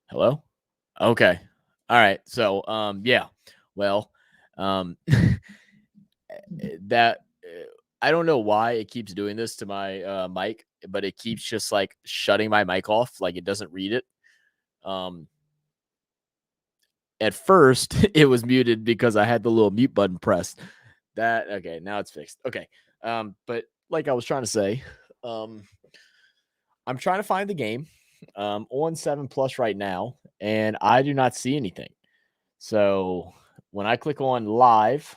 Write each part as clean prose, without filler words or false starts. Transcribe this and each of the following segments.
Hello? Okay. All right. So, yeah. Well, that I don't know why it keeps doing this to my mic, but it keeps just like shutting my mic off, like it doesn't read it. Um, at first, it was muted because I had the little mute button pressed. That okay, now it's fixed. Okay. But like I was trying to say, um, I'm trying to find the game on 7 plus right now, and I do not see anything. So when I click on live,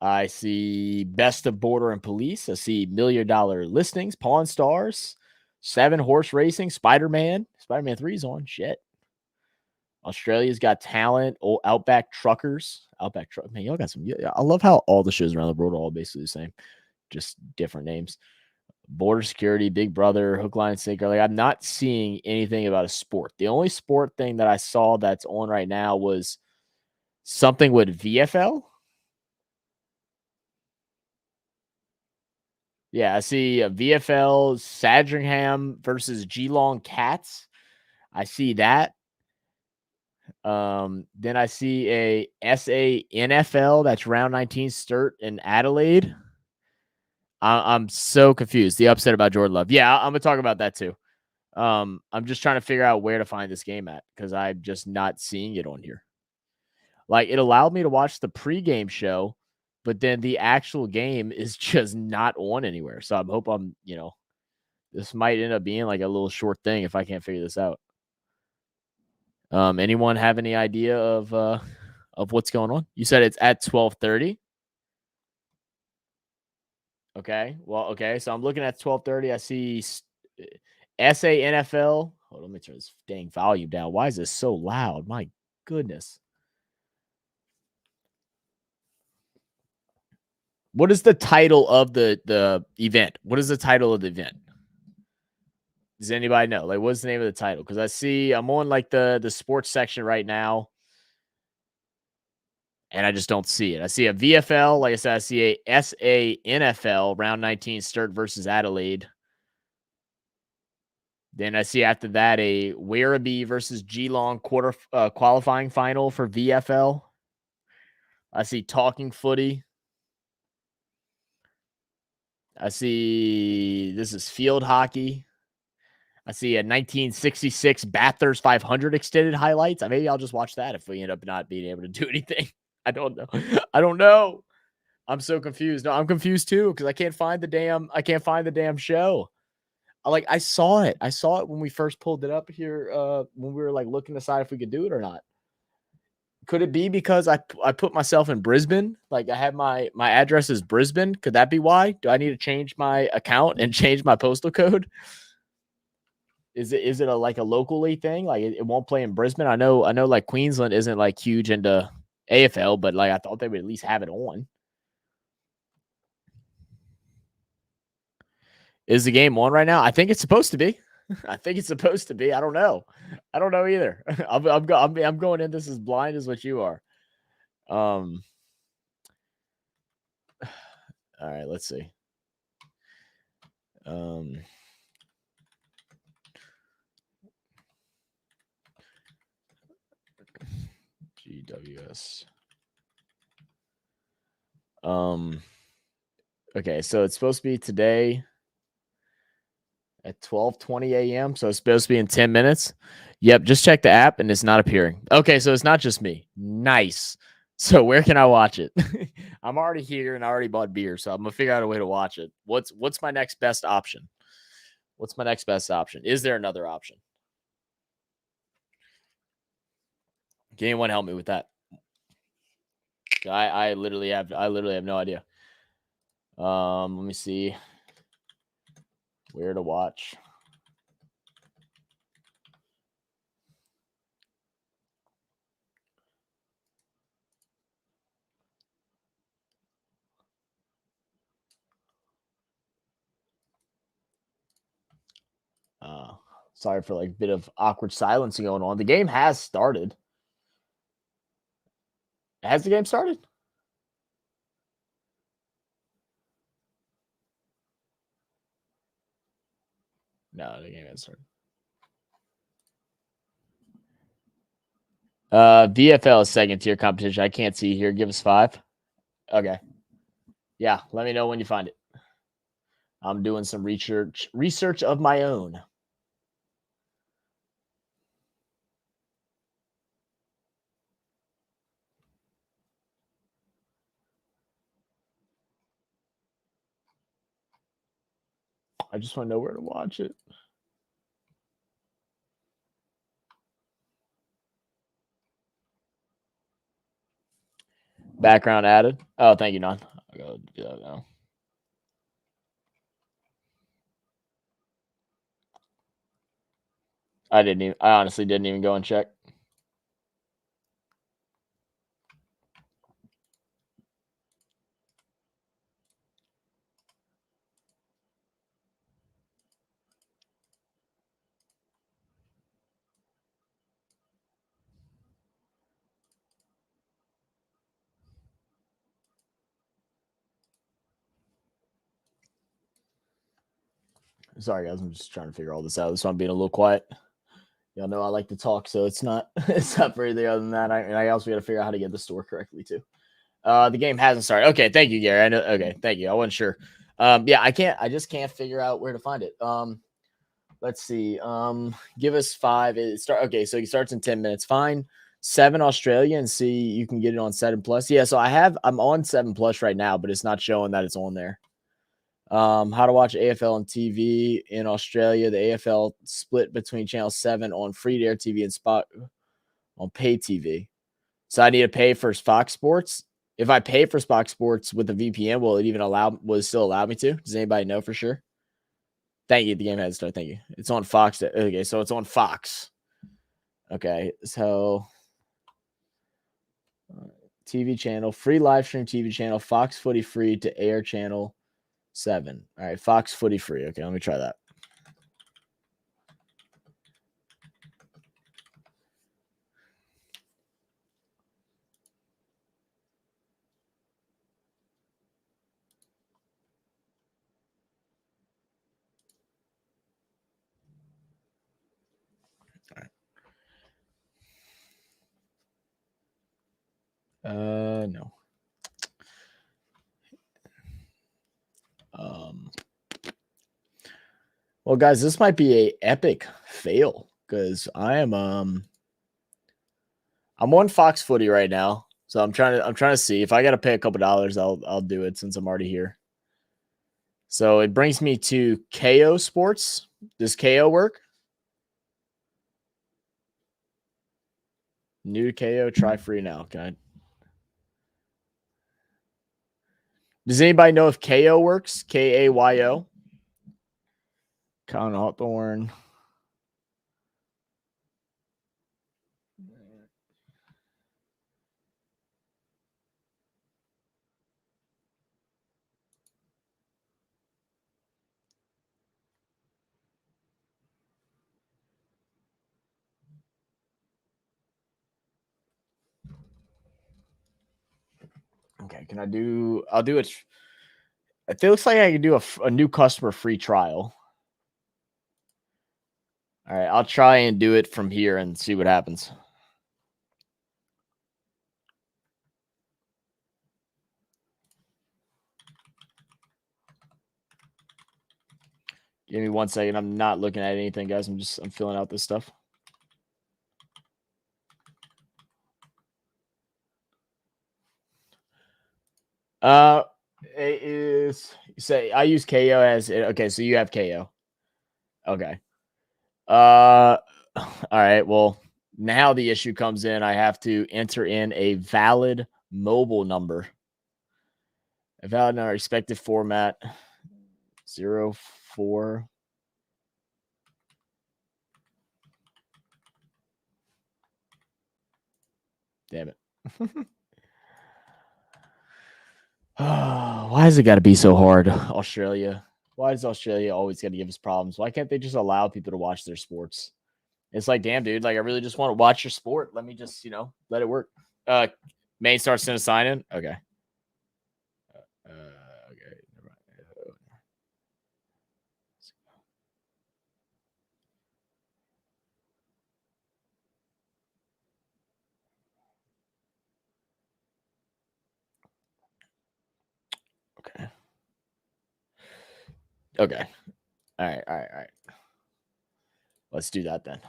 I see best of border and police. I see $1 million listings, Pawn Stars, 7 horse racing, Spider Man 3 is on. Shit. Australia's Got Talent, Outback Truckers. Outback Truck. Man, y'all got some. I love how all the shows around the world are all basically the same, just different names. Border Security, Big Brother, Hook, Line, and Sinker. Like, I'm not seeing anything about a sport. The only sport thing that I saw that's on right now was something with VFL. Yeah, I see a VFL Sandringham versus Geelong Cats. I see that. Then I see a SANFL that's round 19 Sturt in Adelaide. I'm so confused. The upset about Jordan Love. Yeah, I'm gonna talk about that too. I'm just trying to figure out where to find this game at because I'm just not seeing it on here. Like it allowed me to watch the pregame show, but then the actual game is just not on anywhere. So I'm hope this might end up being like a little short thing if I can't figure this out. Anyone have any idea of what's going on? You said it's at 12:30. Okay. Well, okay. So I'm looking at 12:30. I see SANFL. Hold on, let me turn this dang volume down. Why is this so loud? My goodness. What is the title of the event? What is the title of the event? Does anybody know? Like, what's the name of the title? Because I see I'm on like the sports section right now, and I just don't see it. I see a VFL, like I said, I see a SANFL round 19 Sturt versus Adelaide. Then I see after that a Werribee versus Geelong qualifying final for VFL. I see talking footy. I see this is field hockey. I see a 1966 Bathurst 500 extended highlights. Maybe I'll just watch that if we end up not being able to do anything. I don't know. I don't know. I'm so confused. No, I'm confused too because I can't find the damn show. Like I saw it. I saw it when we first pulled it up here when we were like looking to decide if we could do it or not. Could it be because I put myself in Brisbane? Like I have my address is Brisbane. Could that be why? Do I need to change my account and change my postal code? Is it like a locally thing? Like it won't play in Brisbane? I know like Queensland isn't like huge into AFL, but like I thought they would at least have it on. Is the game on right now? I think it's supposed to be. I think it's supposed to be. I don't know. I don't know either. I'm going in this as blind as what you are. Um. All right. Let's see. Um. GWS. Okay, so it's supposed to be today at 12:20 a.m. So it's supposed to be in 10 minutes. Yep, just check the app and it's not appearing. Okay, so it's not just me. Nice. So where can I watch it? I'm already here and I already bought beer, so I'm gonna figure out a way to watch it. What's my next best option? What's my next best option? Is there another option? Can anyone help me with that? I literally have no idea. Let me see where to watch. Sorry for like a bit of awkward silence going on. The game has started. Has the game started? No, the game hasn't started. VFL is second tier competition. I can't see here. Give us 5. Okay. Yeah, let me know when you find it. I'm doing some research of my own. I just want to know where to watch it. Background added. Oh, thank you, Non. I'll go do that now. I honestly didn't even go and check. Sorry, guys. I'm just trying to figure all this out. So I'm being a little quiet. Y'all know I like to talk, so it's not it's not for anything other than that. I also got to figure out how to get the store correctly too. The game hasn't started. Okay, thank you, Gary. I know. Okay, thank you. I wasn't sure. Yeah, I just can't figure out where to find it. Let's see. Give us 5. Okay, so it starts in 10 minutes. Fine. 7 Australia and see you can get it on 7 Plus. Yeah, so I'm on 7 Plus right now, but it's not showing that it's on there. How to watch AFL on TV in Australia. The AFL split between channel 7 on free to air TV and spot on pay TV. So I need to pay for Fox Sports. If I pay for Fox Sports with a VPN, will it still allow me to? Does anybody know for sure? Thank you. The game has started. Thank you. It's on Fox. Okay, so it's on Fox. Okay, so TV channel, free live stream TV channel, Fox Footy free to air channel 7. All right, Fox Footy free. Okay, let me try that. No. Well, guys, this might be a epic fail because I'm on Fox Footy right now, so I'm trying to see if I got to pay a couple dollars, I'll do it since I'm already here. So it brings me to KO Sports. Does KO work? New KO, try free now. Okay. Does anybody know if KO works? KAYO. Con Hawthorne. Okay, can I do? I'll do it. It looks like I can do a new customer free trial. All right, I'll try and do it from here and see what happens. Give me 1 second. I'm not looking at anything, guys. I'm filling out this stuff. It is say I use KO as okay, so you have KO. Okay. All right. Well, now the issue comes in. I have to enter in a valid mobile number. A valid number, expected format 04. Damn it. Why has it got to be so hard, Australia? Why does Australia always got to give us problems? Why can't they just allow people to watch their sports? It's like, damn, dude, like I really just want to watch your sport. Let me just, let it work. Main starts to sign in. Okay. Okay. Okay. All right. All right. All right. Let's do that then.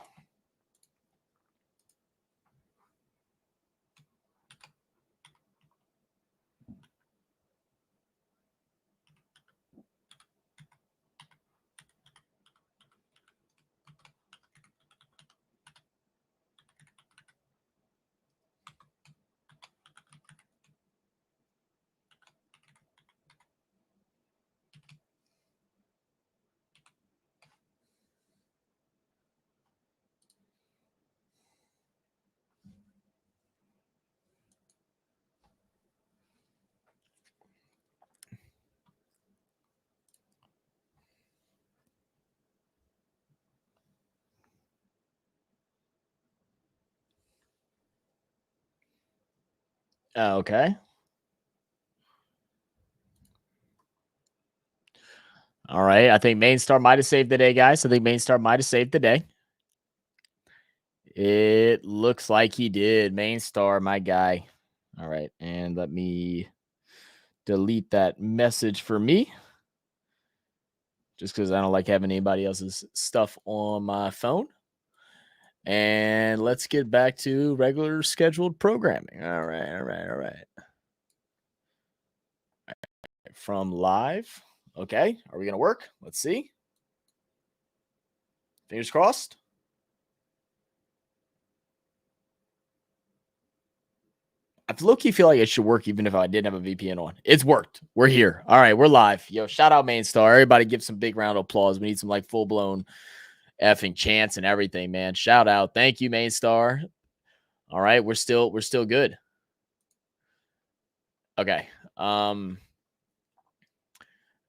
Okay. All right. I think Main Star might have saved the day, guys. I think Main Star might have saved the day. It looks like he did. Main Star, my guy. All right. And let me delete that message for me. Just because I don't like having anybody else's stuff on my phone. And let's get back to regular scheduled programming. All right. All right. All right. From live. Okay. Are we going to work? Let's see. Fingers crossed. I low-key feel like it should work even if I didn't have a VPN on. It's worked. We're here. All right, we're live. Yo, shout out Main Star. Everybody give some big round of applause. We need some like full-blown effing chants and everything, man. Shout out. Thank you, Main Star. All right, we're still good. Okay. All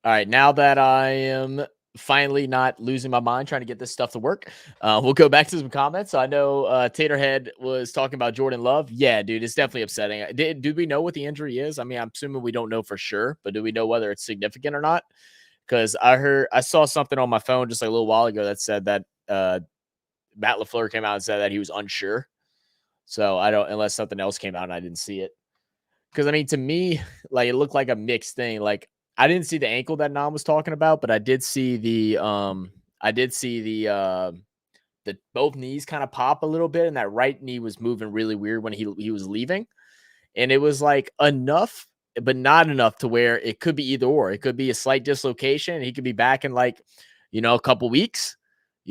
right, now that I am finally not losing my mind trying to get this stuff to work, we'll go back to some comments. I know Taterhead was talking about Jordan Love. Yeah, dude, it's definitely upsetting. Do we know what the injury is? I mean, I'm assuming we don't know for sure, but do we know whether it's significant or not? Because I saw something on my phone just like a little while ago that said that Matt LaFleur came out and said that he was unsure. So I don't, unless something else came out and I didn't see it. Because I mean, to me, like it looked like a mixed thing. Like I didn't see the ankle that Nam was talking about, but I did see the both knees kind of pop a little bit, and that right knee was moving really weird when he was leaving, and it was like enough, but not enough to where it could be either or. It could be a slight dislocation, and he could be back in like a couple weeks,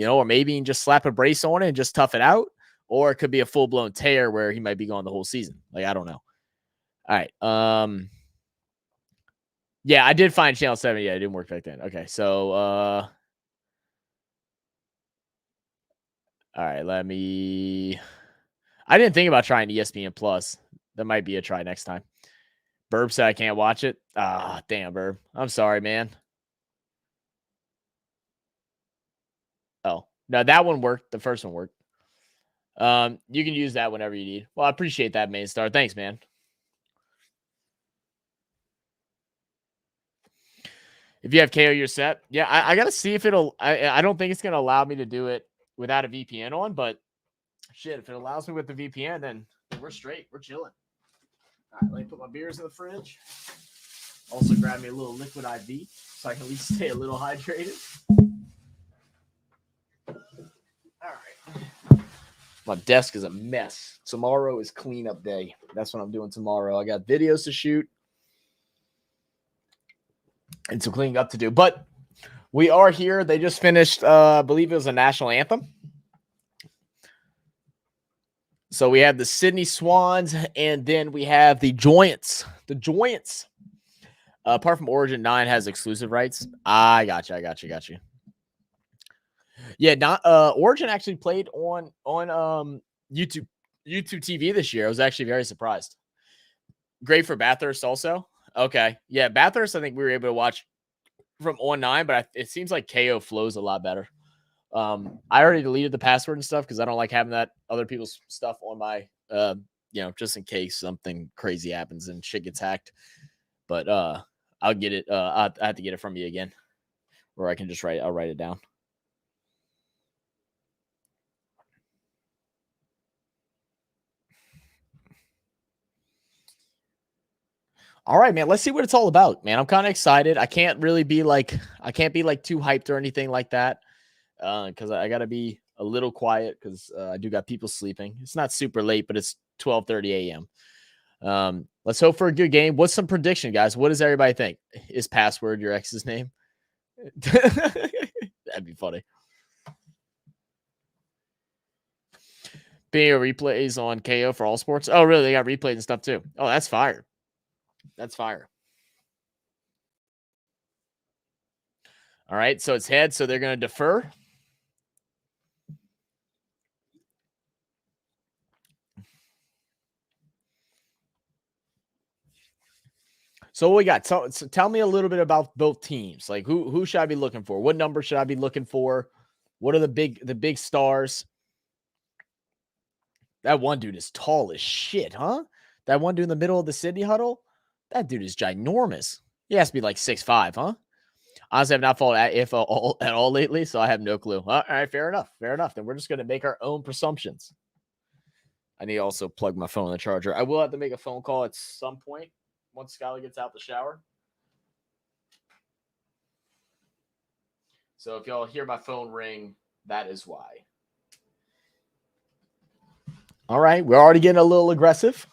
or maybe he can just slap a brace on it and just tough it out, or it could be a full blown tear where he might be gone the whole season. Like I don't know. All right. Yeah, I did find Channel 7. Yeah, it didn't work back then. Okay, so all right, I didn't think about trying ESPN Plus. That might be a try next time. Burb said I can't watch it. Ah, damn, Burb. I'm sorry, man. Oh, no, that one worked. The first one worked. You can use that whenever you need. Well, I appreciate that, Main Star. Thanks, man. If you have KO, you're set. Yeah, I gotta see if it'll. I don't think it's gonna allow me to do it without a VPN on, but shit, if it allows me with the VPN, then we're straight. We're chilling. All right, let me put my beers in the fridge. Also, grab me a little liquid IV so I can at least stay a little hydrated. All right. My desk is a mess. Tomorrow is cleanup day. That's what I'm doing tomorrow. I got videos to shoot and some cleaning up to do. But we are here. They just finished, I believe it was a national anthem. So we have the SYDNEY Swans, and then we have the Giants. The Giants. Apart from Origin, 9 has exclusive rights. I got you. Yeah, not Origin actually played on YouTube TV this year. I was actually very surprised. Great for Bathurst also. Okay. Yeah, Bathurst, I think we were able to watch from on 9, but it seems like KO flows a lot better. I already deleted the password and stuff because I don't like having that other people's stuff on my just in case something crazy happens and shit gets hacked. But I'll get it. I have to get it from you again, or I can just I'll write it down. All right, man. Let's see what it's all about, man. I'm kind of excited. I can't be too hyped or anything like that, because I gotta be a little quiet because I do got people sleeping. It's not super late, but it's 12:30 a.m. Let's hope for a good game. What's some prediction, guys? What does everybody think? Is password your ex's name? That'd be funny. Video replays on KO for all sports. Oh, really? They got replays and stuff too. Oh, that's fire. That's fire. All right, so it's head, so they're going to defer. So what we got? So tell me a little bit about both teams. Like who should I be looking for? What number should I be looking for? What are the big stars? That one dude is tall as shit, huh? That one dude in the middle of the Sydney huddle? That dude is ginormous. He has to be like 6'5", huh? Honestly, I've not followed AFL at all lately, so I have no clue. All right, fair enough. Fair enough. Then we're just going to make our own presumptions. I need to also plug my phone in the charger. I will have to make a phone call at some point once Skylar gets out the shower. So if y'all hear my phone ring, that is why. All right, we're already getting a little aggressive.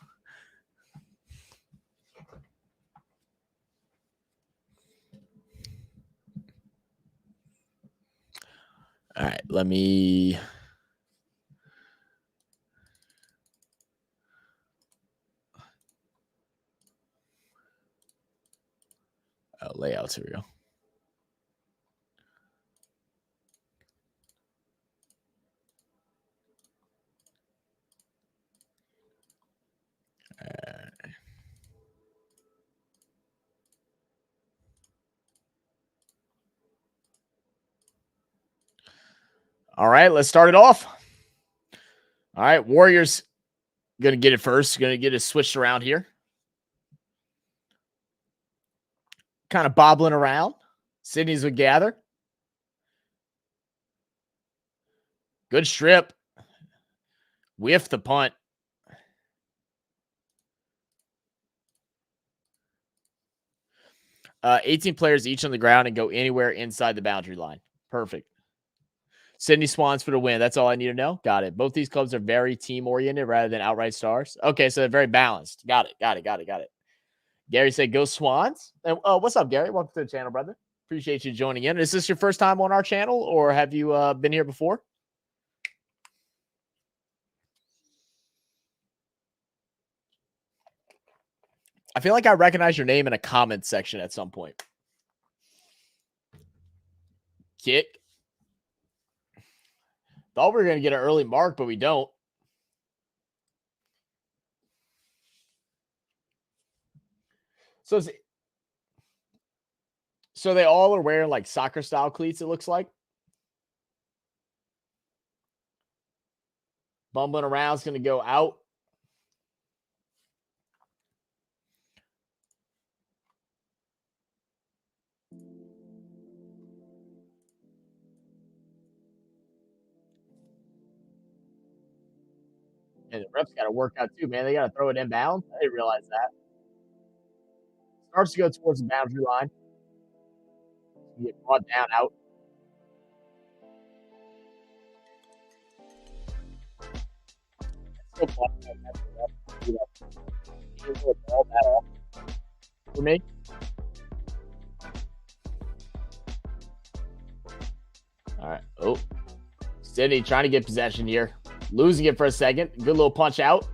All right, let me... layouts, here we go. All right, let's start it off. All right, Warriors going to get it first. Going to get it switched around here. Kind of bobbling around. Sydney's would gather. Good strip. Whiff the punt. Uh, 18 players each on the ground and go anywhere inside the boundary line. Perfect. SYDNEY Swans for the win. That's all I need to know. Got it. Both these clubs are very team-oriented rather than outright stars. Okay, so they're very balanced. Got it. Gary said, go Swans. And, what's up, Gary? Welcome to the channel, brother. Appreciate you joining in. Is this your first time on our channel, or have you been here before? I feel like I recognize your name in a comment section at some point. Kick. Thought we were going to get an early mark, but we don't. So they all are wearing like soccer style cleats, it looks like. Bumbling around is going to go out. And the refs got to work out too, man. They got to throw it inbound. I didn't realize that. Starts to go towards the boundary line. You get brought down out. Still for me. All right. Oh, Sydney trying to get possession here. Losing it for a second. Good little punch out.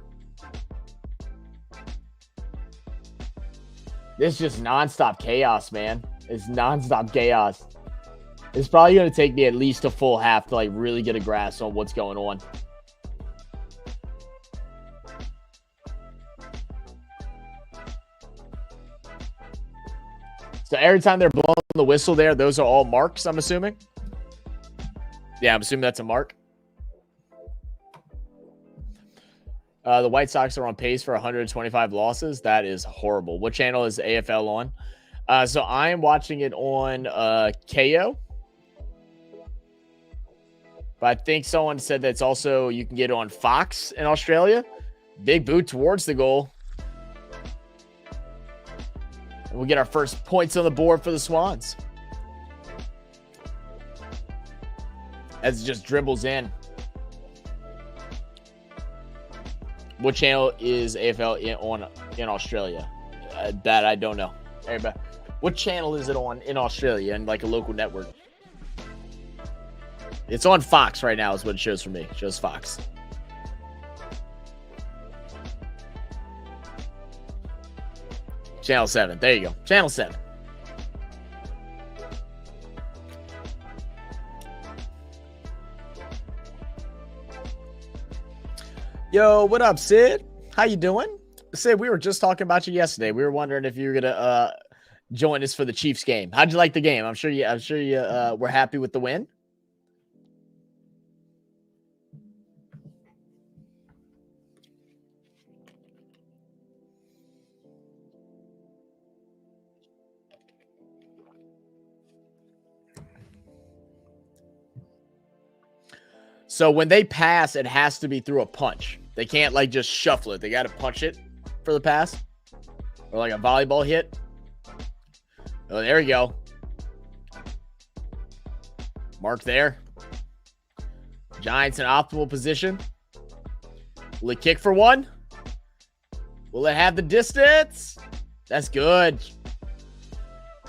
This is just nonstop chaos, man. It's nonstop chaos. It's probably going to take me at least a full half to like really get a grasp on what's going on. So every time they're blowing the whistle there, those are all marks, I'm assuming. Yeah, I'm assuming that's a mark. The White Sox are on pace for 125 losses. That is horrible. What channel is AFL on? So I am watching it on KO. But I think someone said that's also, you can get it on Fox in Australia. Big boot towards the goal. And we'll get our first points on the board for the Swans. As it just dribbles in. What channel is AFL in Australia? That I don't know. Everybody, what channel is it on in Australia and like a local network? It's on Fox right now is what it shows for me. It shows Fox. Channel 7. There you go. Channel 7. Yo, what up, Sid? How you doing? Sid, we were just talking about you yesterday. We were wondering if you were gonna join us for the Chiefs game. How'd you like the game? I'm sure you were happy with the win. So when they pass, it has to be through a punch. They can't like just shuffle it. They got to punch it for the pass. Or like a volleyball hit. Oh, there we go. Mark there. Giants in optimal position. Will it kick for one? Will it have the distance? That's good.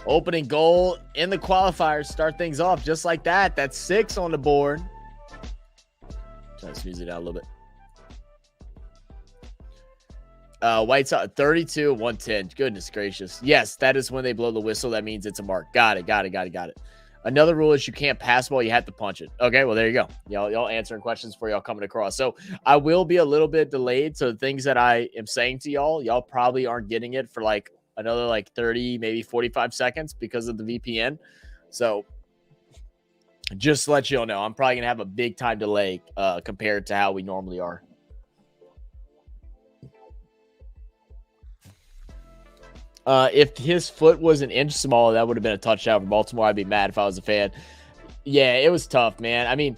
Opening goal in the qualifiers. Start things off just like that. That's 6 on the board. Trying to squeeze it out a little bit. White Sox 32, 110. Goodness gracious. Yes, that is when they blow the whistle. That means it's a mark. Got it. Another rule is you can't pass ball. You have to punch it. Okay, well, there you go. Y'all answering questions for y'all coming across. So I will be a little bit delayed. So the things that I am saying to y'all probably aren't getting it for like another like 30, maybe 45 seconds because of the VPN. So just to let y'all know, I'm probably going to have a big time delay compared to how we normally are. If his foot was an inch smaller, that would have been a touchdown for Baltimore. I'd be mad if I was a fan. Yeah, it was tough, man. I mean,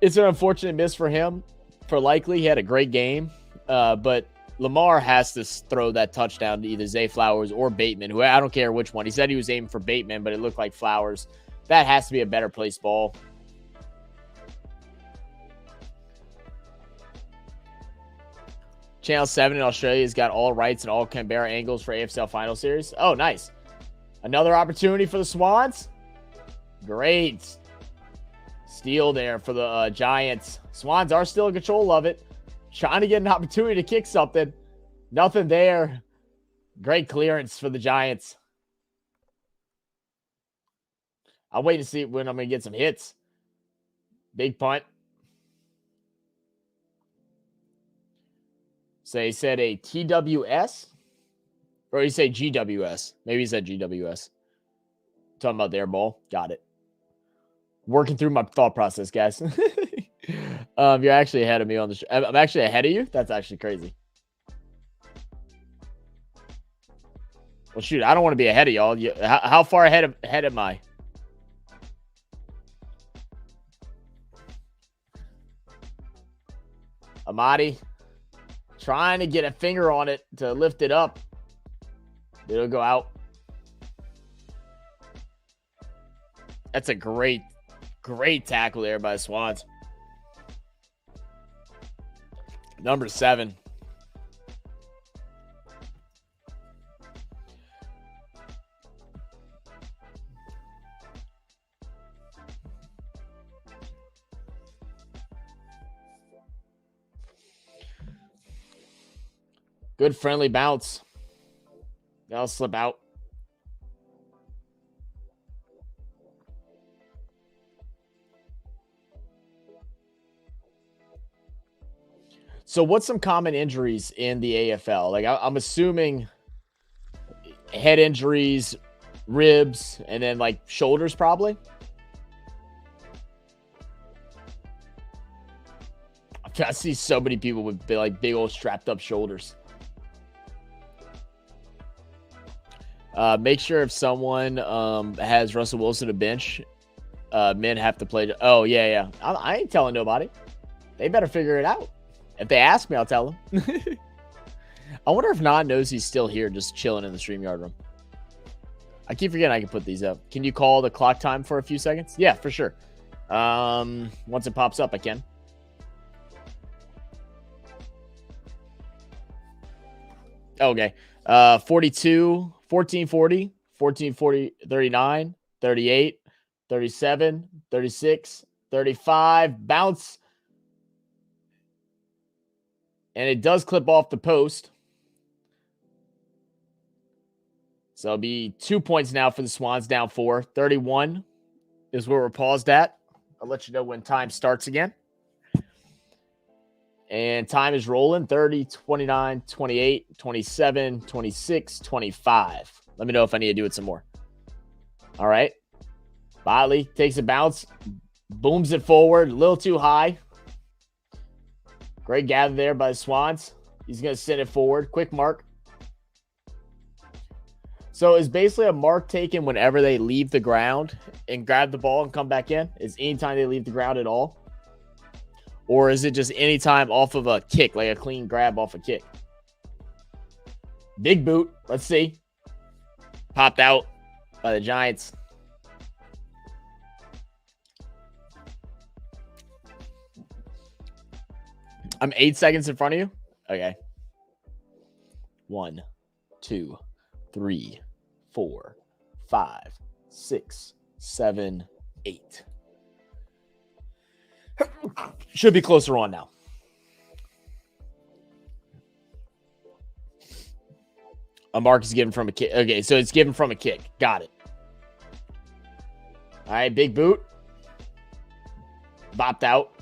it's an unfortunate miss for him. For Likely, he had a great game. But Lamar has to throw that touchdown to either Zay Flowers or Bateman, who I don't care which one. He said he was aiming for Bateman, but it looked like Flowers. That has to be a better placed ball. Channel 7 in Australia has got all rights and all Canberra angles for AFL Final Series. Oh, nice. Another opportunity for the Swans. Great. Steal there for the Giants. Swans are still in control of it. Trying to get an opportunity to kick something. Nothing there. Great clearance for the Giants. I'm waiting to see when I'm going to get some hits. Big punt. So he said a TWS? Or he said GWS. Maybe he said GWS. Talking about their ball. Got it. Working through my thought process, guys. You're actually ahead of me on the show. I'm actually ahead of you? That's actually crazy. Well, shoot, I don't want to be ahead of y'all. How far ahead am I? Amadi trying to get a finger on it to lift it up. It'll go out. That's a great tackle there by the Swans. Number 7. Good friendly bounce. That'll slip out. So what's some common injuries in the AFL? Like I'm assuming head injuries, ribs, and then like shoulders probably. I see so many people with like big old strapped up shoulders. Make sure if someone has Russell Wilson to bench, men have to play. Oh, yeah. I ain't telling nobody. They better figure it out. If they ask me, I'll tell them. I wonder if Non knows he's still here, just chilling in the StreamYard room. I keep forgetting I can put these up. Can you call the clock time for a few seconds? Yeah, for sure. Once it pops up, I can. Okay. 42, 1440, 1440, 39, 38, 37, 36, 35. Bounce. And it does clip off the post. So it'll be 2 points now for the Swans, down 4. 31 is where we're paused at. I'll let you know when time starts again. And time is rolling. 30, 29, 28, 27, 26, 25. Let me know if I need to do it some more. All right. Botley takes a bounce. Booms it forward. A little too high. Great gather there by the Swans. He's going to send it forward. Quick mark. So is basically a mark taken whenever they leave the ground and grab the ball and come back in? Is anytime they leave the ground at all? Or is it just anytime off of a kick, like a clean grab off a kick? Big boot. Let's see. Popped out by the Giants. I'm 8 seconds in front of you. Okay. 1, 2, 3, 4, 5, 6, 7, 8. Should be closer on now. A mark is given from a kick. Okay, so it's given from a kick. Got it. All right, big boot. Bopped out.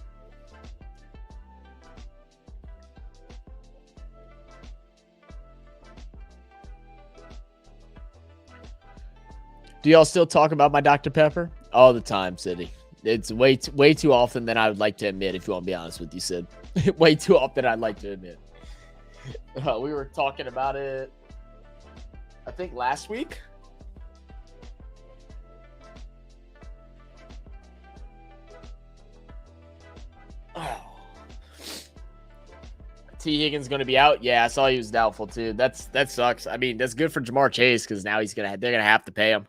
Do y'all still talk about my Dr. Pepper? All the time, City. It's way too often than I would like to admit, if you want to be honest with you, Sid. Way too often I'd like to admit. We were talking about it, I think, last week. Oh. T. Higgins going to be out? Yeah, I saw he was doubtful, too. That sucks. I mean, that's good for Jamar Chase because now they're going to have to pay him.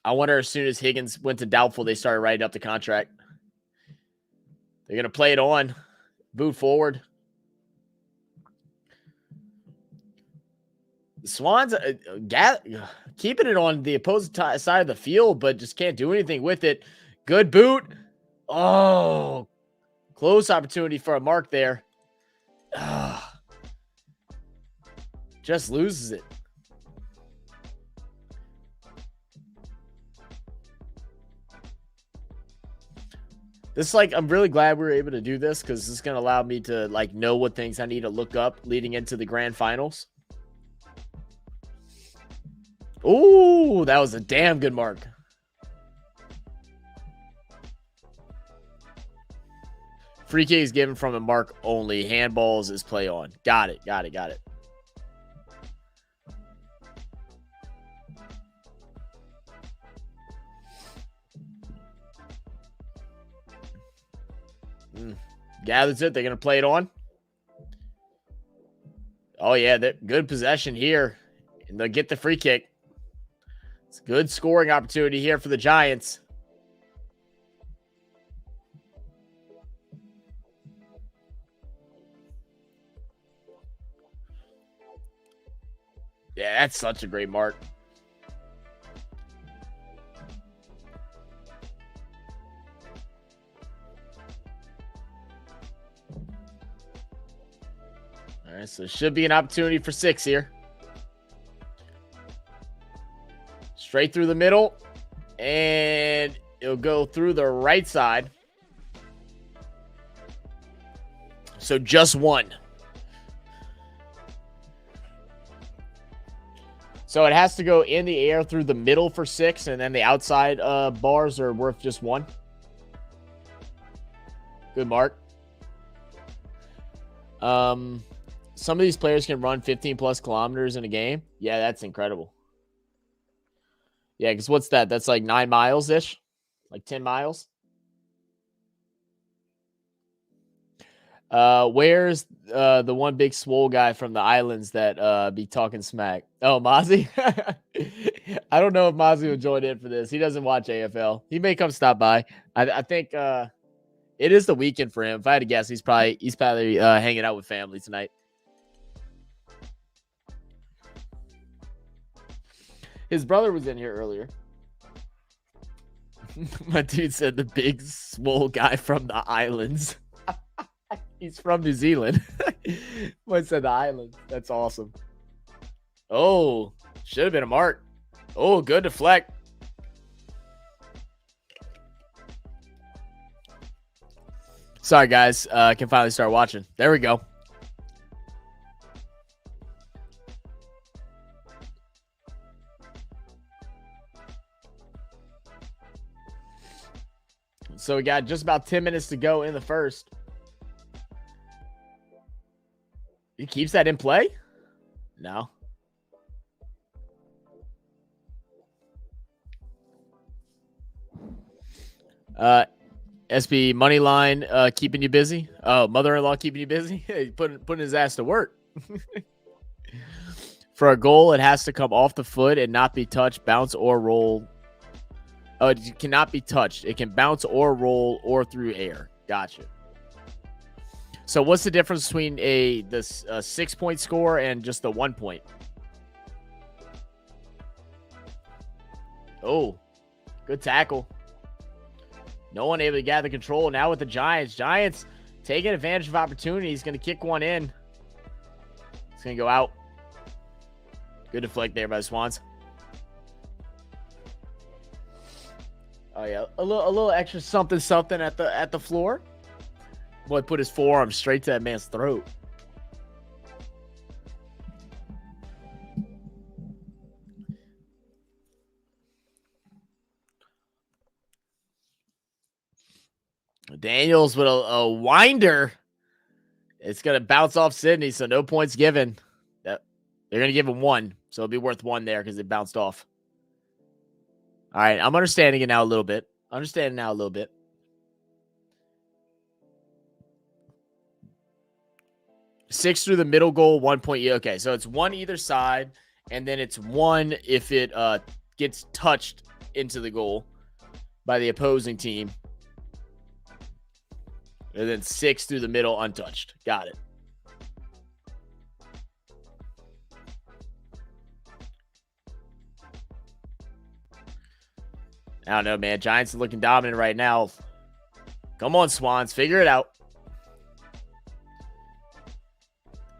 I wonder as soon as Higgins went to doubtful, they started writing up the contract. They're going to play it on. Boot forward. The Swans keeping it on the opposing side of the field, but just can't do anything with it. Good boot. Oh, close opportunity for a mark there. Just loses it. I'm really glad we were able to do this because this is going to allow me to know what things I need to look up leading into the grand finals. Ooh, that was a damn good mark. Free kick is given from a mark only. Handballs is play on. Got it. Gathers it. They're going to play it on. Oh, yeah. Good possession here. And they'll get the free kick. It's a good scoring opportunity here for the Giants. Yeah, that's such a great mark. All right, so it should be an opportunity for 6 here. Straight through the middle, and it'll go through the right side. So just 1. So it has to go in the air through the middle for 6, and then the outside bars are worth just 1. Good mark. Some of these players can run 15 plus kilometers in a game. Yeah, that's incredible. Yeah, because what's that? That's like 9 miles-ish? Like 10 miles? Where's the one big swole guy from the islands that be talking smack? Oh, Mozzie. I don't know if Mozzie will join in for this. He doesn't watch AFL. He may come stop by. I think it is the weekend for him. If I had to guess, he's probably hanging out with family tonight. His brother was in here earlier. My dude said the big swole guy from the islands. He's from New Zealand. What said the islands? That's awesome. Oh, should have been a mark. Oh, good deflect. Sorry, guys. I can finally start watching. There we go. So we got just about 10 minutes to go in the first. He keeps that in play? No. SB money line keeping you busy. Oh, mother-in-law keeping you busy. putting his ass to work. For a goal, it has to come off the foot and not be touched, bounce, or roll. Oh, it cannot be touched. It can bounce or roll or through air. Gotcha. So what's the difference between a 6-point score and just the 1 point? Oh, good tackle. No one able to gather control. Now with the Giants. Giants taking advantage of opportunity. He's going to kick one in. It's going to go out. Good deflect there by the Swans. Oh yeah, a little extra something at the floor. Boy put his forearm straight to that man's throat. Daniels with a winder. It's gonna bounce off Sydney, so no points given. They're gonna give him 1, so it'll be worth 1 there because it bounced off. All right, I'm understanding it now a little bit. 6 through the middle goal, 1 point. Yeah, okay, so it's 1 either side, and then it's 1 if it gets touched into the goal by the opposing team. And then 6 through the middle, untouched. Got it. I don't know, man. Giants are looking dominant right now. Come on, Swans. Figure it out.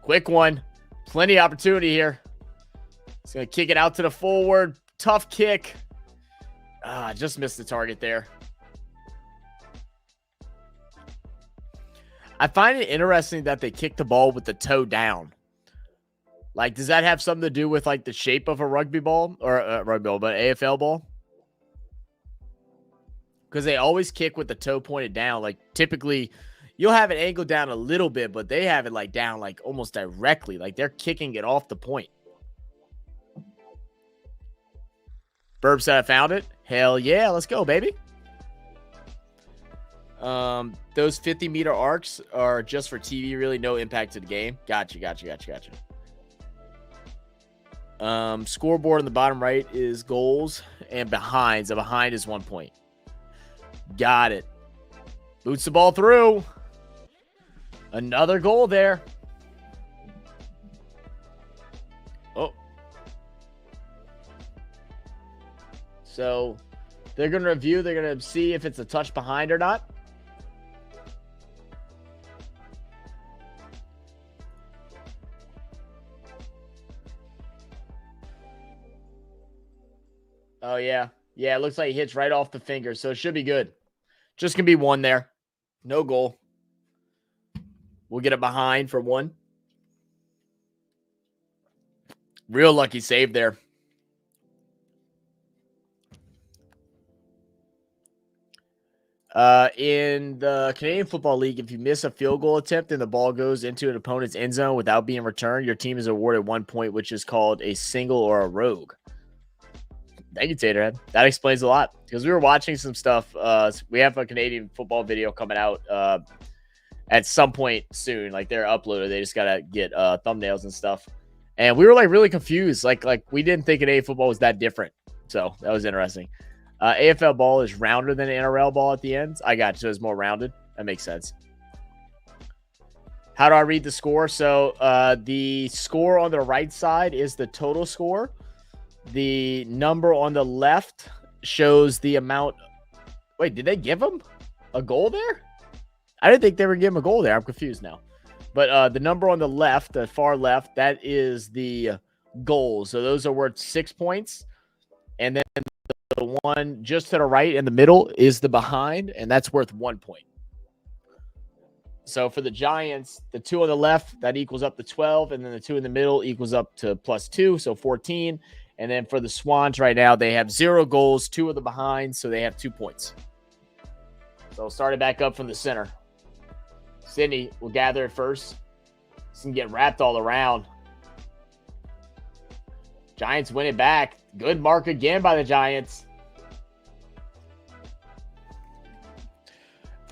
Quick one. Plenty of opportunity here. He's going to kick it out to the forward. Tough kick. Just missed the target there. I find it interesting that they kick the ball with the toe down. Like, does that have something to do with, like, the shape of a rugby ball? Or rugby ball, but AFL ball? Because they always kick with the toe pointed down. Like, typically, you'll have it angled down a little bit, but they have it, like, down, like, almost directly. Like, they're kicking it off the point. Burb said I found it. Hell yeah, let's go, baby. Those 50-meter arcs are just for TV, really no impact to the game. Gotcha. Scoreboard in the bottom right is goals and behinds. A behind is 1 point. Got it. Boots the ball through. Another goal there. Oh. So they're going to review. They're going to see if it's a touch behind or not. Oh, yeah. Yeah, it looks like he hits right off the finger, so it should be good. Just going to be 1 there. No goal. We'll get it behind for 1. Real lucky save there. In the Canadian Football League, if you miss a field goal attempt and the ball goes into an opponent's end zone without being returned, your team is awarded 1 point, which is called a single or a rogue. Thank you, Taterhead. That explains a lot because we were watching some stuff. We have a Canadian football video coming out at some point soon. Like they're uploaded. They just gotta get thumbnails and stuff. And we were like really confused. Like we didn't think an A football was that different. So that was interesting. AFL ball is rounder than an NRL ball at the ends. I got you. So it's more rounded. That makes sense. How do I read the score? So the score on the right side is the total score. The number on the left shows the amount. Wait, did they give him a goal there? I didn't think they were giving him a goal there. I'm confused now. But the number on the left, the far left, that is the goals. So those are worth 6 points. And then the one just to the right in the middle is the behind, and that's worth 1 point. So for the Giants, the 2 on the left, that equals up to 12, and then the 2 in the middle equals up to +2, so 14. And then for the Swans right now, they have 0 goals, 2 of the behind, so they have 2 points. So start it back up from the center. Sydney will gather it first. It's going to get wrapped all around. Giants win it back. Good mark again by the Giants.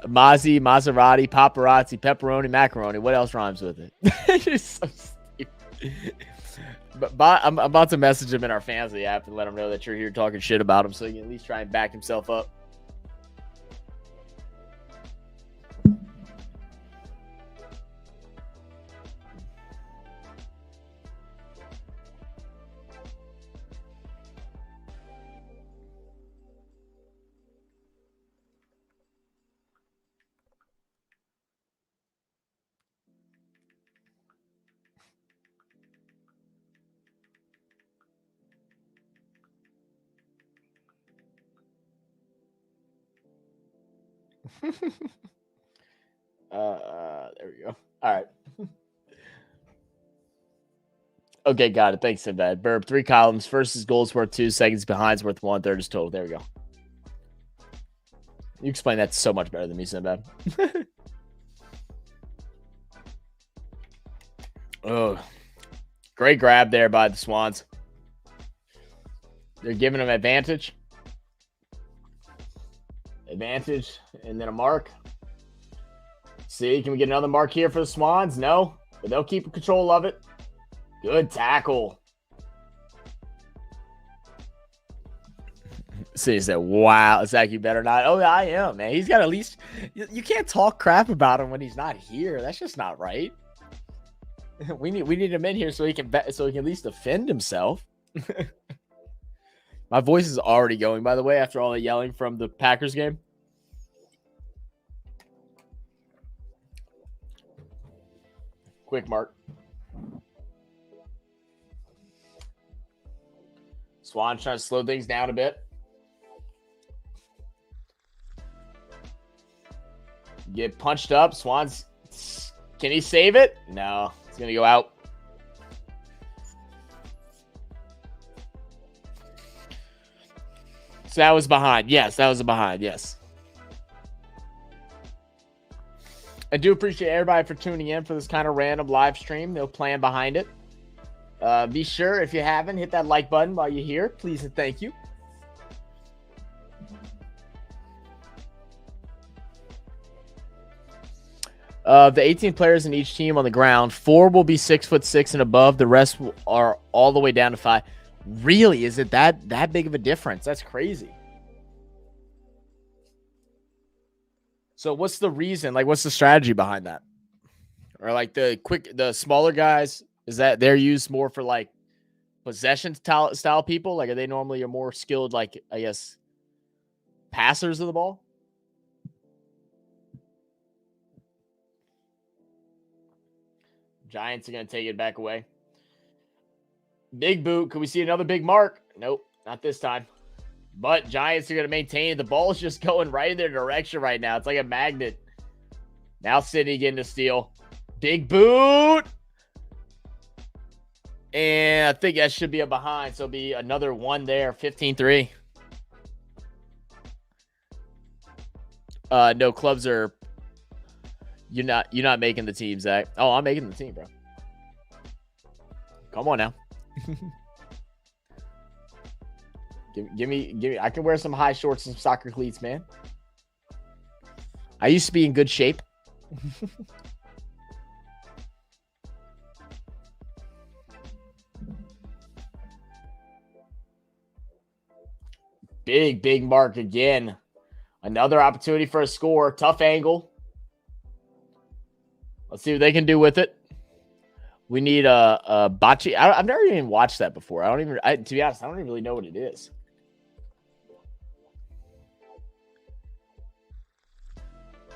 Mozzie, Maserati, paparazzi, pepperoni, macaroni. What else rhymes with it? It's so stupid. But I'm about to message him in our Fantasy app and let him know that you're here talking shit about him so he can at least try and back himself up. There we go. All right. Okay, got it. Thanks, Sinbad. Burp, 3 columns. First is goals worth 2, seconds behind's worth 1, third is total. There we go. You explain that so much better than me, Sinbad. Oh, great grab there by the Swans. They're giving them advantage. Advantage, and then a mark. See, can we get another mark here for the Swans? No, but they'll keep control of it. Good tackle. See, he said, wow, Zach, you better not. Oh, I am, man. He's got at least, you can't talk crap about him when he's not here. That's just not right. We need him in here so he can at least defend himself. My voice is already going, by the way, after all the yelling from the Packers game. Quick mark. Swan trying to slow things down a bit. Get punched up. Swans, can he save it? No, it's going to go out. So that was behind. Yes, that was a behind. Yes. I do appreciate everybody for tuning in for this kind of random live stream. No plan behind it. Be sure, if you haven't, hit that like button while you're here. Please and thank you. The 18 players in each team on the ground, 4 will be 6'6" and above. The rest are all the way down to 5. Really? Is it that big of a difference? That's crazy. So what's the reason? Like, what's the strategy behind that? Or like the smaller guys, is that they're used more for like possession style people? Like, are they normally a more skilled, like, I guess, passers of the ball? Giants are going to take it back away. Big boot. Could we see another big mark? Nope, not this time. But Giants are going to maintain it. The ball is just going right in their direction right now. It's like a magnet. Now Sydney getting a steal. Big boot. And I think that should be a behind. So it'll be another one there. 15-3. No, clubs are... You're not making the team, Zach. Oh, I'm making the team, bro. Come on now. give me. I can wear some high shorts and some soccer cleats, man. I used to be in good shape. Big mark again. Another opportunity for a score. Tough angle. Let's see what they can do with it. We need a bocce. I've never even watched that before. To be honest, I don't even really know what it is.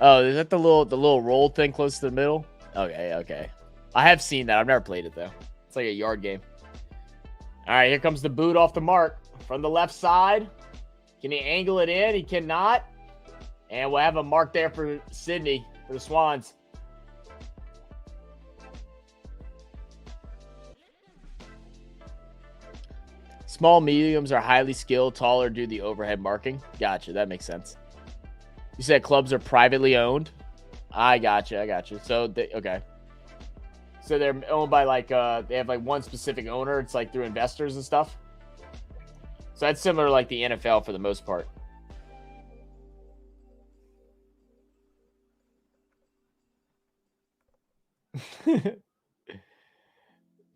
Oh, is that the little roll thing close to the middle? Okay. I have seen that. I've never played it though. It's like a yard game. All right, here comes the boot off the mark from the left side. Can he angle it in? He cannot. And we'll have a mark there for Sydney, for the Swans. Small mediums are highly skilled. Taller do the overhead marking. Gotcha. That makes sense. You said clubs are privately owned. I gotcha. So, okay. So they're owned by they have like one specific owner. It's like through investors and stuff. So that's similar to like the NFL for the most part.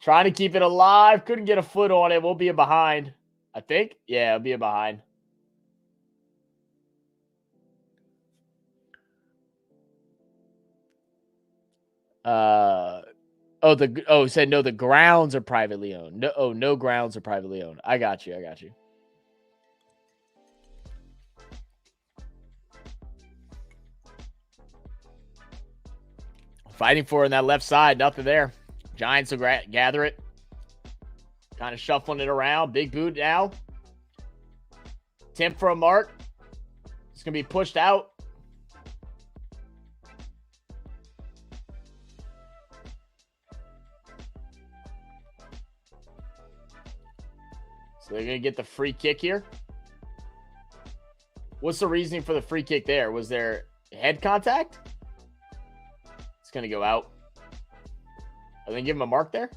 Trying to keep it alive. Couldn't get a foot on it. We'll be a behind. I think. Yeah, it'll be a behind. Said no, the grounds are privately owned. No grounds are privately owned. I got you. Fighting for it on that left side. Nothing there. Giants will gather it. Kind of shuffling it around. Big boot now. Attempt for a mark. It's going to be pushed out. So they're going to get the free kick here. What's the reasoning for the free kick there? Was there head contact? It's going to go out. Are they give him a mark there?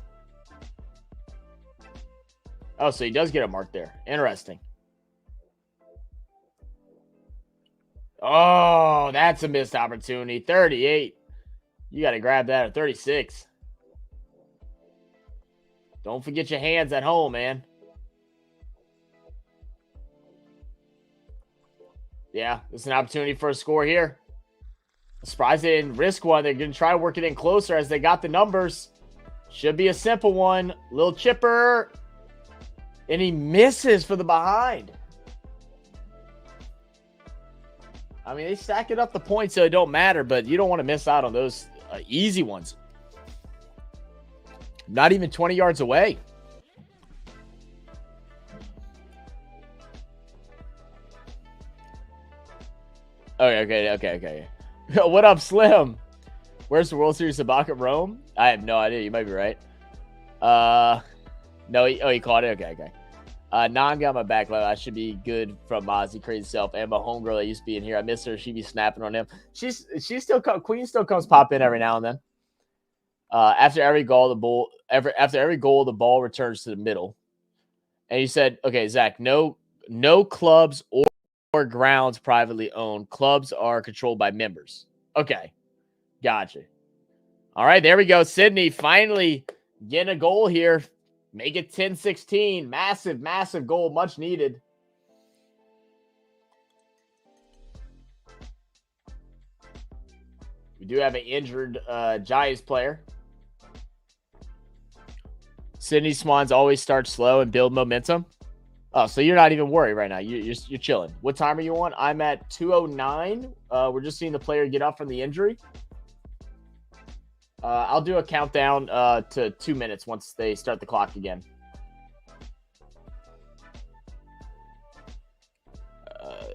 Oh, so he does get a mark there. Interesting. Oh, that's a missed opportunity. 38. You got to grab that at 36. Don't forget your hands at home, man. Yeah, it's an opportunity for a score here. I'm surprised they didn't risk one. They're going to try to work it in closer as they got the numbers. Should be a simple one. Little chipper. And he misses for the behind. I mean, they stack it up the points so it don't matter, but you don't want to miss out on those easy ones. Not even 20 yards away. Okay. What up, Slim? Where's the World Series of Baca Rome? I have no idea. You might be right. No, he caught it. Okay. Non got my back. I should be good from Ozzy Crazy Self and my homegirl that used to be in here. I miss her. She be snapping on him. She's still Queen still comes pop in every now and then. After every goal, the ball returns to the middle. And he said, "Okay, Zach, no clubs or grounds privately owned. Clubs are controlled by members." Okay, gotcha. All right, there we go. Sydney finally getting a goal here. Make it 10-16. Massive goal. Much needed. We do have an injured Giants player. Sydney Swans always start slow and build momentum. Oh, so you're not even worried right now. You're chilling. What time are you on? I'm at 2:09. We're just seeing the player get up from the injury. I'll do a countdown to 2 minutes once they start the clock again.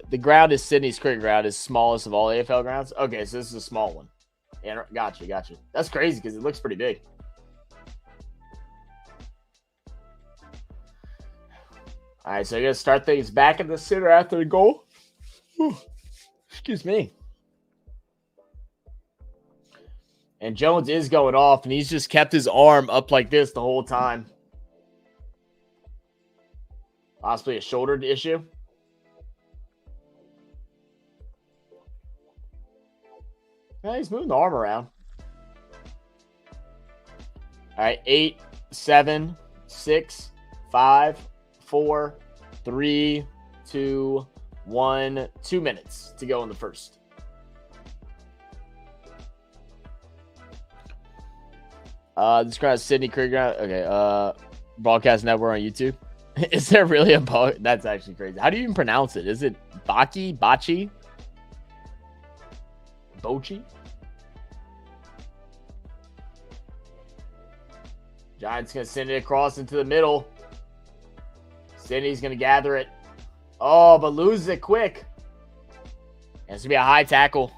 The ground is Sydney's cricket ground, is smallest of all AFL grounds. Okay, so this is a small one. Yeah, gotcha. That's crazy because it looks pretty big. All right, so you're going to start things back in the center after the goal. Whew. Excuse me. And Jones is going off, and he's just kept his arm up like this the whole time. Possibly a shoulder issue. Yeah, he's moving the arm around. All right, 8, 7, 6, 5, 4, 3, 2, 1. 2 minutes to go in the first. This guy's Sydney Krieger. Okay. Broadcast Network on YouTube. Is there really a ball? That's actually crazy. How do you even pronounce it? Is it Baki? Bachi? Bochi? Giants going to send it across into the middle. Sydney's going to gather it. Oh, but loses it quick. And it's going to be a high tackle.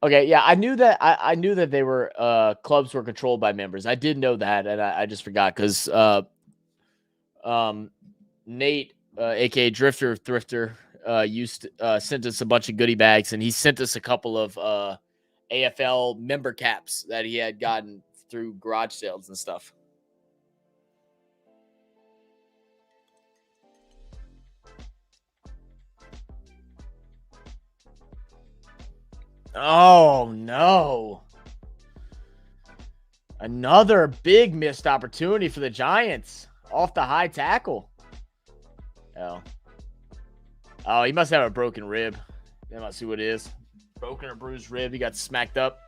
Okay, yeah, I knew that. I knew that they were clubs were controlled by members. I did know that, and I just forgot because Nate, aka Drifter Thrifter, sent us a bunch of goodie bags, and he sent us a couple of AFL member caps that he had gotten through garage sales and stuff. Oh, no. Another big missed opportunity for the Giants off the high tackle. Oh, he must have a broken rib. Let me see what it is. Broken or bruised rib. He got smacked up.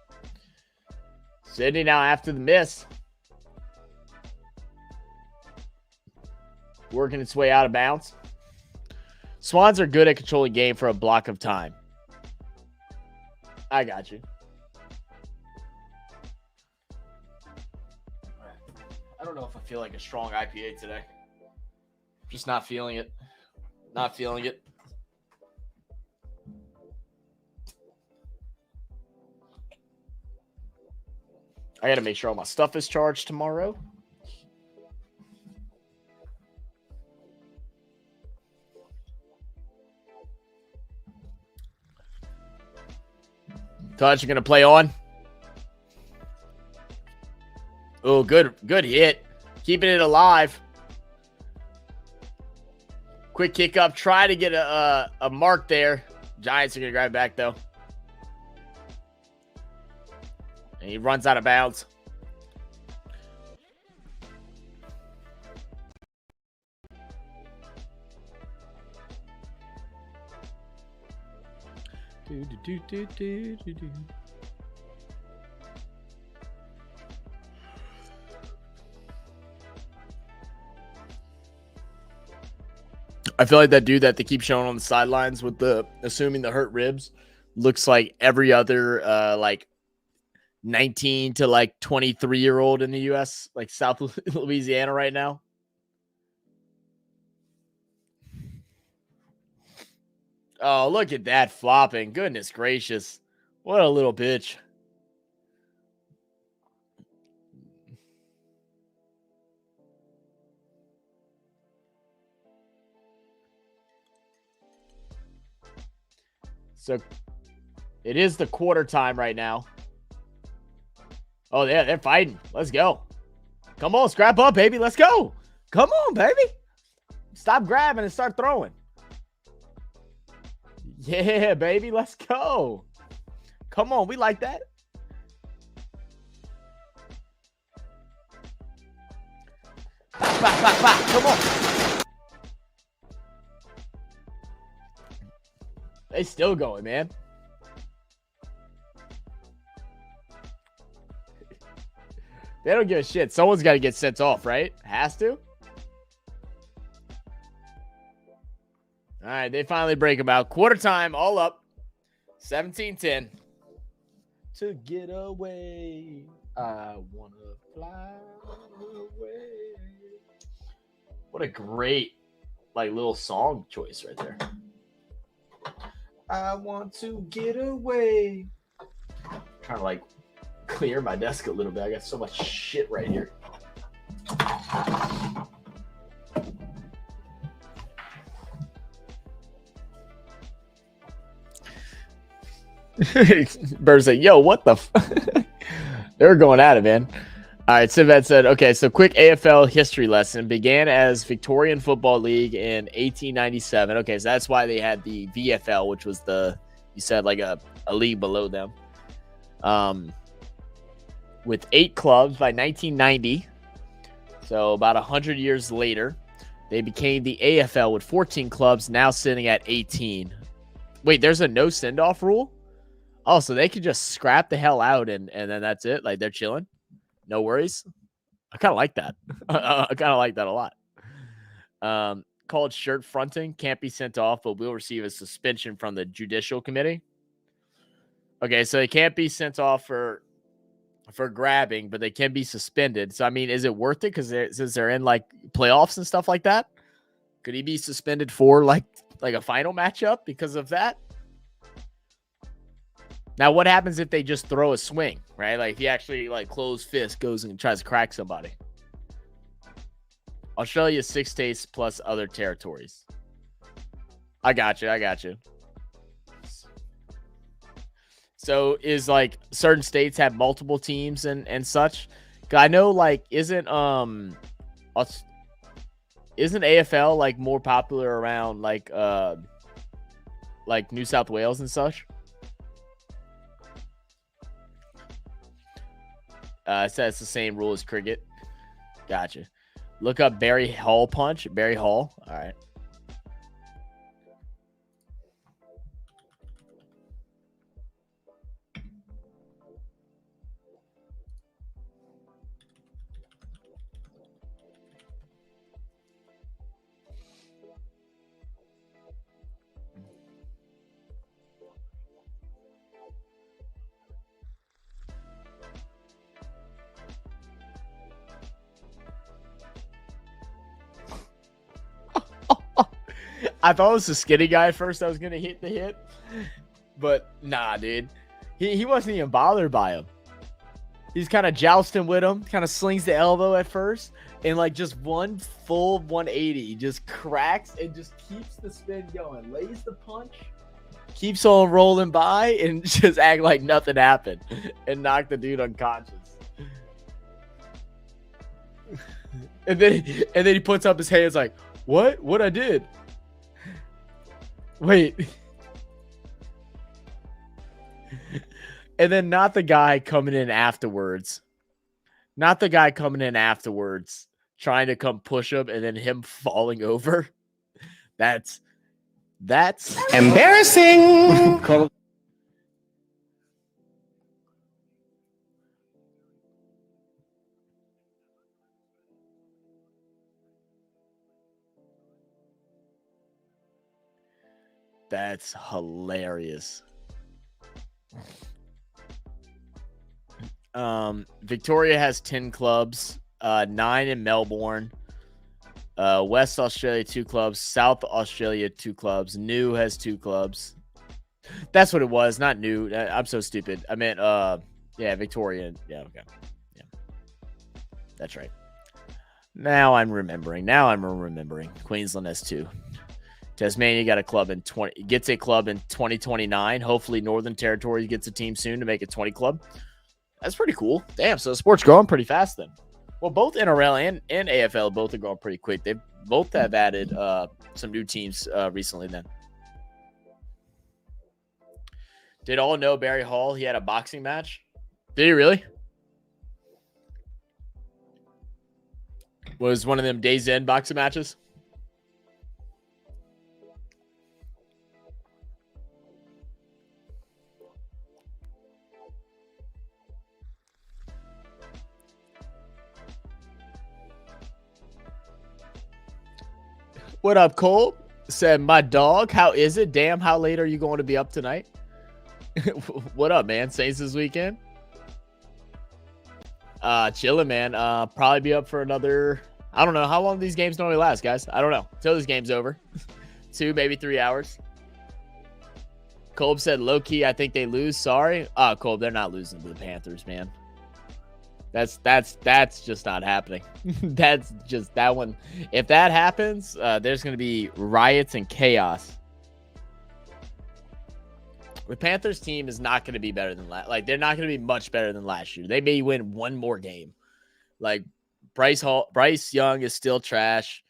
Sydney now after the miss. Working its way out of bounds. Swans are good at controlling game for a block of time. I got you. I don't know if I feel like a strong IPA today. Just not feeling it. Not feeling it. I got to make sure all my stuff is charged tomorrow. Touch, you're going to play on. Oh, good hit. Keeping it alive. Quick kick up. Try to get a mark there. Giants are going to grab it back, though. And he runs out of bounds. I feel like that dude that they keep showing on the sidelines with assuming the hurt ribs looks like every other like 19 to like 23-year-old in the U.S., like South Louisiana right now. Oh, look at that flopping. Goodness gracious. What a little bitch. So it is the quarter time right now. Oh, yeah, they're fighting. Let's go. Come on, scrap up, baby. Let's go. Come on, baby. Stop grabbing and start throwing. Yeah, baby. Let's go. Come on. We like that. Come on. They still going, man. They don't give a shit. Someone's got to get sent off, right? Has to. All right, they finally break them out. Quarter time, all up. 17-10. To get away, I want to fly away. What a great, like, little song choice right there. I want to get away. I'm trying to, like, clear my desk a little bit. I got so much shit right here. Bird's like, yo, what the They're going at it, man. All right, Sivet said, okay, so quick AFL history lesson. Began as Victorian Football League in 1897. Okay, so that's why they had the VFL, which was you said like a league below them. With 8 clubs by 1990. So about 100 years later, they became the AFL with 14 clubs, now sitting at 18. Wait, there's a no send-off rule? Oh, so they could just scrap the hell out and then that's it? Like they're chilling? No worries. I kind of like that. I kind of like that a lot. Called shirt fronting. Can't be sent off, but will receive a suspension from the Judicial Committee. Okay, so they can't be sent off for grabbing, but they can be suspended. So, I mean, is it worth it? Because since they're in, like, playoffs and stuff like that? Could he be suspended for, like a final matchup because of that? Now, what happens if they just throw a swing, right? Like, if he actually, like, closed fist goes and tries to crack somebody. Australia, 6 states plus other territories. I got you. So, is, like, certain states have multiple teams and such? I know, like, isn't AFL, like, more popular around, like New South Wales and such? It says the same rule as cricket. Gotcha. Look up Barry Hall punch. Barry Hall. All right. I thought it was the skinny guy at first that was going to hit the hit. But nah, dude. He wasn't even bothered by him. He's kind of jousting with him. Kind of slings the elbow at first. And like just one full 180. Just cracks and just keeps the spin going. Lays the punch. Keeps on rolling by and just act like nothing happened. And knock the dude unconscious. And then he puts up his hands like, what? What I did? Wait. And then not the guy coming in afterwards. Trying to come push him and then him falling over. That's embarrassing. That's hilarious. Victoria has 10 clubs, 9 in Melbourne. West Australia, 2 clubs. South Australia, 2 clubs. New has 2 clubs. That's what it was, not New. I'm so stupid. I meant, yeah, Victoria. Yeah, okay. Yeah. That's right. Now I'm remembering. Queensland has 2. Tasmania got a club gets a club in 2029. Hopefully Northern Territory gets a team soon to make a 20 club. That's pretty cool. Damn, so the sport's growing pretty fast then. Well, both NRL and AFL both are growing pretty quick. They both have added some new teams recently then. Did all know Barry Hall? He had a boxing match. Did he really? Was one of them Days End boxing matches? What up, Cole? Said, my dog, how is it? Damn, how late are you going to be up tonight? What up, man? Saints this weekend? Chilling, man. Probably be up for another, I don't know. How long these games normally last, guys? I don't know. Until this game's over. 2, maybe 3 hours. Kolb said, low-key, I think they lose. Sorry. Kolb, they're not losing to the Panthers, man. That's just not happening. That's just that one. If that happens, there's going to be riots and chaos. The Panthers team is not going to be better than last. Like, they're not going to be much better than last year. They may win one more game. Like Bryce Young is still trash.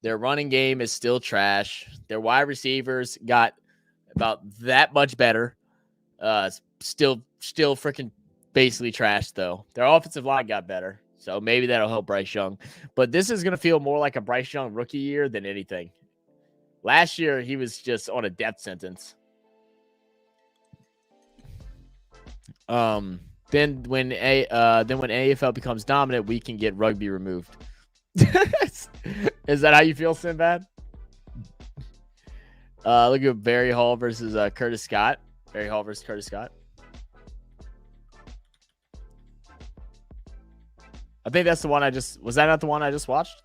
Their running game is still trash. Their wide receivers got about that much better. Still freaking basically trash though. Their offensive line got better, so maybe that'll help Bryce Young. But this is gonna feel more like a Bryce Young rookie year than anything. Last year he was just on a death sentence. Then when AFL becomes dominant, we can get rugby removed. Is that how you feel, Sinbad? Look at Barry Hall versus Curtis Scott. Barry Hall versus Curtis Scott. I think that's the one was that not the one I just watched?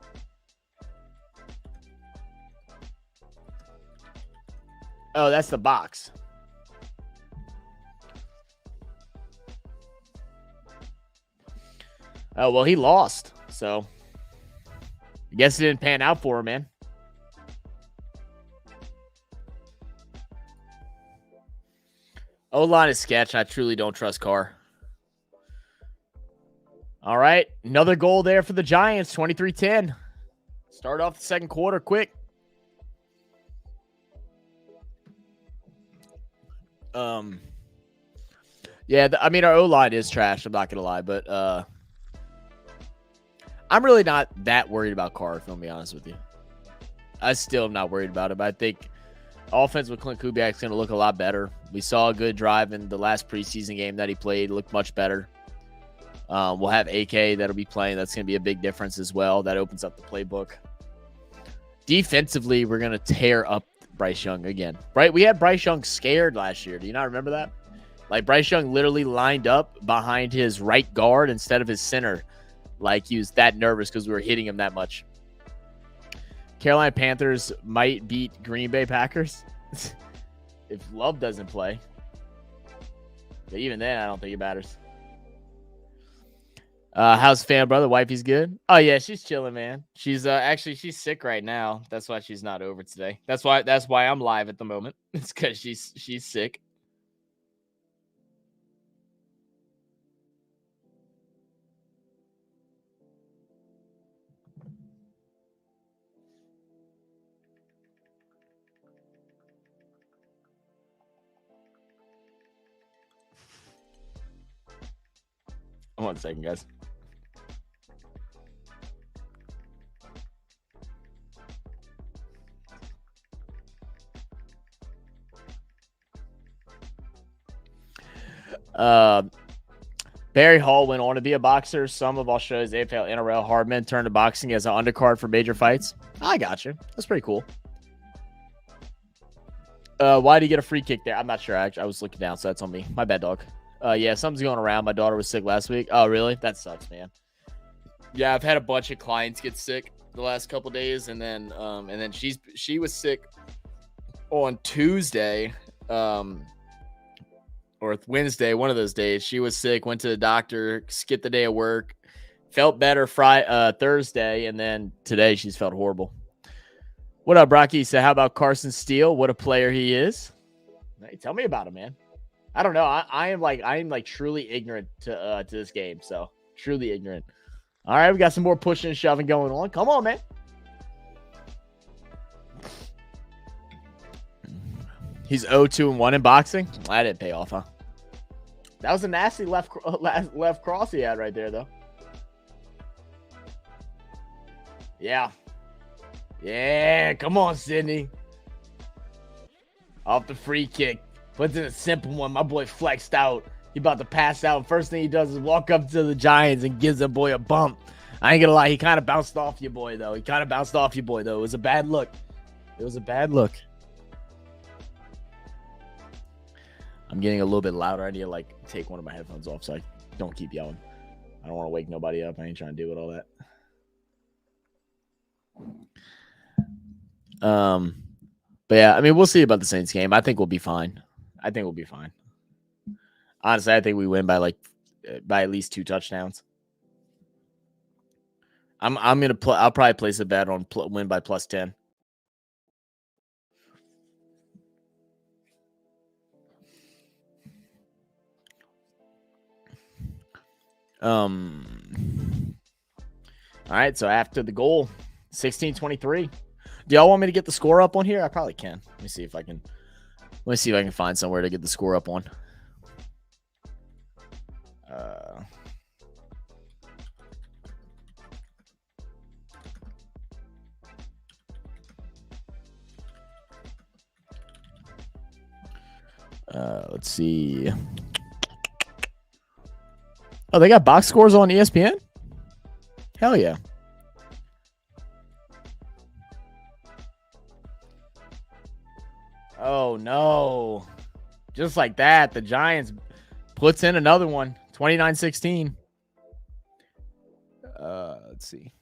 Oh, that's the box. Oh, well, he lost. So I guess it didn't pan out for him, man. O-line is sketch. I truly don't trust Carr. All right. Another goal there for the Giants. 23-10. Start off the second quarter quick. Yeah, I mean, our O-line is trash. I'm not going to lie. But I'm really not that worried about Carr, if I'm going to be honest with you. I still am not worried about him. I think offense with Clint Kubiak is going to look a lot better. We saw a good drive in the last preseason game that he played. Looked much better. We'll have AK that'll be playing. That's going to be a big difference as well. That opens up the playbook. Defensively, we're going to tear up Bryce Young again. Right? We had Bryce Young scared last year. Do you not remember that? Like, Bryce Young literally lined up behind his right guard instead of his center. Like, he was that nervous because we were hitting him that much. Carolina Panthers might beat Green Bay Packers if Love doesn't play. But even then, I don't think it matters. How's fan brother? Wifey's good? Oh yeah, she's chilling, man. She's actually she's sick right now. That's why she's not over today. That's why I'm live at the moment. It's because she's sick. One second, guys. Barry Hall went on to be a boxer. Some of Australia's AFL NRL hardmen turned to boxing as an undercard for major fights. I got you. That's pretty cool. Why did he get a free kick there? I'm not sure. I was looking down, so that's on me. My bad, dog. Yeah, something's going around. My daughter was sick last week. Oh, really? That sucks, man. Yeah, I've had a bunch of clients get sick the last couple days, and then she was sick on Tuesday, or Wednesday, one of those days. She was sick, went to the doctor, skipped the day of work, felt better Thursday, and then today she's felt horrible. What up, Brocky? So how about Carson Steele? What a player he is. Hey, tell me about him, man. I don't know. I am like truly ignorant to this game. So truly ignorant. All right, we got some more pushing and shoving going on. Come on, man. He's 0-2-1 in boxing. That didn't pay off, huh? That was a nasty left cross he had right there, though. Yeah. Yeah, come on, Sydney. Off the free kick. Puts in a simple one. My boy flexed out. He about to pass out. First thing he does is walk up to the Giants and gives the boy a bump. I ain't gonna lie. He kind of bounced off your boy, though. It was a bad look. I'm getting a little bit louder. I need to, like, take one of my headphones off so I don't keep yelling. I don't want to wake nobody up. I ain't trying to deal with all that. But yeah, I mean, we'll see about the Saints game. I think we'll be fine. Honestly, I think we win by at least 2 touchdowns. I'll probably place a bet on win by +10. All right, so after the goal, 16-23. Do y'all want me to get the score up on here? I probably can. Let me see if I can. Let me see if I can find somewhere to get the score up on. Let's see. Oh, they got box scores on ESPN? Hell yeah. Oh, no. Just like that, the Giants puts in another one, 29-16. Let's see.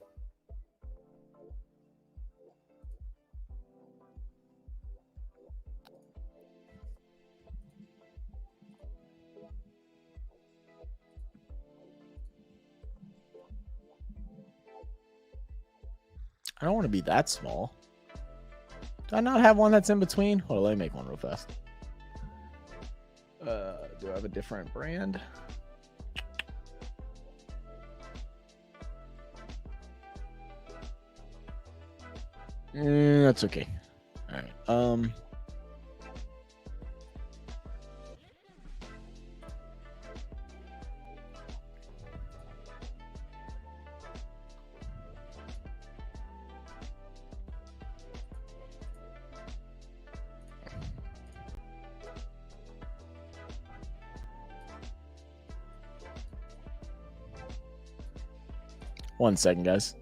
I don't want to be that small. Do I not have one that's in between? Hold on, let me make one real fast. Do I have a different brand? That's okay. All right. 1 second, guys.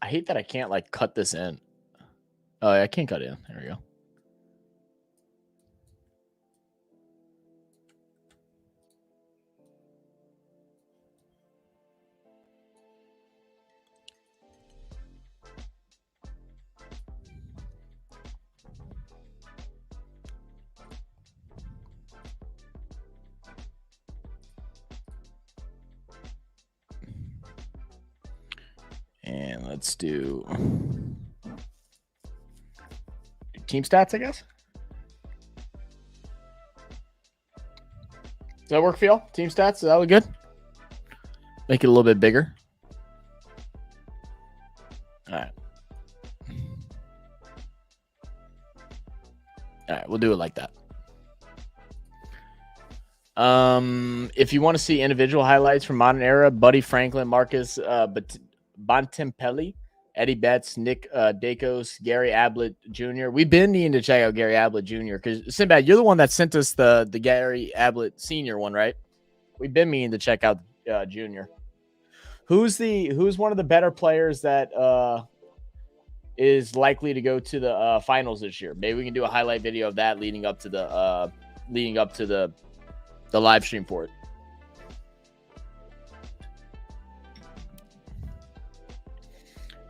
I hate that I can't like cut this in. Oh, I can't cut it in. There we go. And let's do team stats, I guess. Does that work for y'all? Team stats, is that look good? Make it a little bit bigger. All right. All right, we'll do it like that. If you want to see individual highlights from modern era, Buddy Franklin, Marcus Bontempelli, Eddie Betts, Nick Dacos, Gary Ablett Jr. We've been needing to check out Gary Ablett Jr. because Sinbad, you're the one that sent us the Gary Ablett Sr. one, right? We've been meaning to check out Jr. Who's one of the better players that is likely to go to the finals this year? Maybe we can do a highlight video of that leading up to the live stream for it.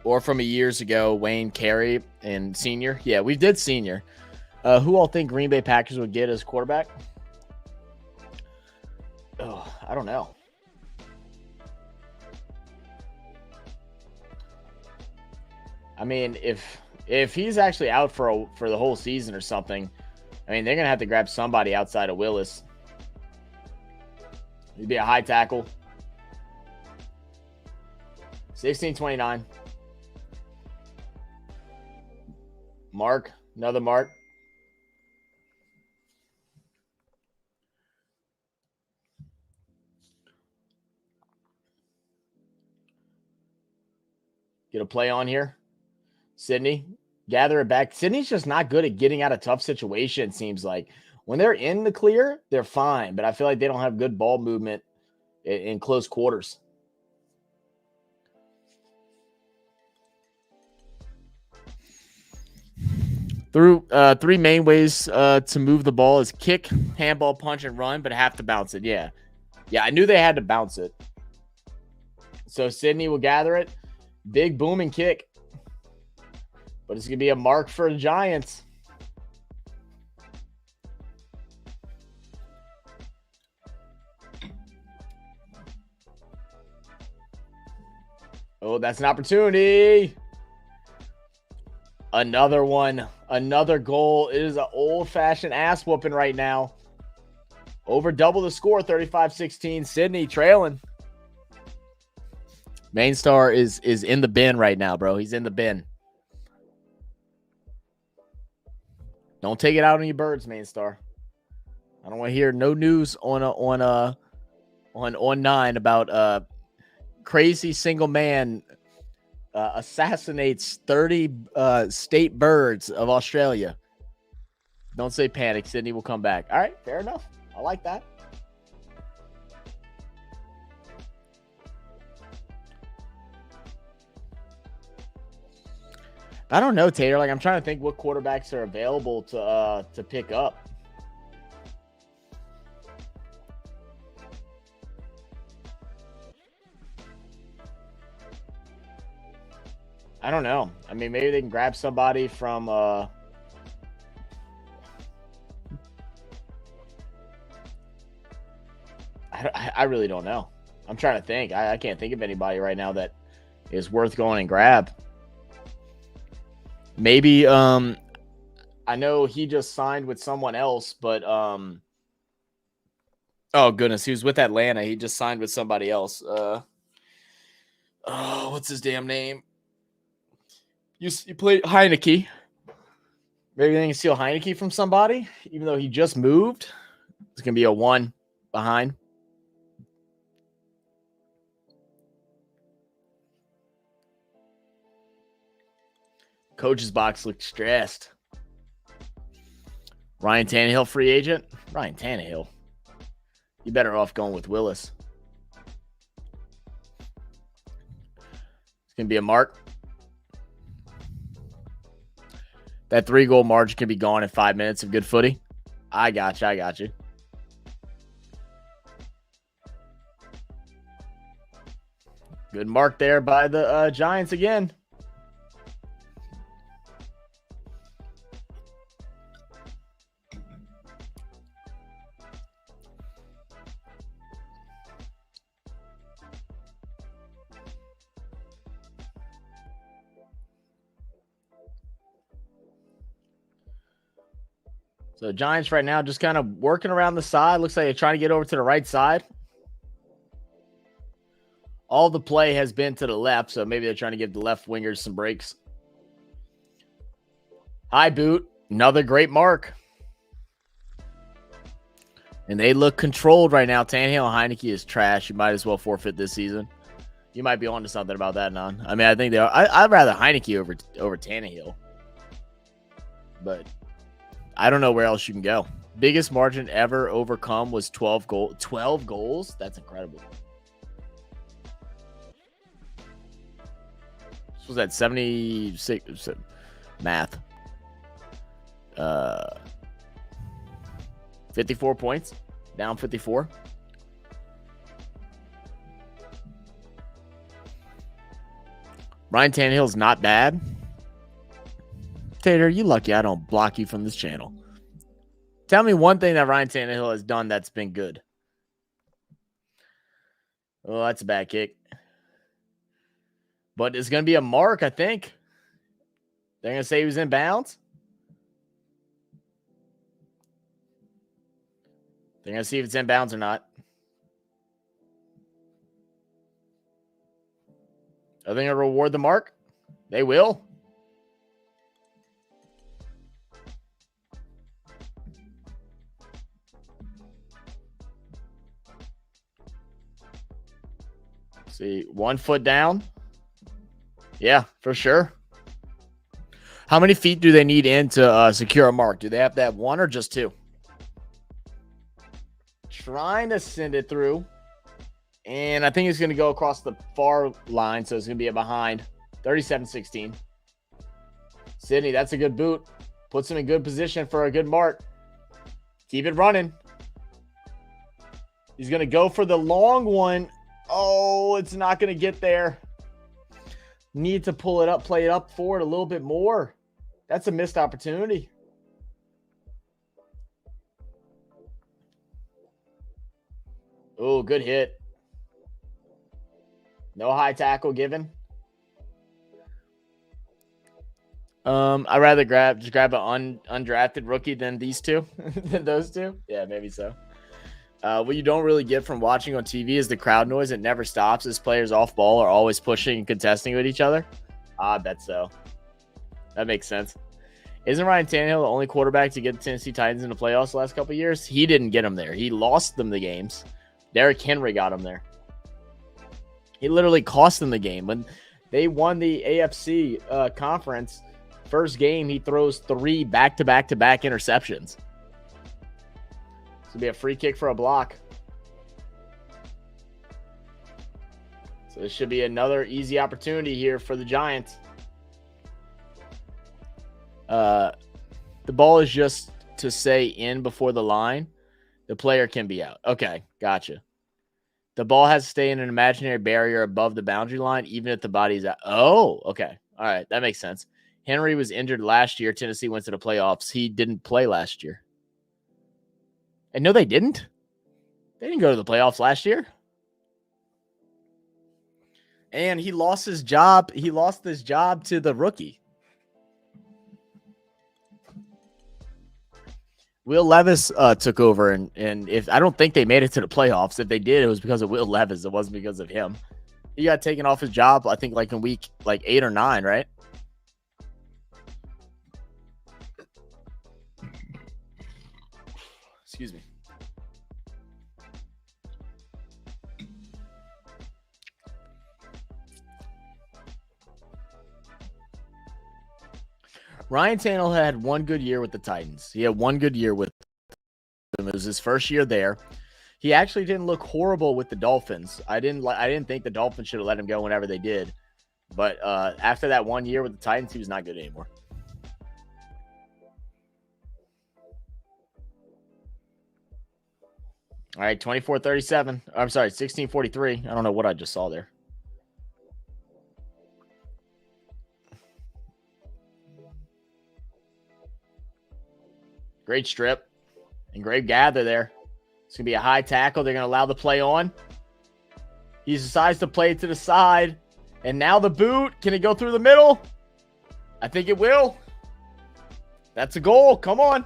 Or from years ago, Wayne Carey and senior. Yeah, we did senior. Who all think Green Bay Packers would get as quarterback? Oh, I don't know. I mean, if he's actually out for the whole season or something, I mean, they're gonna have to grab somebody outside of Willis. He'd be a high tackle. 16-29. Mark, another Mark. Get a play on here. Sydney, gather it back. Sydney's just not good at getting out of tough situations, seems like. When they're in the clear, they're fine, but I feel like they don't have good ball movement in close quarters. Through three main ways to move the ball is kick, handball, punch, and run, but have to bounce it. Yeah, I knew they had to bounce it. So Sydney will gather it. Big boom and kick. But it's going to be a mark for the Giants. Oh, that's an opportunity. Another one. Another goal. It is an old-fashioned ass whooping right now. Over double the score, 35-16. Sydney trailing. Main Star is in the bin right now, bro. He's in the bin. Don't take it out on your birds, Main Star. I don't want to hear no news on 9 about crazy single man assassinates 30 state birds of Australia. Don't say panic. Sydney will come back. All right, fair enough. I like that. I don't know, Tater. Like, I'm trying to think what quarterbacks are available to pick up. I don't know. I mean, maybe they can grab somebody from I really don't know. I'm trying to think. I can't think of anybody right now that is worth going and grab. Maybe I know he just signed with someone else, but oh goodness, he was with Atlanta. He just signed with somebody else. Oh, what's his damn name? You played Heineke. Maybe they can steal Heineke from somebody, even though he just moved. It's gonna be a 1 behind. Coach's box looks stressed. Ryan Tannehill, free agent. Ryan Tannehill. You better off going with Willis. It's going to be a mark. That 3-goal margin can be gone in 5 minutes of good footy. I got you. I got you. Good mark there by the Giants again. So Giants right now just kind of working around the side. Looks like they're trying to get over to the right side. All the play has been to the left, so maybe they're trying to give the left wingers some breaks. High boot. Another great mark. And they look controlled right now. Tannehill and Heineke is trash. You might as well forfeit this season. You might be on to something about that, Non. I mean, I think they are. I'd rather Heineke over Tannehill. But I don't know where else you can go. Biggest margin ever overcome was 12 goals. That's incredible. This was at 76 math. 54 points. Down 54. Ryan Tannehill's not bad. Tater, you lucky I don't block you from this channel. Tell me one thing that Ryan Tannehill has done that's been good. Oh, that's a bad kick. But it's going to be a mark, I think. They're going to say he was in bounds. They're going to see if it's in bounds or not. Are they going to reward the mark? They will. See, 1 foot down. Yeah, for sure. How many feet do they need in to secure a mark? Do they have to have 1 or just 2? Trying to send it through. And I think it's going to go across the far line, so it's going to be a behind. 37-16. Sydney, that's a good boot. Puts him in good position for a good mark. Keep it running. He's going to go for the long one. Oh, it's not going to get there. Need to pull it up, play it up forward a little bit more. That's a missed opportunity. Oh, good hit. No high tackle given. I'd rather just grab an undrafted rookie than these two, than those two. Yeah, maybe so. What you don't really get from watching on TV is the crowd noise. It never stops as players off ball are always pushing and contesting with each other. I bet so. That makes sense. Isn't Ryan Tannehill the only quarterback to get the Tennessee Titans in the playoffs the last couple of years? He didn't get them there. He lost them the games. Derrick Henry got them there. He literally cost them the game. When they won the AFC conference, first game, he throws 3 back-to-back-to-back interceptions. It's going to be a free kick for a block. So this should be another easy opportunity here for the Giants. The ball is just to say in before the line. The player can be out. Okay, gotcha. The ball has to stay in an imaginary barrier above the boundary line, even if the body's out. Oh, okay. All right, that makes sense. Henry was injured last year. Tennessee went to the playoffs. He didn't play last year. And no, they didn't. They didn't go to the playoffs last year. And he lost his job. He lost his job to the rookie. Will Levis took over, and if I don't think they made it to the playoffs. If they did, it was because of Will Levis. It wasn't because of him. He got taken off his job, I think, like in week 8 or 9, right? Excuse me. Ryan Tannehill had one good year with the Titans. He had one good year with them. It was his first year there. He actually didn't look horrible with the Dolphins. I didn't think the Dolphins should have let him go whenever they did. But after that 1 year with the Titans, he was not good anymore. All right, 24-37. I'm sorry, 16-43. I don't know what I just saw there. Great strip and great gather there. It's going to be a high tackle. They're going to allow the play on. He decides to play it to the side. And now the boot. Can it go through the middle? I think it will. That's a goal. Come on.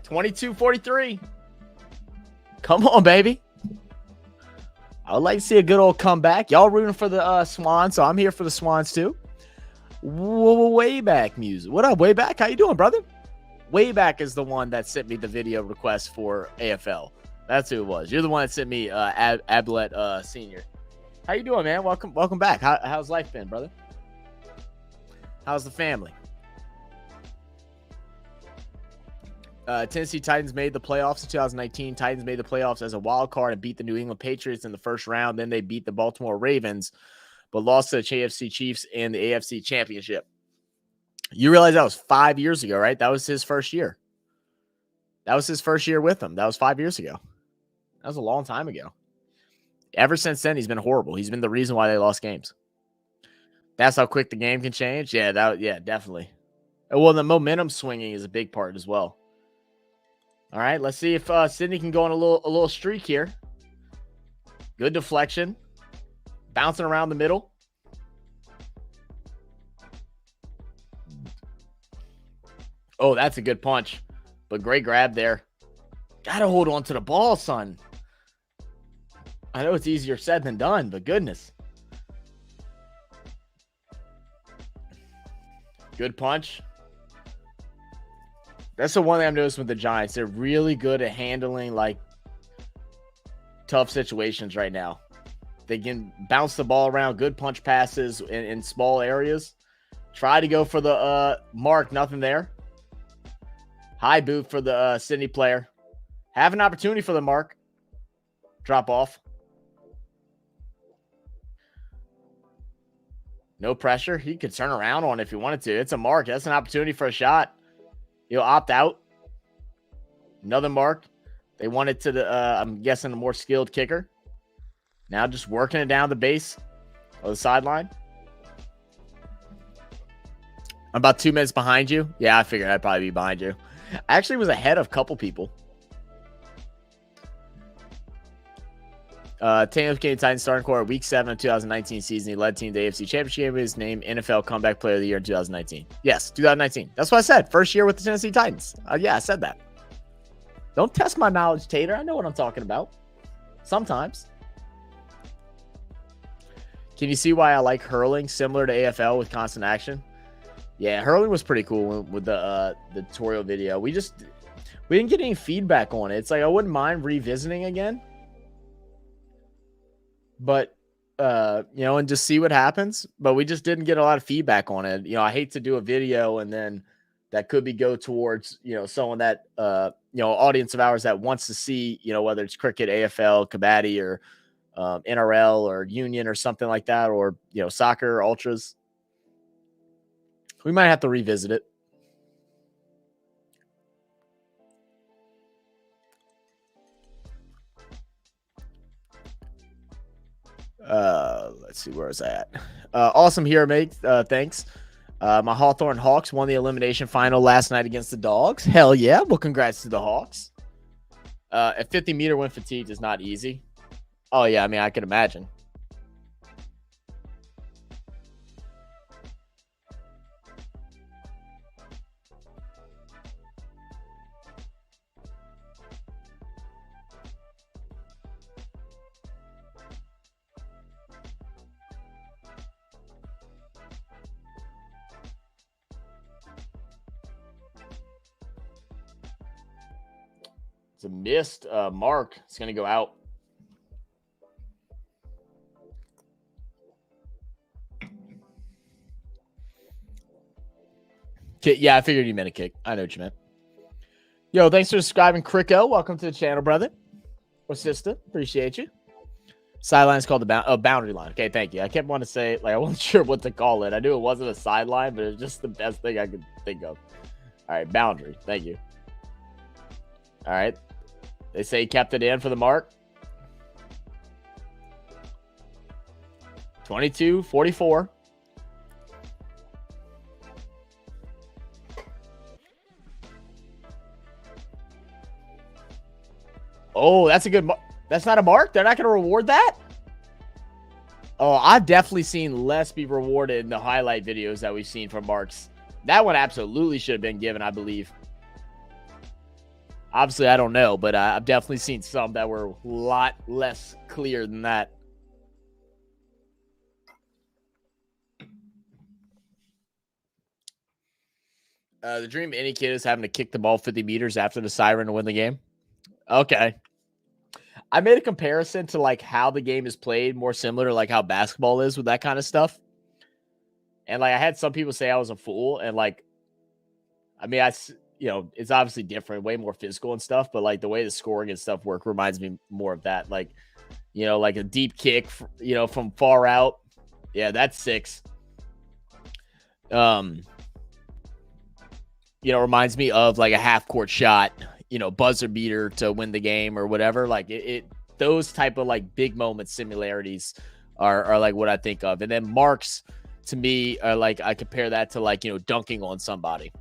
22-43. Come on, baby. I would like to see a good old comeback. Y'all rooting for the Swans, so I'm here for the Swans too. Way back music. What up, way back? How you doing, brother? Way back is the one that sent me the video request for AFL. That's who it was. You're the one that sent me Ablet Senior. How you doing, man? Welcome back. How's life been, brother? How's the family? Tennessee Titans made the playoffs in 2019. Titans made the playoffs as a wild card and beat the New England Patriots in the first round. Then they beat the Baltimore Ravens, but lost to the KFC Chiefs in the AFC Championship. You realize that was 5 years ago, right? That was his first year. That was his first year with them. That was 5 years ago. That was a long time ago. Ever since then, he's been horrible. He's been the reason why they lost games. That's how quick the game can change. Yeah, definitely. Well, the momentum swinging is a big part as well. All right, let's see if SYDNEY can go on a little streak here. Good deflection. Bouncing around the middle. Oh, that's a good punch. But great grab there. Gotta hold on to the ball, son. I know it's easier said than done, but goodness. Good punch. That's the one thing I've noticed with the Giants. They're really good at handling, like, tough situations right now. They can bounce the ball around. Good punch passes in small areas. Try to go for the mark. Nothing there. High boot for the SYDNEY player. Have an opportunity for the mark. Drop off. No pressure. He could turn around on it if he wanted to. It's a mark. That's an opportunity for a shot. He'll opt out. Another mark. They wanted to the, I'm guessing, a more skilled kicker. Now just working it down the base of the sideline. I'm about 2 minutes behind you. Yeah, I figured I'd probably be behind you. I actually was ahead of a couple people. Tampa Bay Titans starting core week 7 of 2019 season. He led team to the AFC Championship game with his name NFL Comeback Player of the Year in 2019. Yes, 2019. That's what I said. First year with the Tennessee Titans. Yeah, I said that. Don't test my knowledge, Tater. I know what I'm talking about. Sometimes. Can you see why I like hurling? Similar to AFL with constant action. Yeah, hurling was pretty cool with the tutorial video. We didn't get any feedback on it. It's like I wouldn't mind revisiting again. But and just see what happens. But we just didn't get a lot of feedback on it. I hate to do a video and then that could be go towards, someone that audience of ours that wants to see, whether it's cricket, AFL, kabaddi, or NRL or union or something like that, or soccer, ultras. We might have to revisit it. Let's see, where is that? Awesome here, mate. Thanks. My Hawthorne Hawks won the elimination final last night against the Dogs. Hell yeah. Well, congrats to the Hawks. A 50-meter when fatigued is not easy. Oh, yeah. I mean, I can imagine. It's a missed mark. It's going to go out. Yeah, I figured you meant a kick. I know what you meant. Yo, thanks for subscribing, Crico. Welcome to the channel, brother. Or sister. Appreciate you. Sideline is called the boundary line. Okay, thank you. I kept wanting to say, I wasn't sure what to call it. I knew it wasn't a sideline, but it was just the best thing I could think of. All right, boundary. Thank you. All right. They say he kept it in for the mark. 22-44. Oh, that's a good mark. That's not a mark? They're not going to reward that? Oh, I've definitely seen less be rewarded in the highlight videos that we've seen from marks. That one absolutely should have been given, I believe. Obviously, I don't know, but I've definitely seen some that were a lot less clear than that. The dream of any kid is having to kick the ball 50 meters after the siren to win the game. Okay. I made a comparison to how the game is played, more similar to how basketball is with that kind of stuff. And I had some people say I was a fool, and it's obviously different, way more physical and stuff, but the way the scoring and stuff work reminds me more of that. Like a deep kick, from far out. Yeah, that's 6. Reminds me of a half court shot, buzzer beater to win the game or whatever. Those type of big moment similarities are what I think of. And then marks to me are I compare that to dunking on somebody.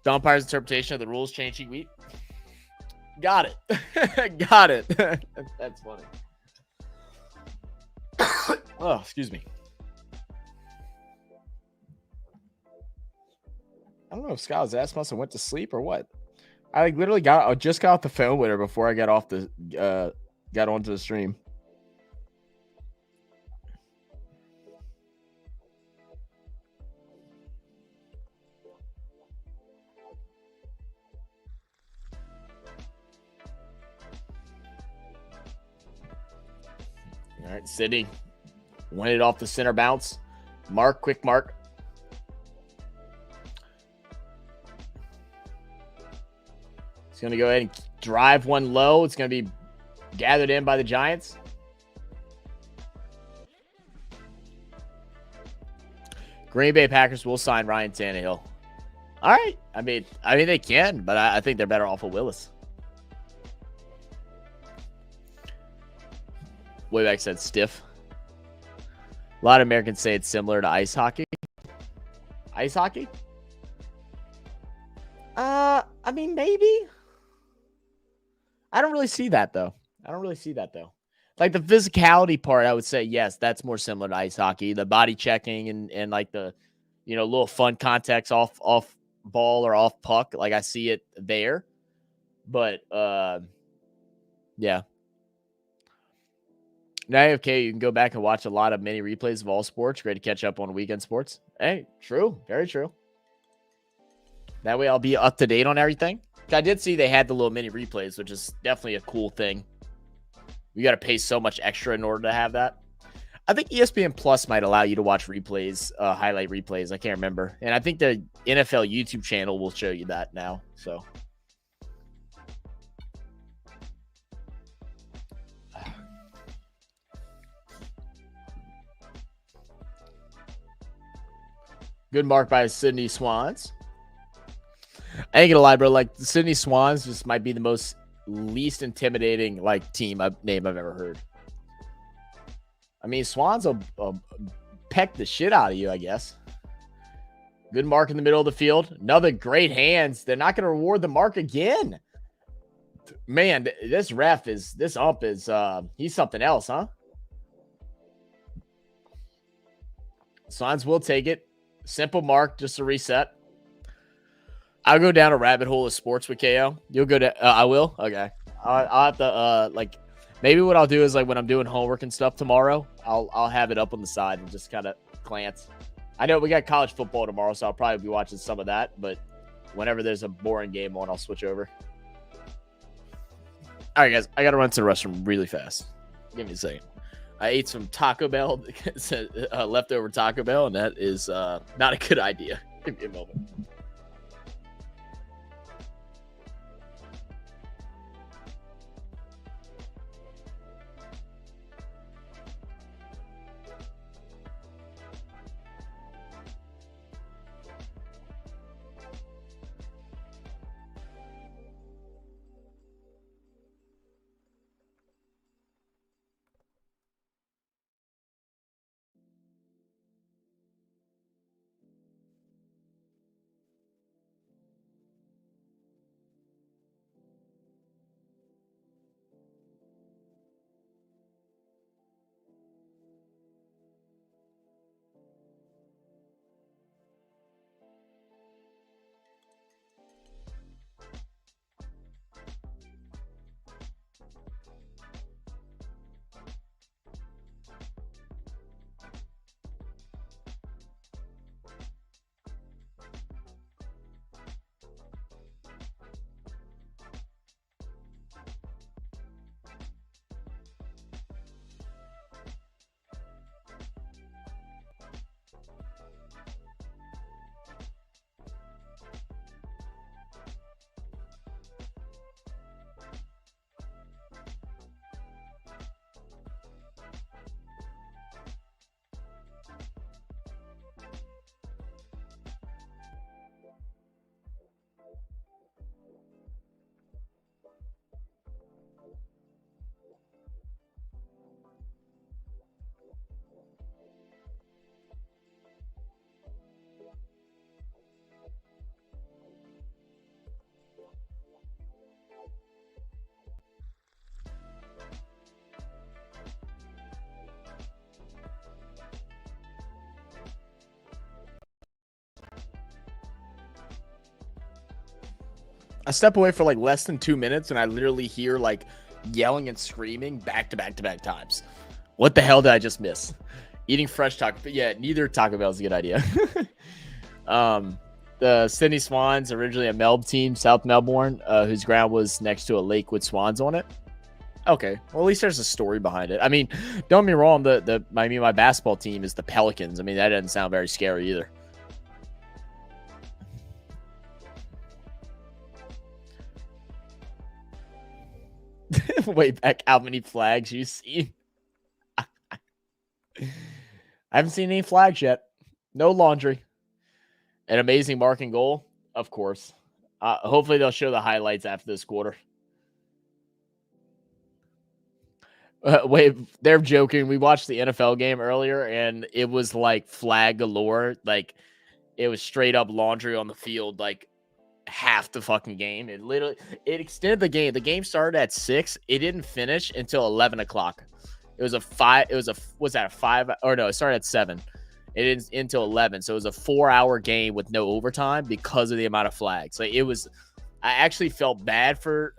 The umpire's interpretation of the rules changing week. Got it. Got it. That's funny. Oh, excuse me. I don't know if Scott's ass must have went to sleep or what. I literally just got off the phone with her before I got onto the stream. All right, Sydney went it off the center bounce. Mark, quick mark. He's going to go ahead and drive one low. It's going to be gathered in by the Giants. Green Bay Packers will sign Ryan Tannehill. All right. I mean they can, but I think they're better off with Willis. Wayback said stiff. A lot of Americans say it's similar to ice hockey. Ice hockey? I mean, maybe. I don't really see that though. Like the physicality part, I would say yes, that's more similar to ice hockey. The body checking and like the little fun context off ball or off puck. Like I see it there. But yeah. Now okay, you can go back and watch a lot of mini replays of all sports. Great to catch up on weekend sports. Hey, true, very true. That way I'll be up to date on everything. I did see they had the little mini replays, which is definitely a cool thing. You got to pay so much extra in order to have that. I think ESPN Plus might allow you to watch replays, highlight replays. I can't remember. And I think the NFL YouTube channel will show you that now. So good mark by SYDNEY SWANS. I ain't gonna lie, bro. Like the SYDNEY SWANS just might be the most least intimidating like team name I've ever heard. I mean, Swans will peck the shit out of you, I guess. Good mark in the middle of the field. Another great hands. They're not going to reward the mark again. Man, this ump is, he's something else, huh? Swans will take it. Simple mark, just a reset. I'll go down a rabbit hole of sports with KO. You'll go to, I will? Okay. I'll have to, like, maybe what I'll do is like when I'm doing homework and stuff tomorrow, I'll have it up on the side and just kind of glance. I know we got college football tomorrow, so I'll probably be watching some of that. But whenever there's a boring game on, I'll switch over. All right, guys, I got to run to the restroom really fast. Give me a second. I ate some Taco Bell, leftover Taco Bell, and that is not a good idea. Give me a moment. I step away for like less than 2 minutes and I literally hear like yelling and screaming back to back to back times. What the hell did I just miss? Eating fresh taco. But yeah, neither Taco Bell is a good idea. The SYDNEY Swans, originally a Melb team, South Melbourne, whose ground was next to a lake with swans on it. Okay, well at least there's a story behind it. I mean, don't get me wrong. My basketball team is the Pelicans. I mean, that doesn't sound very scary either. Way back, how many flags you see? I haven't seen any flags yet. No laundry. An amazing marking goal, of course. Hopefully they'll show the highlights after this quarter. Wait, they're joking. We watched the NFL game earlier, and it was like flag galore. Like it was straight up laundry on the field. Like half the fucking game. It extended the game. The game started at 6. It didn't finish until 11 o'clock. It was a 5. It was a, was that a 5? Or no, it started at 7. It didn't until 11. So it was a 4-hour game with no overtime because of the amount of flags. Like, it was, I actually felt bad for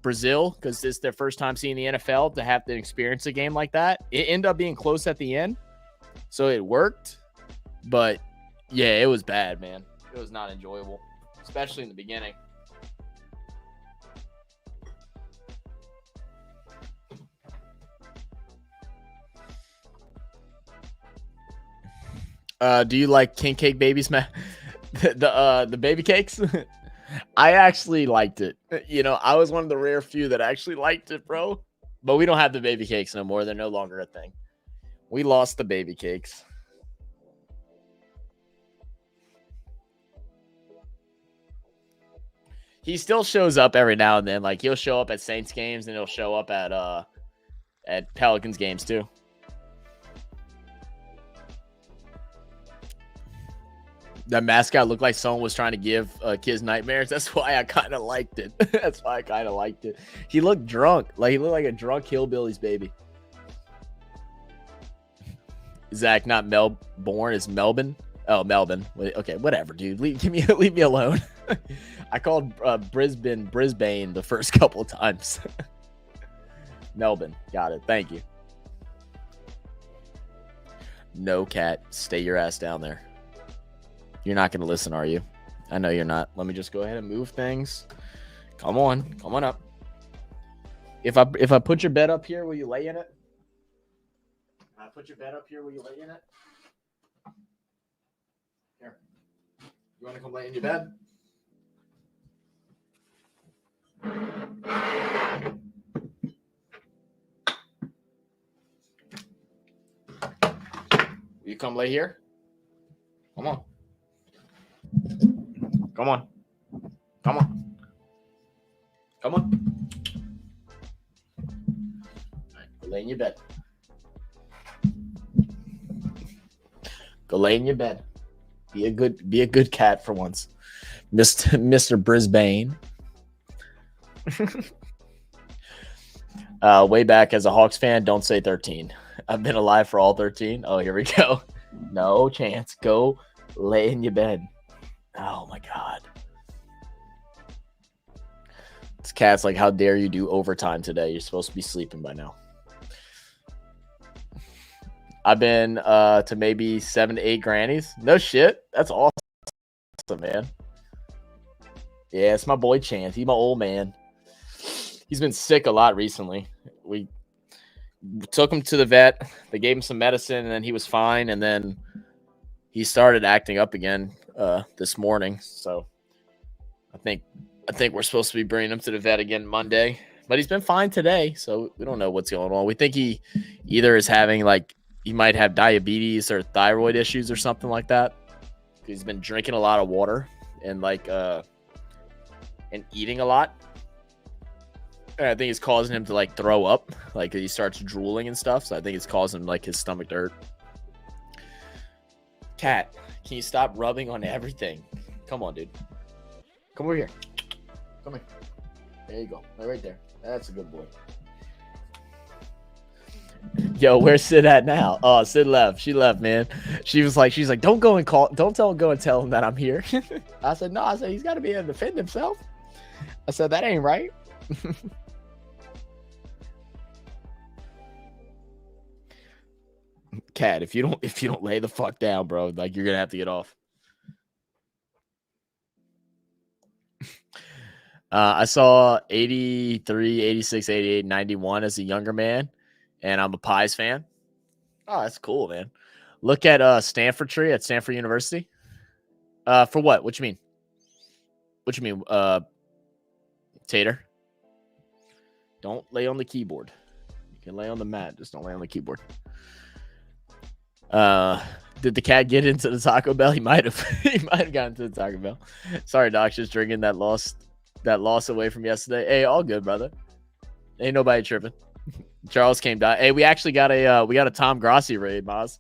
Brazil because this is their first time seeing the NFL to have to experience a game like that. It ended up being close at the end. So it worked. But yeah, it was bad, man. It was not enjoyable, especially in the beginning. Do you like king cake babies, man? The baby cakes? I actually liked it. You know, I was one of the rare few that actually liked it, bro. But we don't have the baby cakes no more. They're no longer a thing. We lost the baby cakes. He still shows up every now and then. Like, he'll show up at Saints games and he'll show up at Pelicans games too. That mascot looked like someone was trying to give kids nightmares. That's why I kind of liked it. That's why I kind of liked it. He looked drunk. Like, he looked like a drunk hillbilly's baby. Zach, not Melbourne. It's Melbourne. Oh, Melbourne. Okay, whatever, dude. Leave me alone. I called Brisbane the first couple of times. Melbourne. Got it. Thank you. No, Cat. Stay your ass down there. You're not going to listen, are you? I know you're not. Let me just go ahead and move things. Come on. Come on up. If I put your bed up here, will you lay in it? If I put your bed up here, will you lay in it? Here. You want to come lay in your bed? Will you come lay here? Come on. Come on. Come on. Come on. All right, go lay in your bed. Go lay in your bed. Be a good cat for once. Mr. Brisbane. Way back as a Hawks fan, don't say 13. I've been alive for all 13. Oh, here we go. No chance. Go lay in your bed. Oh my God. This cat's like, how dare you do overtime today? You're supposed to be sleeping by now. I've been to maybe 7 to 8 grannies. No shit. That's awesome, man. Yeah, it's my boy Chance. He's my old man. He's been sick a lot recently. We took him to the vet. They gave him some medicine, and then he was fine. And then he started acting up again this morning. So I think we're supposed to be bringing him to the vet again Monday. But he's been fine today, so we don't know what's going on. We think he either is having, like, he might have diabetes or thyroid issues or something like that. He's been drinking a lot of water and and eating a lot. And I think it's causing him to, like, throw up. Like, he starts drooling and stuff. So I think it's causing, like, his stomach to hurt. Cat, can you stop rubbing on everything? Come on, dude. Come over here. Come here. There you go. Right there. That's a good boy. Yo, where's Sid at now? Oh, Sid left. She left, man. She's like, don't go and tell him that I'm here. I said, no. I said, he's got to be able to defend himself. I said, that ain't right. Cat, if you don't lay the fuck down, bro, like, you're gonna have to get off. I saw 83, 86, 88, 91 as a younger man, and I'm a Pies fan. Oh, that's cool, man. Look at Stanford tree at Stanford University. For what? What you mean? What you mean? Tater? Don't lay on the keyboard. You can lay on the mat, just don't lay on the keyboard. Did the cat get into the Taco Bell? He might have. He might have gotten to the Taco Bell. Sorry, Doc, just drinking that loss away from yesterday. Hey, all good, brother. Ain't nobody tripping. Charles came down. Hey, we actually got a Tom Grossi raid, Maz.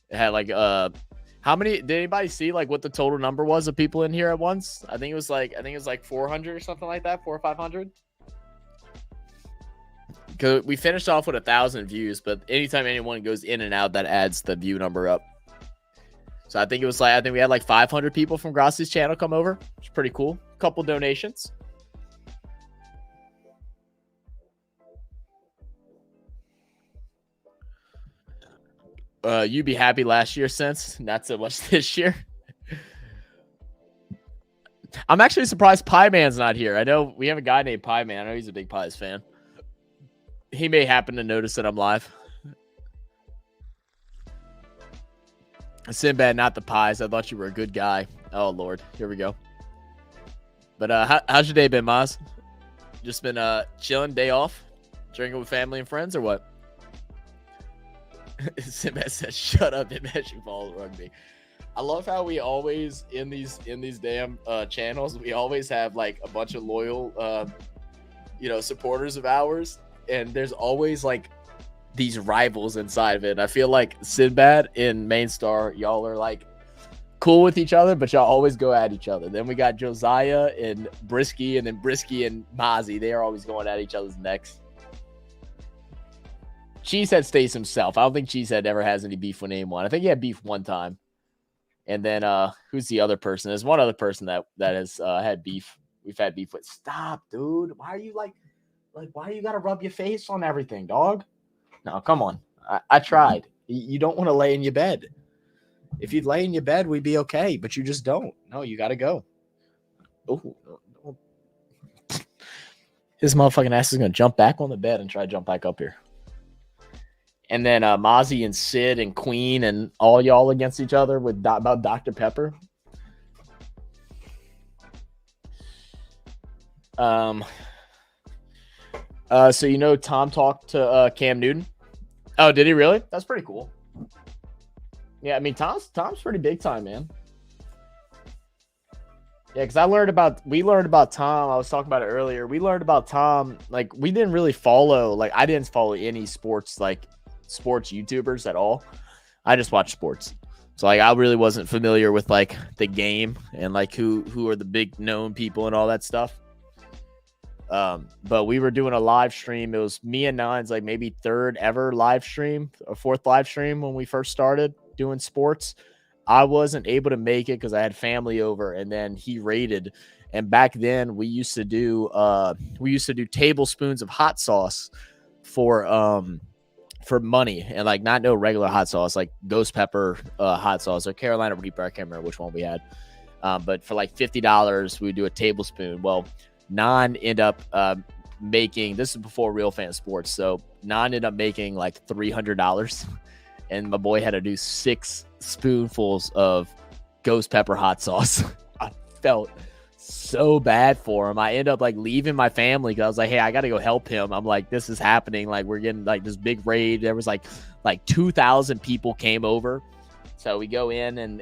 It had like how How many did anybody see like what the total number was of people in here at once? I think it was like 400 or something like that, 400 or 500. Because we finished off with 1,000 views, but anytime anyone goes in and out, that adds the view number up. So I think we had like 500 people from Grassi's channel come over. It's pretty cool. Couple donations. You'd be happy last year since, not so much this year. I'm actually surprised Pie Man's not here. I know we have a guy named Pie Man. I know he's a big Pies fan. He may happen to notice that I'm live. Sinbad, not the Pies. I thought you were a good guy. Oh, Lord. Here we go. But how's your day been, Maz? Just been chilling, day off, drinking with family and friends, or what? Sinbad says, "Shut up, it makes you follow rugby." I love how we always in these damn channels, we always have like a bunch of loyal, supporters of ours, and there's always like these rivals inside of it. And I feel like Sinbad and Main Star, y'all are like cool with each other, but y'all always go at each other. Then we got Josiah and Brisky, and then Brisky and Mozzie. They are always going at each other's necks. Cheesehead stays himself. I don't think Cheesehead ever has any beef with anyone. I think he had beef one time. And then who's the other person? There's one other person that has had beef. We've had beef with. Stop, dude. Why are you like why you gotta rub your face on everything, dog? No, come on. I tried. You don't want to lay in your bed. If you'd lay in your bed, we'd be okay, but you just don't. No, you gotta go. Oh, his motherfucking ass is gonna jump back on the bed and try to jump back up here. And then Mozzie and Sid and Queen and all y'all against each other with about Dr. Pepper. So Tom talked to Cam Newton. Oh, did he really? That's pretty cool. Yeah, I mean Tom's pretty big time, man. Yeah, because we learned about Tom. I was talking about it earlier. We learned about Tom. Like, we didn't really follow. Like, I didn't follow any sports YouTubers at all. I just watch sports. So like I really wasn't familiar with like the game and like who are the big known people and all that stuff. But we were doing a live stream. It was me and Nine's like maybe third ever live stream or fourth live stream when we first started doing sports. I wasn't able to make it because I had family over, and then he raided. And back then we used to do tablespoons of hot sauce for money, and like not no regular hot sauce, like ghost pepper hot sauce or Carolina Reaper. I can't remember which one we had. But for like $50, we would do a tablespoon. Well, Non ended up making, this is before Real Fan Sports, so Non ended up making like $300, and my boy had to do 6 spoonfuls of ghost pepper hot sauce. I felt so bad for him. I ended up like leaving my family because I was like, hey, I got to go help him. I'm like, this is happening. Like, we're getting like this big raid. There was like 2,000 people came over. So we go in and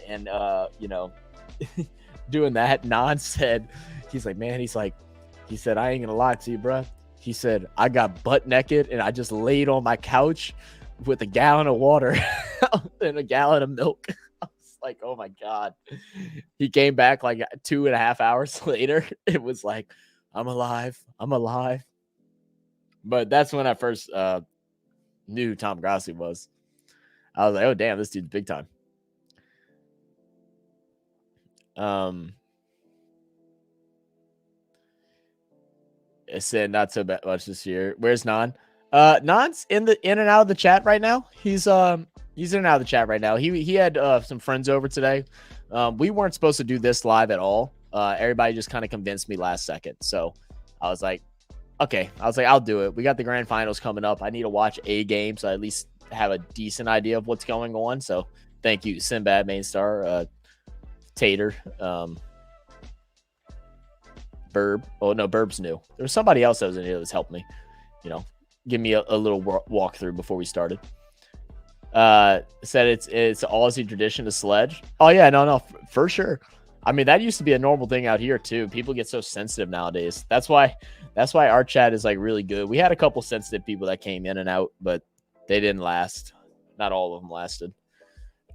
doing that. Non said, he's like, man, he said, I ain't gonna lie to you, bro. He said, I got butt naked and I just laid on my couch with a gallon of water and a gallon of milk. Like, oh my God. He came back like 2.5 hours later. It was like, I'm alive. But that's when I first knew who Tom Grassi was. I was like, oh damn, this dude's big time. I said not so much this year. Where's Non? Non's in and out of the chat right now. He's in and out of the chat right now. He had some friends over today. We weren't supposed to do this live at all. Everybody just kind of convinced me last second. So I was like, okay. I'll do it. We got the grand finals coming up. I need to watch a game so I at least have a decent idea of what's going on. So thank you, Sinbad, Main Star, Tater, Burb. Oh no, Burb's new. There was somebody else that was in here that was helping me. Give me a little walkthrough before we started. Said it's Aussie tradition to sledge. Oh yeah, no, for sure. I mean, that used to be a normal thing out here too. People get so sensitive nowadays. That's why our chat is like really good. We had a couple sensitive people that came in and out, but they didn't last. Not all of them lasted.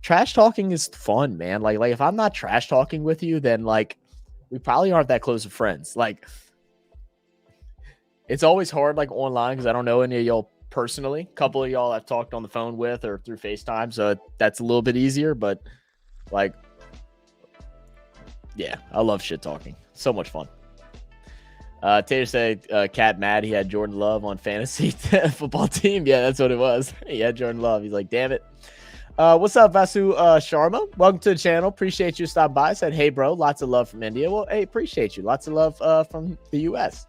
trash talking is fun, man. Like if I'm not trash talking with you, then like we probably aren't that close of friends. Like it's always hard like online because I don't know any of y'all personally. A couple of y'all I've talked on the phone with or through FaceTime, so that's a little bit easier. But like, yeah, I love shit talking. So much fun. Tater said, Cat mad he had Jordan Love on fantasy football team. Yeah, that's what it was. He had Jordan Love. He's like, damn it. What's up, Vasu Sharma? Welcome to the channel. Appreciate you stopping by. Said, hey, bro, lots of love from India. Well, hey, appreciate you. Lots of love from the U.S.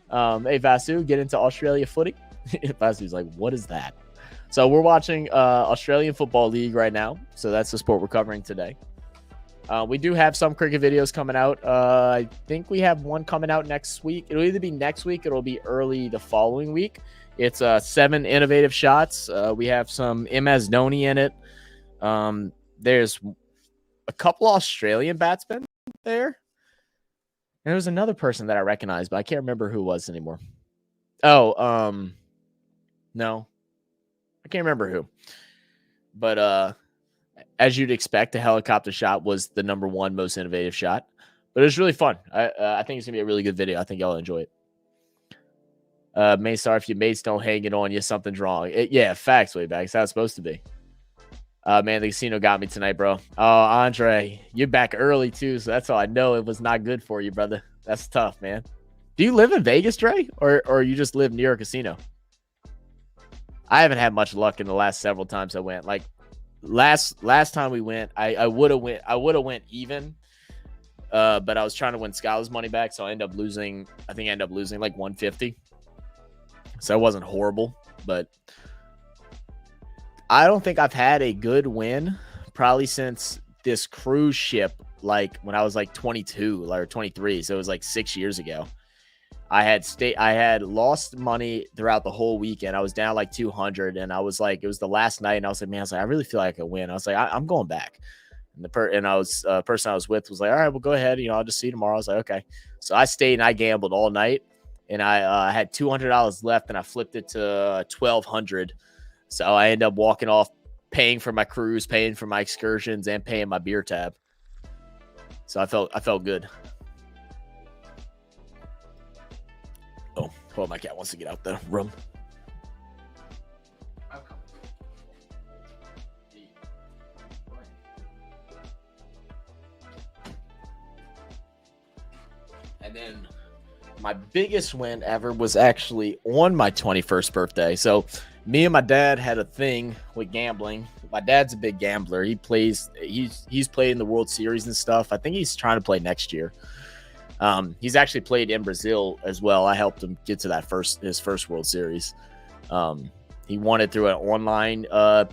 Hey, Vasu, get into Australia footy. Vasu's like, what is that? So we're watching Australian Football League right now. So that's the sport we're covering today. We do have some cricket videos coming out. I think we have one coming out next week. It'll either be next week or it'll be early the following week. It's 7 innovative shots. We have some MS Dhoni in it. There's a couple Australian batsmen there. And there was another person that I recognized, but I can't remember who it was anymore. Oh, no. I can't remember who. But as you'd expect, the helicopter shot was the #1 most innovative shot. But it was really fun. I think it's going to be a really good video. I think y'all enjoy it. Maystar, if your mates don't hang it on you, something's wrong. Yeah, facts, way back. It's how it's supposed to be. Man, the casino got me tonight, bro. Oh, Andre, you're back early, too, so that's all I know. It was not good for you, brother. That's tough, man. Do you live in Vegas, Dre, or you just live near a casino? I haven't had much luck in the last several times I went. Like, last time we went, I would have went even. But I was trying to win Skylar's money back, so I ended up losing. I think I ended up losing like 150. So it wasn't horrible, but I don't think I've had a good win probably since this cruise ship, like when I was like 22 or 23. So it was like 6 years ago. I had lost money throughout the whole weekend. I was down like 200, and I was like, it was the last night, and I was like, man, I really feel like I can win. I was like, I'm going back. And the person I was with was like, all right, well, go ahead. I'll just see you tomorrow. I was like, okay. So I stayed and I gambled all night, and I had $200 left, and I flipped it to $1,200. So I ended up walking off, paying for my cruise, paying for my excursions, and paying my beer tab. So I felt good. Oh, hold on, my cat wants to get out the room. And then my biggest win ever was actually on my 21st birthday. So me and my dad had a thing with gambling. My dad's a big gambler. He's played in the World Series and stuff. I think he's trying to play next year. He's actually played in Brazil as well. I helped him get to his first World Series. He won it through an online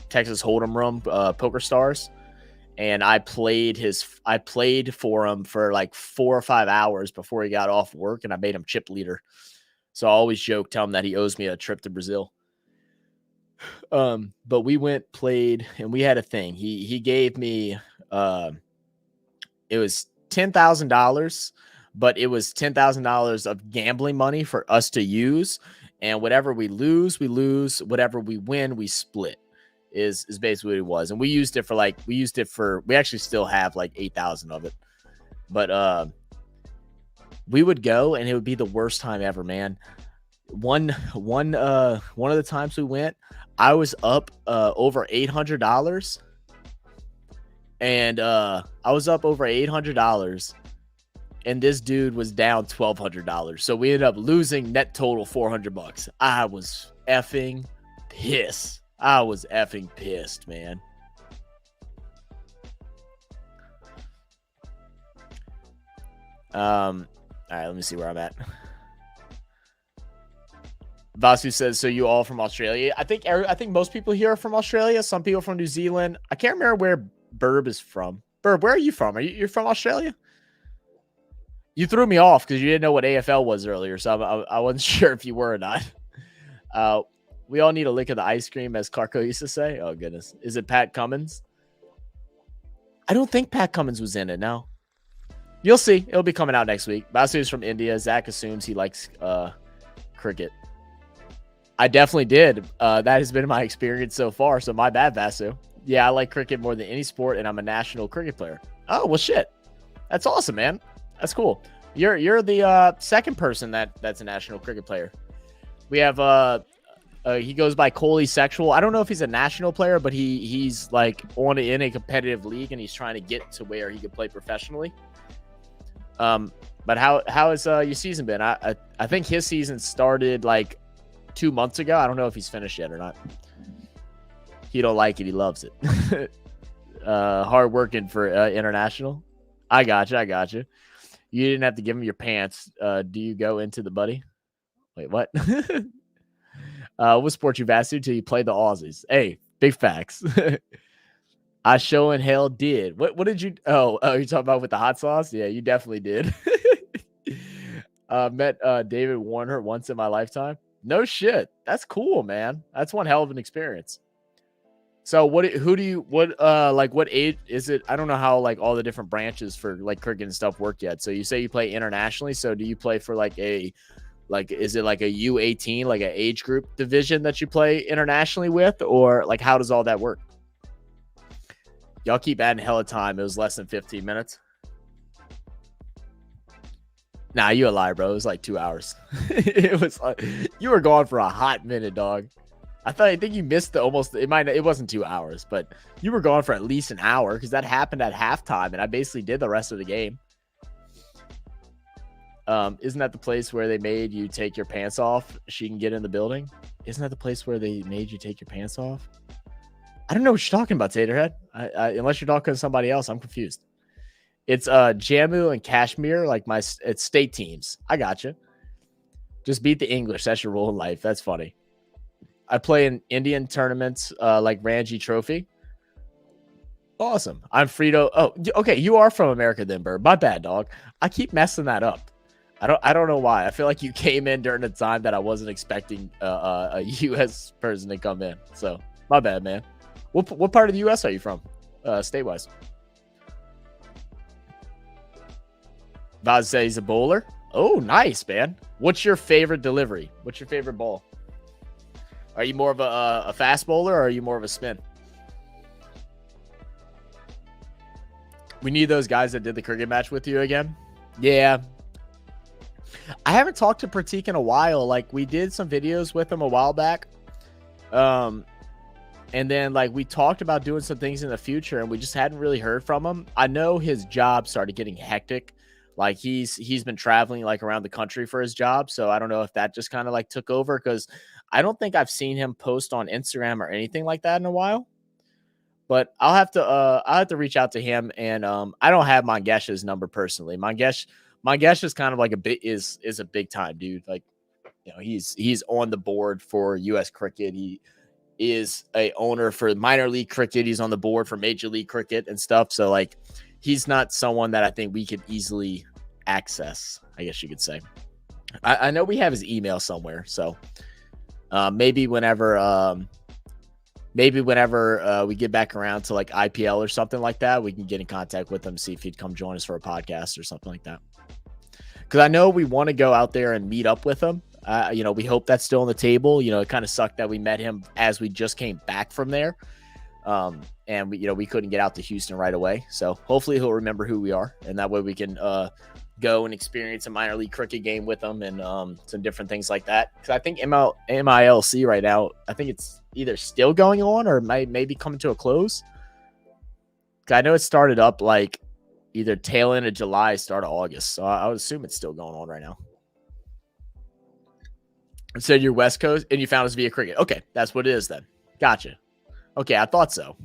Texas Hold'em room, Poker Stars. And I played for him for like 4 or 5 hours before he got off work, and I made him chip leader. So I always tell him that he owes me a trip to Brazil. But we played, and we had a thing. He gave me it was $10,000, but it was $10,000 of gambling money for us to use, and whatever we lose, we lose. Whatever we win, we split. Is basically what it was. And we actually still have like 8,000 of it. But we would go, and it would be the worst time ever, man. One of the times we went, I was up over $800. And I was up over $800, and this dude was down $1,200. So we ended up losing net total $400. I was effing pissed. Man. All right, let me see where I'm at. Vasu says, so you all from Australia? I think most people here are from Australia. Some people from New Zealand. I can't remember where Burb is from. Burb, where are you from? You're from Australia? You threw me off because you didn't know what AFL was earlier, so I wasn't sure if you were or not. We all need a lick of the ice cream, as Clarko used to say. Oh, goodness. Is it Pat Cummins? I don't think Pat Cummins was in it, no. You'll see. It'll be coming out next week. Vasu is from India. Zach assumes he likes cricket. I definitely did. That has been my experience so far, so my bad, Vasu. Yeah, I like cricket more than any sport, and I'm a national cricket player. Oh, well, shit. That's awesome, man. That's cool. You're the second person that's a national cricket player. We have he goes by Coley Sexual. I don't know if he's a national player, but he's like in a competitive league, and he's trying to get to where he could play professionally. But how has your season been? I think his season started like 2 months ago. I don't know if he's finished yet or not. He don't like it. He loves it. Hard working for international. I gotcha. You didn't have to give him your pants. Do you go into the buddy? Wait, what? What sport you varsity till you play the Aussies? Hey, big facts. I show and hell did. What did you? Oh, you talking about with the hot sauce? Yeah, you definitely did. Met David Warner once in my lifetime. No shit. That's cool, man. That's one hell of an experience. So what age is it? I don't know how like all the different branches for like cricket and stuff work yet. So you say you play internationally. So do you play for is it like a U18, like an age group division that you play internationally with, or like how does all that work? Y'all keep adding hella time. It was less than 15 minutes. Nah, you a lie, bro. It was like 2 hours. It was like you were gone for a hot minute, dog. I think you missed it wasn't 2 hours, but you were gone for at least an hour because that happened at halftime, and I basically did the rest of the game. Isn't that the place where they made you take your pants off? She can get in the building. Isn't that the place where they made you take your pants off? I don't know what you're talking about, Taterhead. Unless you're talking to somebody else, I'm confused. It's Jammu and Kashmir, like it's state teams. I gotcha. Just beat the English. That's your rule in life. That's funny. I play in Indian tournaments like Ranji Trophy. Awesome. I'm Frito. Oh, okay. You are from America then, Bird. My bad, dog. I keep messing that up. I don't know why. I feel like you came in during a time that I wasn't expecting a U.S. person to come in. So my bad, man. What part of the U.S. are you from, state-wise? Vaz says he's a bowler. Oh, nice, man. What's your favorite delivery? What's your favorite ball? Are you more of a fast bowler, or are you more of a spin? We need those guys that did the cricket match with you again. Yeah. I haven't talked to Pratik in a while. Like, we did some videos with him a while back. And then, like, we talked about doing some things in the future, and we just hadn't really heard from him. I know his job started getting hectic. Like, he's been traveling, like, around the country for his job. So I don't know if that just kind of, like, took over, because I don't think I've seen him post on Instagram or anything like that in a while. But I'll have to reach out to him, and I don't have Mangesh's number personally. Mangesh is kind of like is a big time dude. Like, you know, he's on the board for U.S. cricket. He is a owner for minor league cricket. He's on the board for major league cricket and stuff. So like, he's not someone that I think we could easily access, I guess you could say. I know we have his email somewhere. So maybe whenever we get back around to like IPL or something like that, we can get in contact with him, see if he'd come join us for a podcast or something like that. Because I know we want to go out there and meet up with him. You know, we hope that's still on the table. You know, it kind of sucked that we met him as we just came back from there. And we couldn't get out to Houston right away. So hopefully he'll remember who we are. And that way we can go and experience a minor league cricket game with him and some different things like that. Because I think MILC right now, I think it's either still going on or maybe coming to a close. Because I know it started up like either tail end of July, start of August. So I would assume it's still going on right now. So you're West Coast and you found us via cricket. Okay, that's what it is then. Gotcha. Okay, I thought so.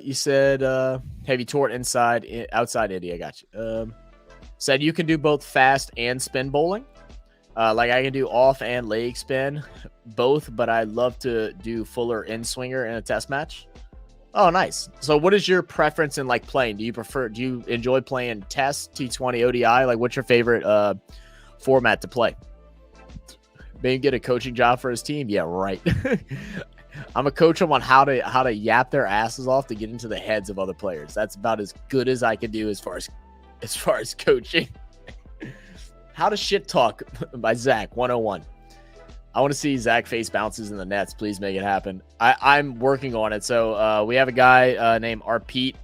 You said, have you toured outside India? I got you. Said you can do both fast and spin bowling. Like I can do off and leg spin, both, but I love to do fuller in swinger in a test match. Oh, nice. So what is your preference in like playing? Do you enjoy playing test, T20, ODI? Like what's your favorite format to play? Maybe get a coaching job for his team. Yeah, right. I'm a coach them on how to yap their asses off to get into the heads of other players. That's about as good as I can do as far as coaching. How to shit talk by Zach 101. I want to see Zach face bounces in the nets. Please make it happen. I'm working on it. So we have a guy named R. Pete.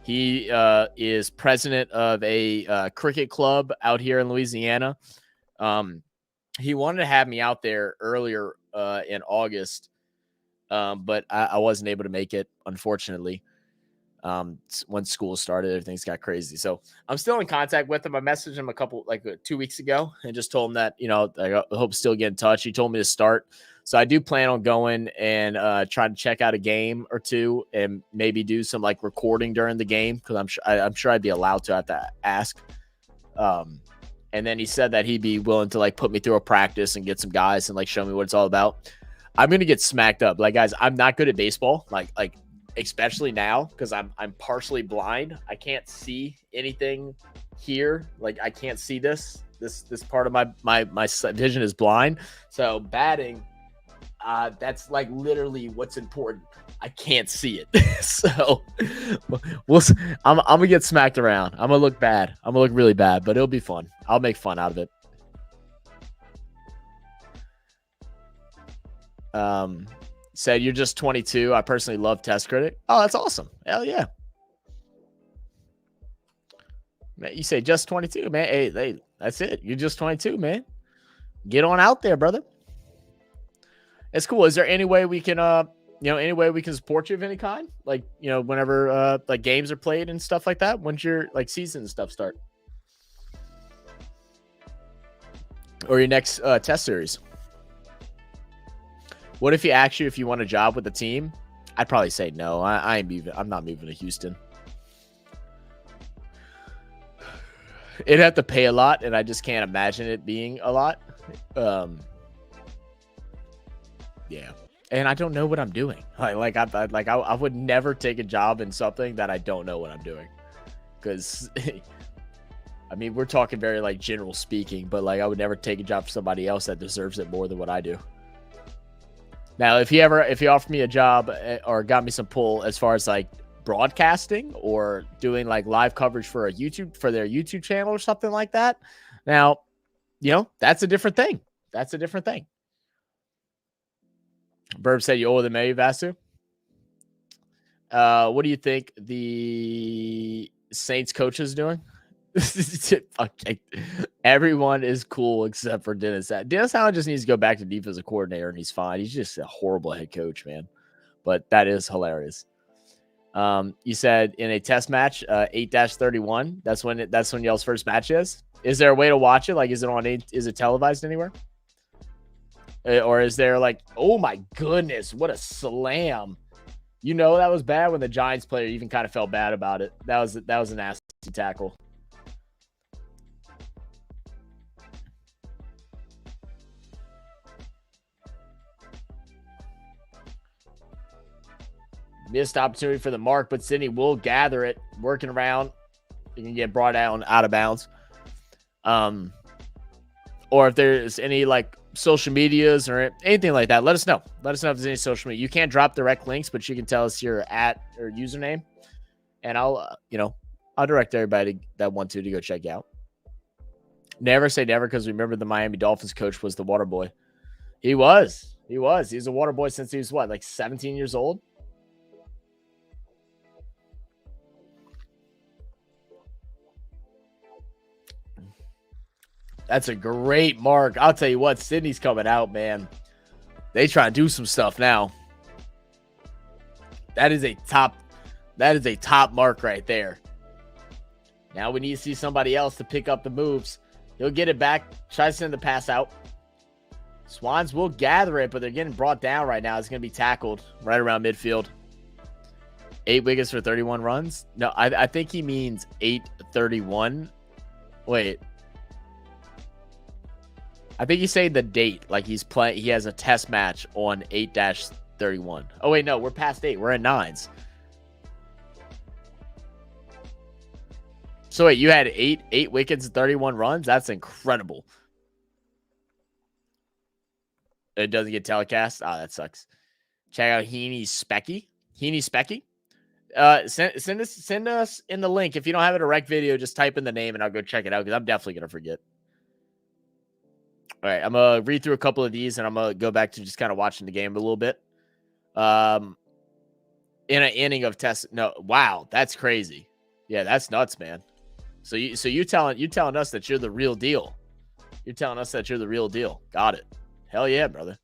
He is president of a cricket club out here in Louisiana. He wanted to have me out there earlier in August, but I wasn't able to make it, unfortunately. Once school started, everything's got crazy. So I'm still in contact with him. I messaged him 2 weeks ago and just told him that, I hope still get in touch. He told me to start. So I do plan on going and trying to check out a game or two and maybe do some like recording during the game, because I'm sure I'd be allowed to have to ask. And then he said that he'd be willing to like put me through a practice and get some guys and like show me what it's all about. I'm gonna get smacked up. Like, guys, I'm not good at baseball. Like especially now, because I'm partially blind. I can't see anything here. Like, I can't see this part of my vision is blind. So batting, that's like literally what's important. I can't see it. So I'm gonna get smacked around. I'm gonna look bad. I'm gonna look really bad, but it'll be fun. I'll make fun out of it. Said you're just 22. I personally love Test Critic. Oh, that's awesome. Hell yeah. Man, you say just 22, man. Hey, that's it. You're just 22, man. Get on out there, brother. It's cool. Is there any way we can any way we can support you of any kind? Like, whenever like games are played and stuff like that, when's your like season and stuff start? Or your next test series? What if he asked you if you want a job with the team? I'd probably say no. I'm not moving to Houston. It'd have to pay a lot, and I just can't imagine it being a lot. Yeah. And I don't know what I'm doing. I would never take a job in something that I don't know what I'm doing. Because, I mean, we're talking very like general speaking, but like I would never take a job for somebody else that deserves it more than what I do. Now, if he offered me a job or got me some pull as far as like broadcasting or doing like live coverage for their YouTube channel or something like that, now, that's a different thing. That's a different thing. Burb said you owe the Mayu Vasu. What do you think the Saints coach is doing? Everyone is cool except for Dennis. Dennis Allen just needs to go back to defensive coordinator and he's fine. He's just a horrible head coach, man. But that is hilarious. You said in a test match, 8-31. That's when y'all's first match is. Is there a way to watch it? Like, is it televised anywhere? Or is there like, oh my goodness, what a slam. That was bad when the Giants player even kind of felt bad about it. That was a nasty tackle. Missed opportunity for the mark, but Sydney will gather it, working around. It can get brought out of bounds. Or if there's any like social medias or anything like that, let us know. Let us know if there's any social media. You can't drop direct links, but you can tell us your @ or username, and I'll direct everybody that want to go check out. Never say never, because remember the Miami Dolphins coach was the water boy. He was a water boy since he was like 17 years old. That's a great mark. I'll tell you what, Sydney's coming out, man. They try to do some stuff now. That is a top mark right there. Now we need to see somebody else to pick up the moves. He'll get it back. Try to send the pass out. Swans will gather it, but they're getting brought down right now. It's going to be tackled right around midfield. 8 wickets for 31 runs. No, I think he means 8-31. Wait. I think he's saying the date, like he has a test match on 8-31. Oh, wait, no, we're past 8. We're at 9s. So, wait, you had 8 wickets and 31 runs? That's incredible. It doesn't get telecast? Ah, that sucks. Check out Heaney Specky. Send us in the link. If you don't have a direct video, just type in the name and I'll go check it out, because I'm definitely going to forget. All right, I'm gonna read through a couple of these, and I'm gonna go back to just kind of watching the game a little bit. In an inning of test, no, wow, that's crazy. Yeah, that's nuts, man. So you telling us that you're the real deal. You're telling us that you're the real deal. Got it. Hell yeah, brother.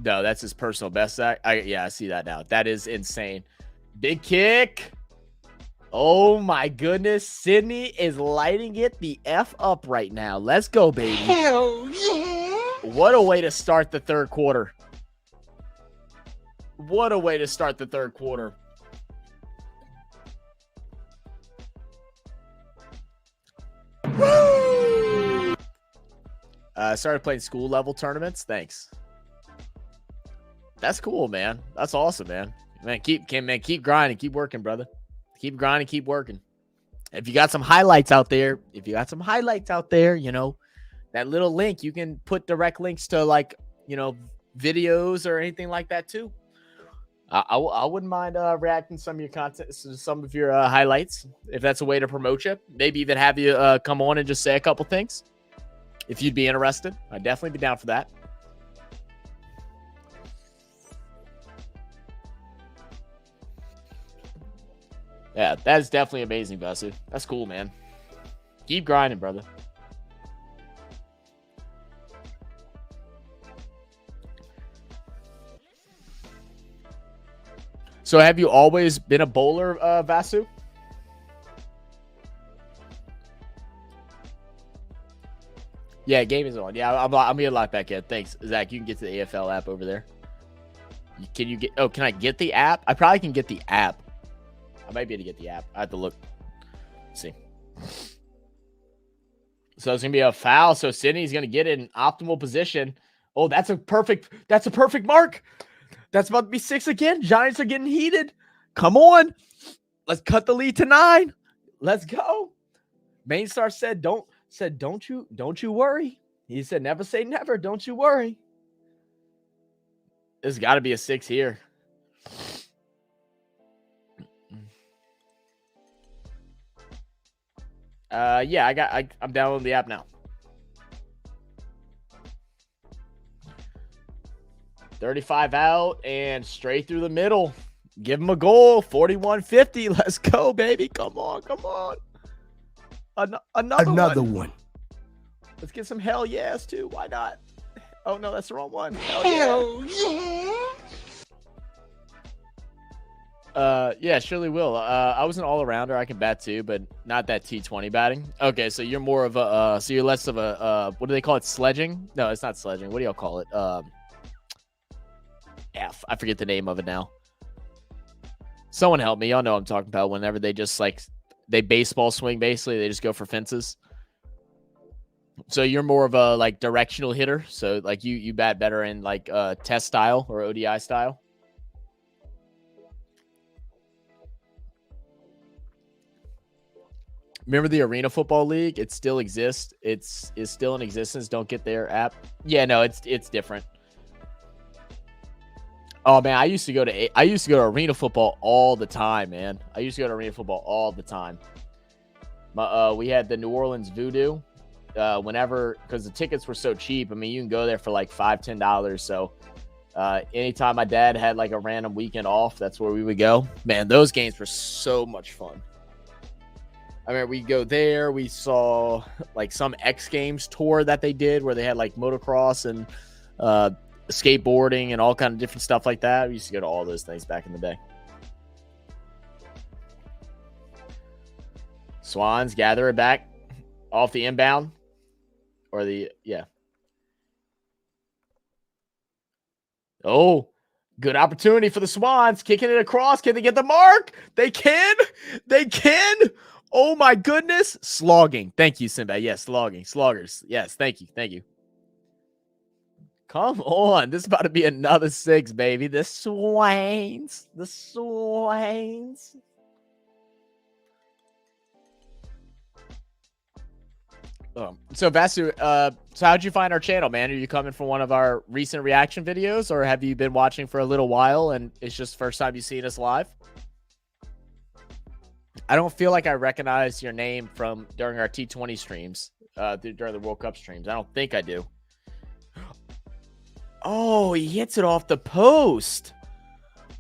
No, that's his personal best. I see that now. That is insane. Big kick. Oh my goodness. Sydney is lighting it the F up right now. Let's go, baby. Hell yeah. What a way to start the third quarter. What a way to start the third quarter. Started playing school level tournaments. Thanks. That's cool, man. That's awesome, man. Man, keep grinding, keep working, brother. Keep grinding, keep working. If you got some highlights out there, you know, that little link, you can put direct links to, like, you know, videos or anything like that too. I wouldn't mind reacting some of your content, some of your highlights, if that's a way to promote you. Maybe even have you come on and just say a couple things. If you'd be interested, I'd definitely be down for that. Yeah, that is definitely amazing, Vasu. That's cool, man. Keep grinding, brother. So have you always been a bowler, Vasu? Yeah, game is on. Yeah, I'm here live back in. Thanks, Zach. You can get to the AFL app over there. Can you get? Oh, can I get the app? I probably can get the app. I might be able to get the app. I have to look. Let's see. So it's gonna be a foul. So Sydney's gonna get in optimal position. Oh, that's a perfect mark. That's about to be 6 again. Giants are getting heated. Come on. Let's cut the lead to 9. Let's go. Mainstar said, don't you worry. He said, never say never. Don't you worry. There's got to be a 6 here. Yeah, I'm downloading the app now. 35 out and straight through the middle. Give him a goal. 41-50. Let's go, baby. Come on. Another one. Let's get some hell yes, too. Why not? Oh, no, that's the wrong one. Hell yeah. Yeah, surely will. I was an all-arounder. I can bat, too, but not that T20 batting. Okay, so you're more of a, so you're less of a, what do they call it? Sledging? No, it's not sledging. What do y'all call it? I forget the name of it now. Someone help me. Y'all know what I'm talking about. Whenever they just, like, they baseball swing, basically. They just go for fences. So you're more of a, like, directional hitter. So, like, you bat better in, like, test style or ODI style. Remember the Arena Football League? It still exists. It's still in existence. Don't get their app. Yeah, no, it's different. Oh man, I used to go to Arena Football all the time, man. We had the New Orleans Voodoo. Whenever, because the tickets were so cheap. I mean, you can go there for like $5-10. So anytime my dad had like a random weekend off, that's where we would go. Man, those games were so much fun. I mean, we go there. We saw like some X Games tour that they did where they had like motocross and skateboarding and all kind of different stuff like that. We used to go to all those things back in the day. Swans gather it back off the inbound or the, yeah. Oh, good opportunity for the Swans. Kicking it across. Can they get the mark? They can. Oh my goodness. Slogging. Thank you, Sinbad. Yes, sloggers. Yes, thank you. Come on. This is about to be another 6, baby. The Swans. So Vasu, so how'd you find our channel, man? Are you coming from one of our recent reaction videos, or have you been watching for a little while and it's just the first time you've seen us live? I don't feel like I recognized your name from during our T20 streams. during the World Cup streams. I don't think I do. Oh, he hits it off the post.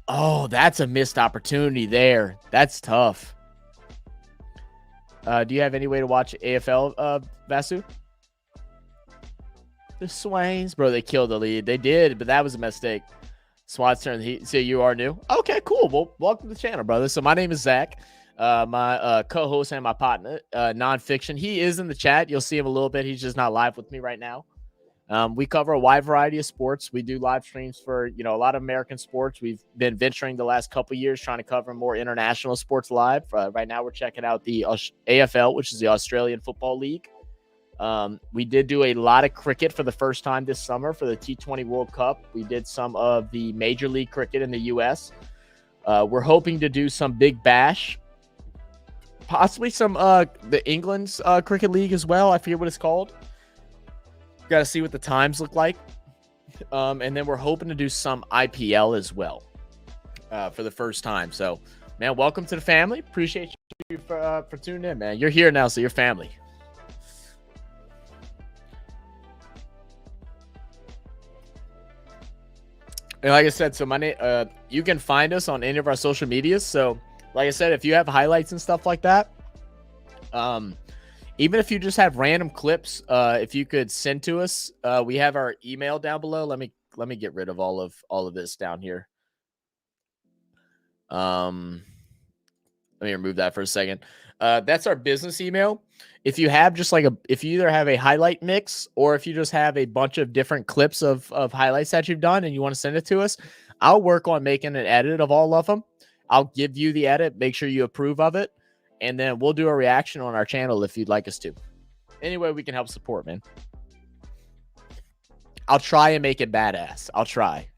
Oh, that's a missed opportunity there. That's tough. Do you have any way to watch AFL, Vasu? The Swans, bro, they killed the lead. They did, but that was a mistake. Swans turn. So you are new? Okay, cool. Well, welcome to the channel, brother. So my name is Zach. My co-host and my partner, Nonpfixion. He is in the chat. You'll see him a little bit. He's just not live with me right now. We cover a wide variety of sports. We do live streams for, a lot of American sports. We've been venturing the last couple of years trying to cover more international sports live. Right now, we're checking out the AFL, which is the Australian Football League. We did do a lot of cricket for the first time this summer for the T20 World Cup. We did some of the Major League cricket in the U.S. We're hoping to do some Big Bash, possibly some the England's cricket league as well. I forget what it's called. Got to see what the times look like. And then we're hoping to do some IPL as well for the first time. So, man, welcome to the family. Appreciate you for tuning in, man. You're here now, so you're family. And like I said, so my name, you can find us on any of our social medias. So, like I said, if you have highlights and stuff like that, even if you just have random clips, if you could send to us, we have our email down below. Let me get rid of all of this down here. Let me remove that for a second. That's our business email. If you have just if you either have a highlight mix or if you just have a bunch of different clips of highlights that you've done and you want to send it to us, I'll work on making an edit of all of them. I'll give you the edit, make sure you approve of it, and then we'll do a reaction on our channel if you'd like us to. Anyway, we can help support, man. I'll try and make it badass. I'll try.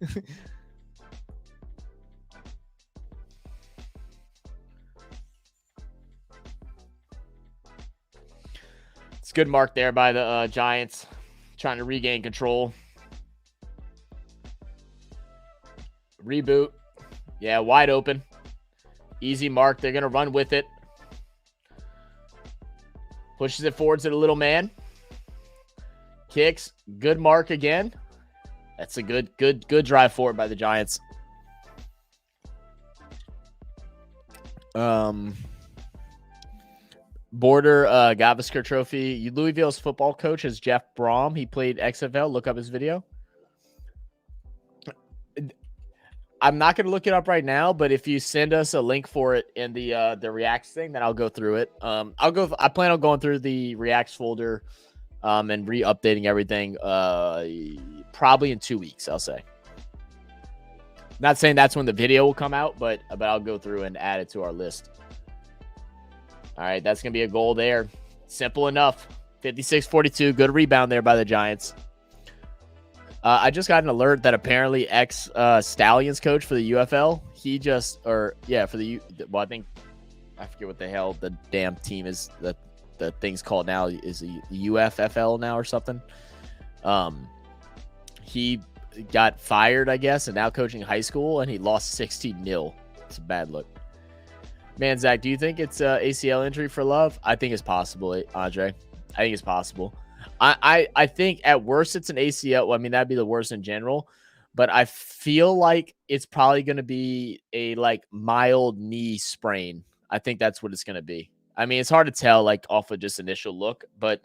It's good mark there by the Giants, trying to regain control. Reboot. Yeah, wide open. Easy mark. They're going to run with it. Pushes it forward to the little man. Kicks. Good mark again. That's a good drive forward by the Giants. Border Gadigal Trophy. Louisville's football coach is Jeff Brom. He played XFL. Look up his video. I'm not going to look it up right now, but if you send us a link for it in the Reacts thing, then I'll go through it. I plan on going through the Reacts folder and re-updating everything probably in 2 weeks, I'll say. Not saying that's when the video will come out, but I'll go through and add it to our list. All right, that's going to be a goal there. Simple enough. 56-42. Good rebound there by the Giants. I just got an alert that apparently Stallions coach for the UFL, I forget what the hell the damn team is, the thing's called now, is the UFFL now or something. He got fired, I guess, and now coaching high school, and he lost 60-0. It's a bad look. Man, Zach, do you think it's ACL injury for Love? I think it's possible, Andre. I think it's possible. I think at worst it's an ACL. Well, I mean, that'd be the worst in general. But I feel like it's probably going to be a mild knee sprain. I think that's what it's going to be. I mean, it's hard to tell off of just initial look. But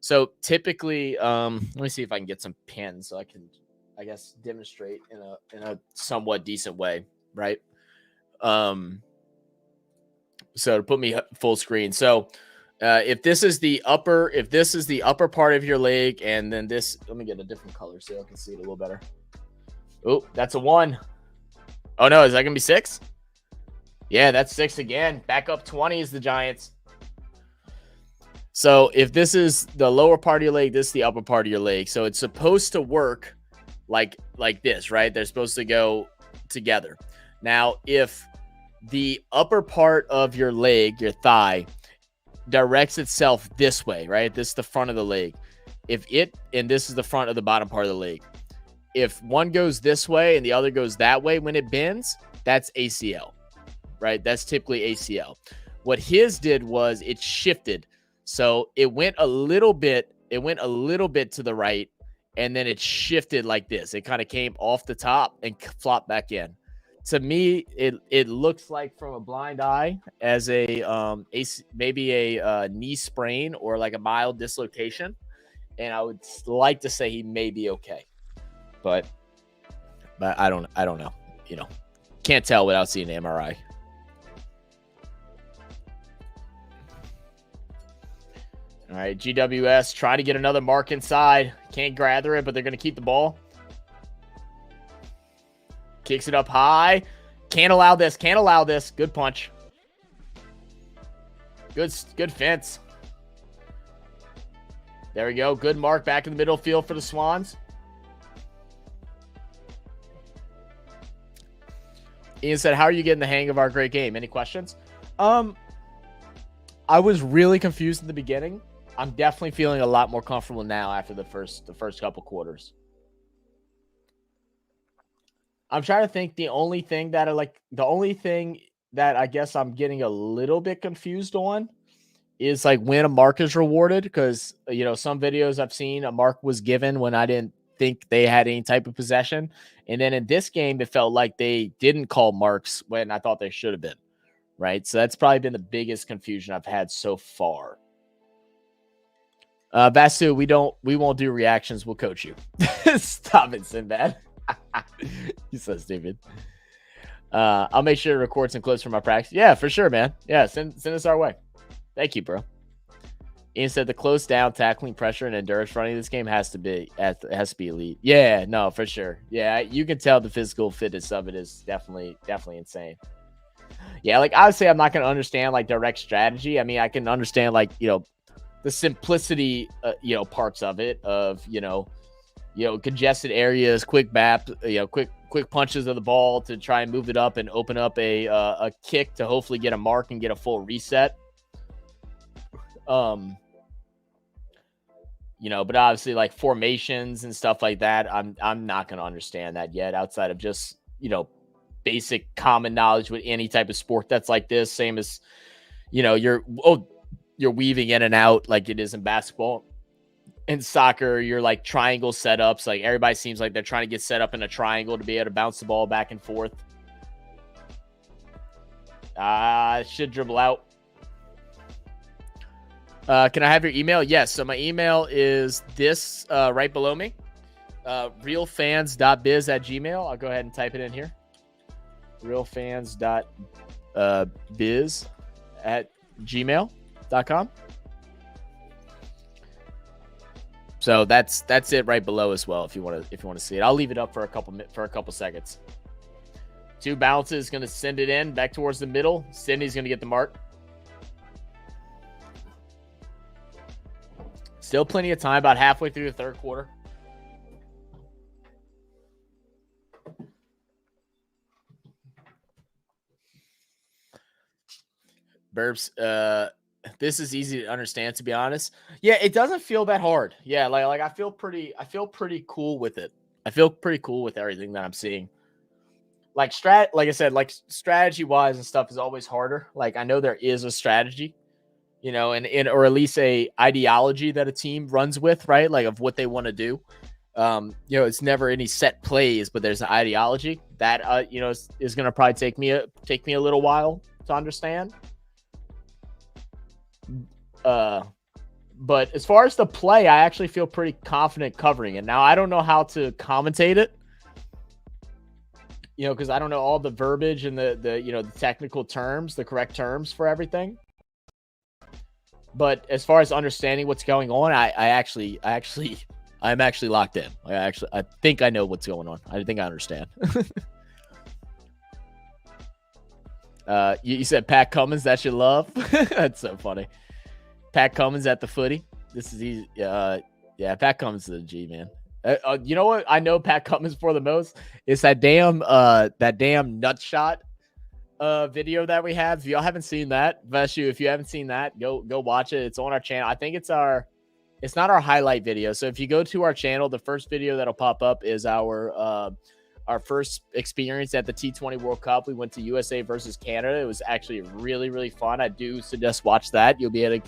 so typically, let me see if I can get some pins so I can, I guess, demonstrate in a somewhat decent way, right? So to put me full screen. So if this is the upper part of your leg, and then this, let me get a different color so I can see it a little better. Oh, that's a 1. Oh no, is that gonna be 6? Yeah, that's 6 again. Back up 20 is the Giants. So if this is the lower part of your leg, this is the upper part of your leg. So it's supposed to work like this, right? They're supposed to go together. Now, if the upper part of your leg, your thigh, directs itself this way, right? This is the front of the leg. And this is the front of the bottom part of the leg. If one goes this way and the other goes that way, when it bends, that's ACL, right? That's typically ACL. What his did was it shifted. So it went a little bit to the right, and then it shifted like this. It kind of came off the top and flopped back in. To me, it looks like from a blind eye as maybe a knee sprain or like a mild dislocation, and I would like to say he may be okay, but I don't know. Can't tell without seeing an MRI. All right, GWS try to get another mark inside. Can't gather it, but they're going to keep the ball. Kicks it up high. Can't allow this. Good punch. Good fence. There we go. Good mark back in the middle field for the Swans. Ian said, how are you getting the hang of our great game? Any questions? I was really confused in the beginning. I'm definitely feeling a lot more comfortable now after the first couple quarters. I'm trying to think the only thing that I guess I'm getting a little bit confused on is like when a mark is rewarded, because some videos I've seen a mark was given when I didn't think they had any type of possession, and then in this game it felt like they didn't call marks when I thought they should have been, right? So that's probably been the biggest confusion I've had so far. Vasu, we won't do reactions. We'll coach you. Stop it, Sinbad. You're so stupid. I'll make sure to record some clips from my practice. Yeah, for sure, man. Yeah, send us our way. Thank you, bro. Ian said the close down, tackling, pressure, and endurance running this game has to be elite. Yeah, no, for sure. Yeah, you can tell the physical fitness of it is definitely insane. Yeah, like obviously I'm not going to understand like direct strategy. I mean, I can understand like, the simplicity, parts of it of, congested areas, quick bap, quick punches of the ball to try and move it up and open up a kick to hopefully get a mark and get a full reset. But obviously like formations and stuff like that, I'm not going to understand that yet outside of just, basic common knowledge with any type of sport that's like this, same as, you're weaving in and out like it is in basketball. In soccer, you're like triangle setups. Like everybody seems like they're trying to get set up in a triangle to be able to bounce the ball back and forth. Should dribble out. Can I have your email? Yes. So my email is this right below me. Realfans.biz@gmail. I'll go ahead and type it in here. Realfans.biz@gmail.com. So that's it right below as well. If you want to see it, I'll leave it up for a couple seconds. 2 bounces, going to send it in back towards the middle. Sydney's going to get the mark. Still plenty of time, about halfway through the third quarter. Burps. This is easy to understand, to be honest. Yeah, it doesn't feel that hard. Yeah, like I feel pretty cool with it. I feel pretty cool with everything that I'm seeing. Like I said, like strategy wise and stuff is always harder. Like I know there is a strategy, and or at least a ideology that a team runs with, right? Like of what they want to do. It's never any set plays, but there's an ideology that is going to probably take me a little while to understand. But as far as the play, I actually feel pretty confident covering it. Now, I don't know how to commentate it, because I don't know all the verbiage and the technical terms, the correct terms for everything. But as far as understanding what's going on, I'm actually locked in. I think I know what's going on. I think I understand. You said Pat Cummins, that's your love. That's so funny. Pat Cummins at the footy. This is easy. Pat Cummins is the G, man. You know what I know Pat Cummins for the most? It's that damn nut shot video that we have. If y'all haven't seen that, Veshu, if you haven't seen that, go watch it. It's on our channel. I think it's not our highlight video. So if you go to our channel, the first video that'll pop up is our first experience at the T20 World Cup. We went to USA versus Canada. It was actually really, really fun. I do suggest watch that. You'll be able to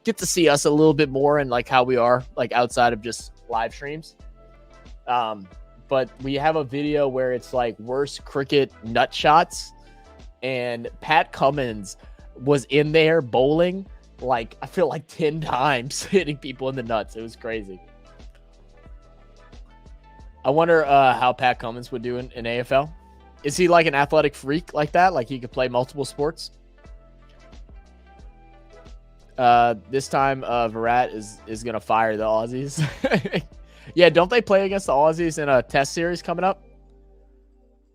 get to see us a little bit more and like how we are like outside of just live streams. But we have a video where it's like worst cricket nut shots, and Pat Cummins was in there bowling like I feel like 10 times, hitting people in the nuts. It was crazy. I wonder how Pat Cummins would do in AFL. Is he like an athletic freak like that? Like he could play multiple sports? This time Virat is gonna fire the Aussies. Yeah, don't they play against the Aussies in a test series coming up?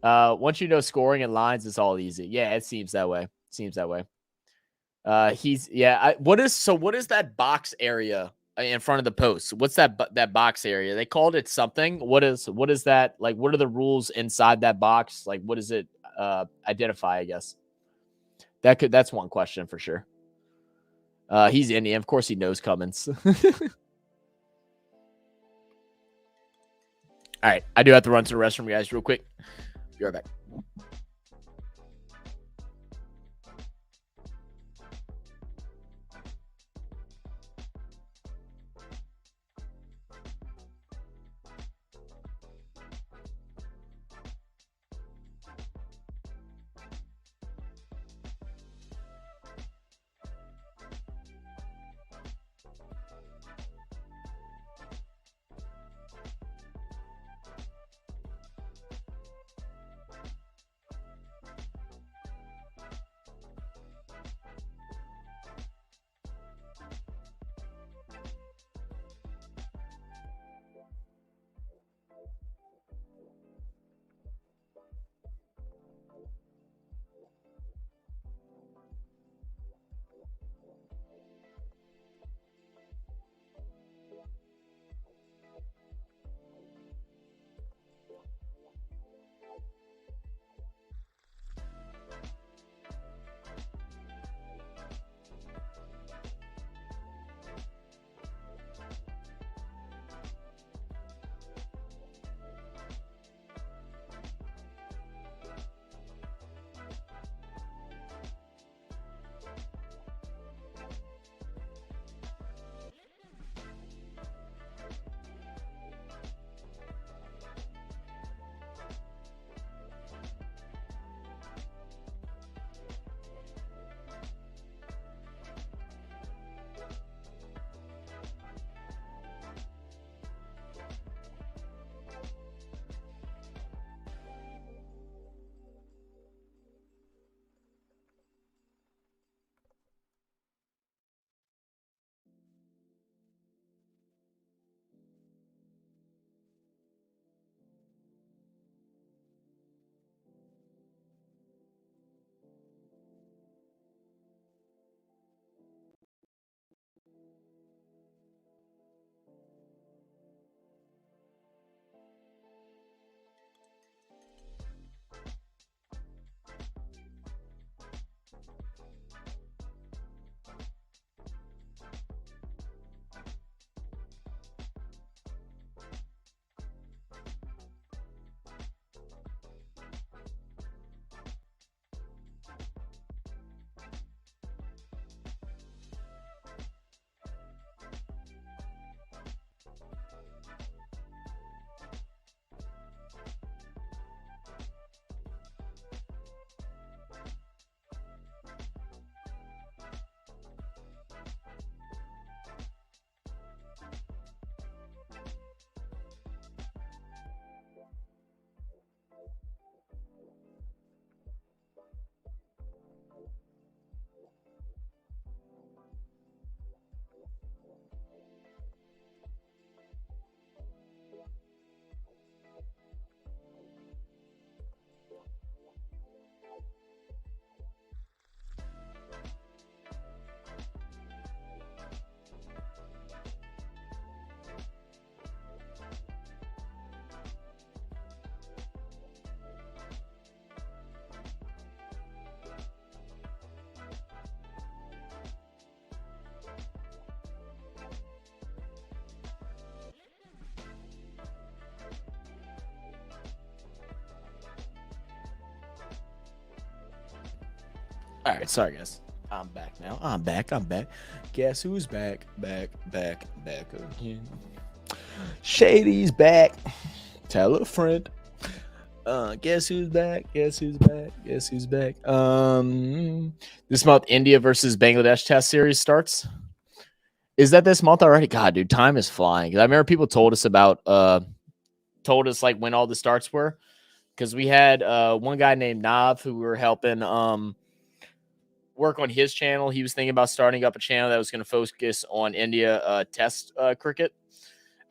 Once you know scoring and lines, it's all easy. Yeah, it seems that way. What is that box area in front of the post? What's that box area? They called it something. What is that? Like, what are the rules inside that box? Like, what does it identify? I guess that's one question for sure. He's Indian, of course he knows Cummins. All right, I do have to run to the restroom, guys, real quick. Be right back. All right, sorry guys. I'm back now. I'm back. Guess who's back? Back again. Shady's back. Tell a friend. Guess who's back? This month, India versus Bangladesh Test Series starts. Is that this month already? God, dude, time is flying. I remember people told us like when all the starts were, because we had one guy named Nav who we were helping work on his channel. He was thinking about starting up a channel that was going to focus on India Test cricket.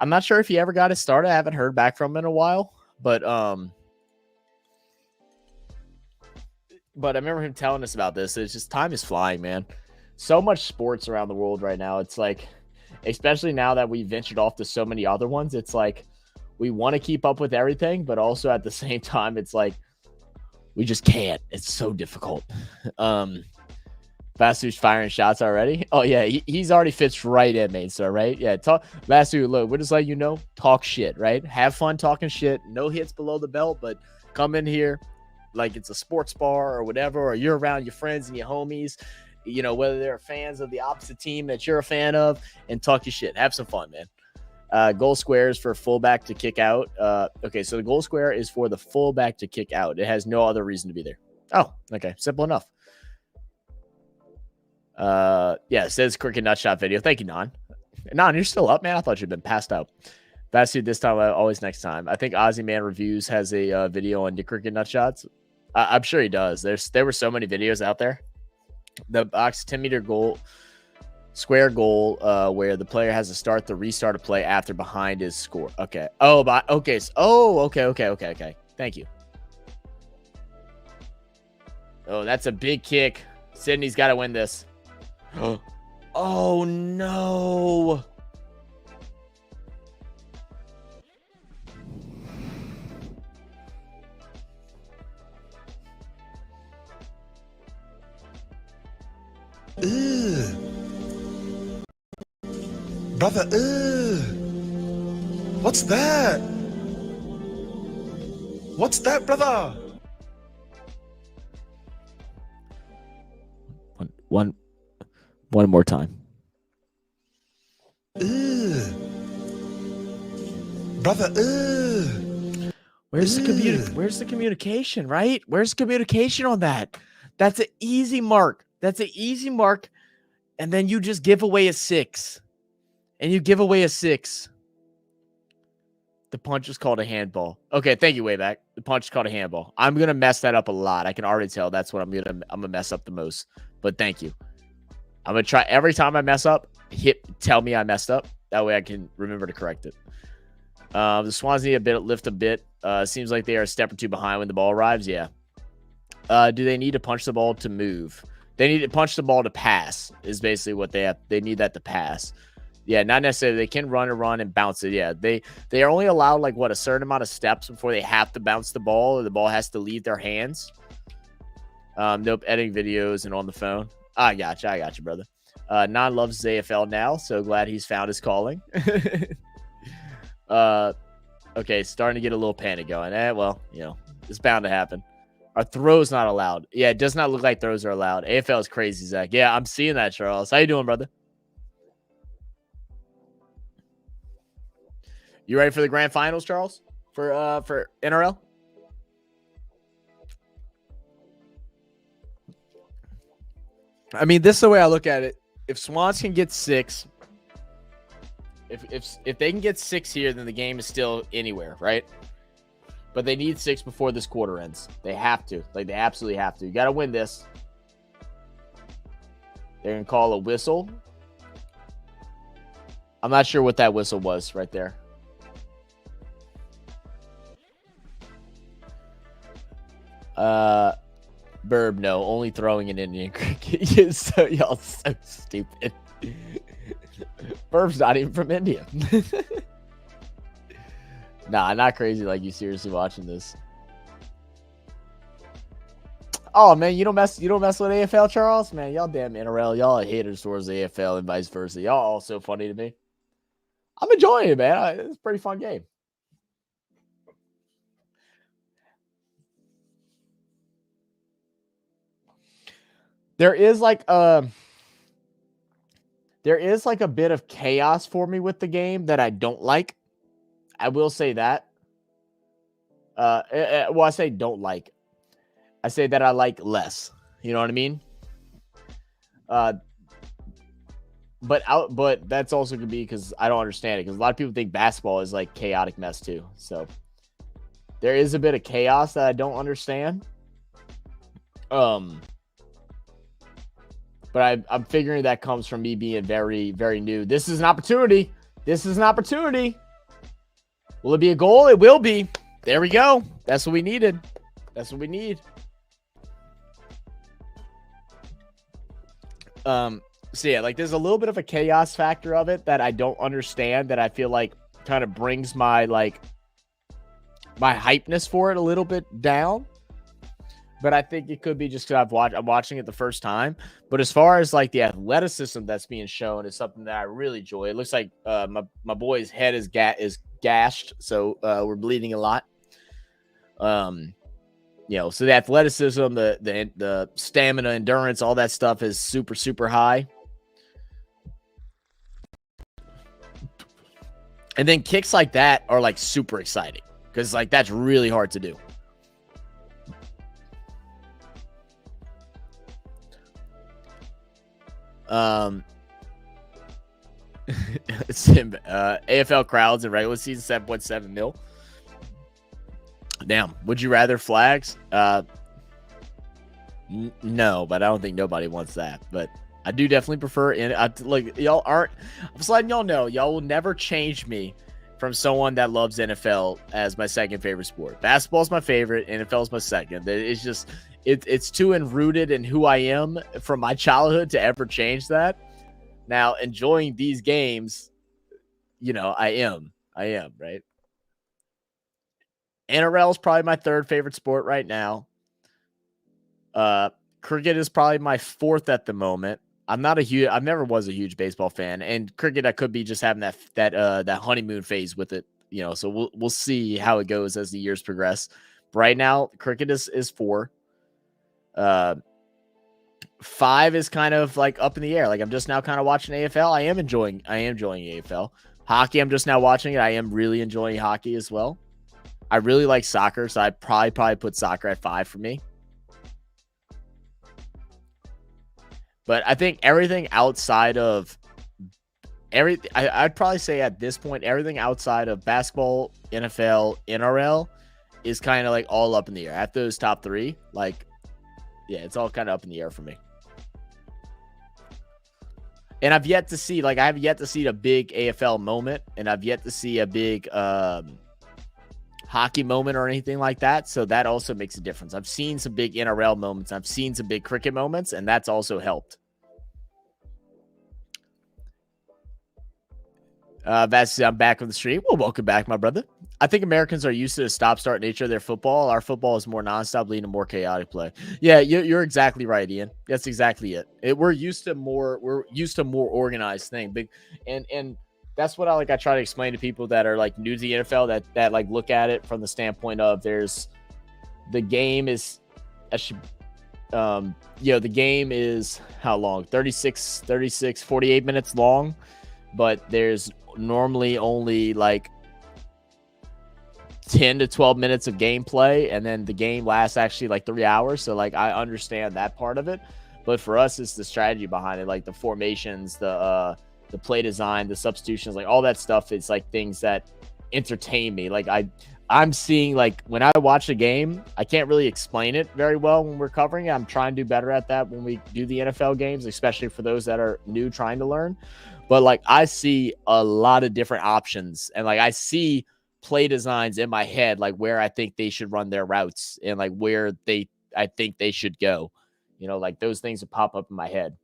I'm not sure if he ever got it started. I haven't heard back from him in a while, but I remember him telling us about this. It's just time is flying, man. So much sports around the world right now. It's like, especially now that we ventured off to so many other ones, it's like we want to keep up with everything, but also at the same time, it's like we just can't. It's so difficult. Vasu's firing shots already. Oh yeah, he's already fits right in, main star, right? Yeah, Vasu, look, we're just letting you know, talk shit, right? Have fun talking shit. No hits below the belt, but come in here like it's a sports bar or whatever, or you're around your friends and your homies, you know, whether they're fans of the opposite team that you're a fan of, and talk your shit. Have some fun, man. Goal squares for fullback to kick out. Okay, so the goal square is for the fullback to kick out. It has no other reason to be there. Oh, okay, simple enough. Yeah, it says cricket nutshot video. Thank you, Non. Non, you're still up, man. I thought you'd been passed out. Vasu this time, always next time. I think Ozzy Man Reviews has a video on the cricket nutshots. I'm sure he does. There were so many videos out there. The box 10-meter goal, square goal, where the player has to start the restart a play after behind is score. Okay. Oh, okay. Okay. Thank you. Oh, that's a big kick. Sydney's got to win this. Oh no. Brother, what's that? What's that, brother? One more time. Brother, Where's the communication, right? Where's the communication on that? That's an easy mark. And then you just give away a 6. The punch is called a handball. Okay, thank you, Wayback. The punch is called a handball. I'm gonna mess that up a lot. I can already tell that's what I'm gonna mess up the most. But thank you. I'm gonna try every time I mess up, tell me I messed up. That way I can remember to correct it. The Swans need lift a bit. Seems like they are a step or two behind when the ball arrives. Yeah. Do they need to punch the ball to move? They need to punch the ball to pass is basically what they have. They need that to pass. Yeah, not necessarily. They can run and bounce it. Yeah, they are only allowed like a certain amount of steps before they have to bounce the ball, or the ball has to leave their hands. Nope, editing videos and on the phone. I got you, brother. Non loves AFL now, so glad he's found his calling. Okay, starting to get a little panic going. Well, you know, it's bound to happen. Are throws not allowed? Yeah, it does not look like throws are allowed. AFL is crazy, Zach. Yeah, I'm seeing that, Charles. How you doing, brother? You ready for the grand finals, Charles? For NRL? I mean, this is the way I look at it. If Swans can get 6, if they can get 6 here, then the game is still anywhere, right? But they need 6 before this quarter ends. They have to. Like, they absolutely have to. You got to win this. They're going to call a whistle. I'm not sure what that whistle was right there. Burb, no. Only throwing in Indian cricket. Y'all so stupid. Burb's not even from India. Nah, not crazy like you seriously watching this. Oh man, you don't mess with AFL, Charles? Man, y'all damn NRL, y'all are haters towards AFL and vice versa. Y'all all so funny to me. I'm enjoying it, man. It's a pretty fun game. there is like a bit of chaos for me with the game that I don't like. I will say that. Well, I say don't like. I say that I like less. You know what I mean? But that's also gonna be because I don't understand it. Because a lot of people think basketball is like chaotic mess too. So there is a bit of chaos that I don't understand. But I'm figuring that comes from me being very, very new. This is an opportunity. This is an opportunity. Will it be a goal? It will be. There we go. That's what we needed. That's what we need. So yeah, like there's a little bit of a chaos factor of it that I don't understand, that I feel like kind of brings my my hypeness for it a little bit down. But I think it could be just because I'm watching it the first time. But as far as like the athleticism that's being shown is something that I really enjoy. It looks like my boy's head is gashed, so we're bleeding a lot. So the athleticism, the stamina, endurance, all that stuff is super, super high. And then kicks like that are like super exciting because like that's really hard to do. AFL crowds in regular season 7.7 mil. Damn. Would you rather flags? No, but I don't think nobody wants that. But I do definitely prefer y'all aren't. I'm just letting y'all know, y'all will never change me from someone that loves NFL as my second favorite sport. Basketball is my favorite. NFL is my second. It's just it's too enrooted in who I am from my childhood to ever change that. Now, enjoying these games, I am, right? NRL is probably my third favorite sport right now. Cricket is probably my fourth at the moment. I never was a huge baseball fan, and cricket I could be just having that honeymoon phase with it, So we'll see how it goes as the years progress. But right now, cricket is 4. 5 is kind of like up in the air. Like I'm just now kind of watching AFL. I am enjoying AFL. Hockey, I'm just now watching it. I am really enjoying hockey as well. I really like soccer, so I'd probably put soccer at 5 for me. But I think everything outside of I'd probably say at this point, everything outside of basketball, NFL, NRL is kind of like all up in the air. At those top 3, yeah, it's all kind of up in the air for me. And I have yet to see a big AFL moment, and I've yet to see a big hockey moment or anything like that. So that also makes a difference. I've seen some big NRL moments. I've seen some big cricket moments, and that's also helped. I'm back on the stream. Well, welcome back, my brother. I think Americans are used to the stop-start nature of their football. Our football is more nonstop, leading to more chaotic play. Yeah, you're exactly right, Ian. That's exactly it. We're used to more organized thing. And that's what I try to explain to people that are like new to the NFL that like look at it from the standpoint of the game is the game is how long? 36, 48 minutes long, but there's normally only like 10 to 12 minutes of gameplay, and then the game lasts actually like 3 hours. So like I understand that part of it, but for us it's the strategy behind it, like the formations, the play design, the substitutions, like all that stuff is like things that entertain me. Like I'm seeing, like when I watch a game, I can't really explain it very well when we're covering it. I'm trying to do better at that when we do the NFL games, especially for those that are new trying to learn. But like I see a lot of different options, and like I see play designs in my head, like where I think they should run their routes and like where I think they should go. Like those things would pop up in my head.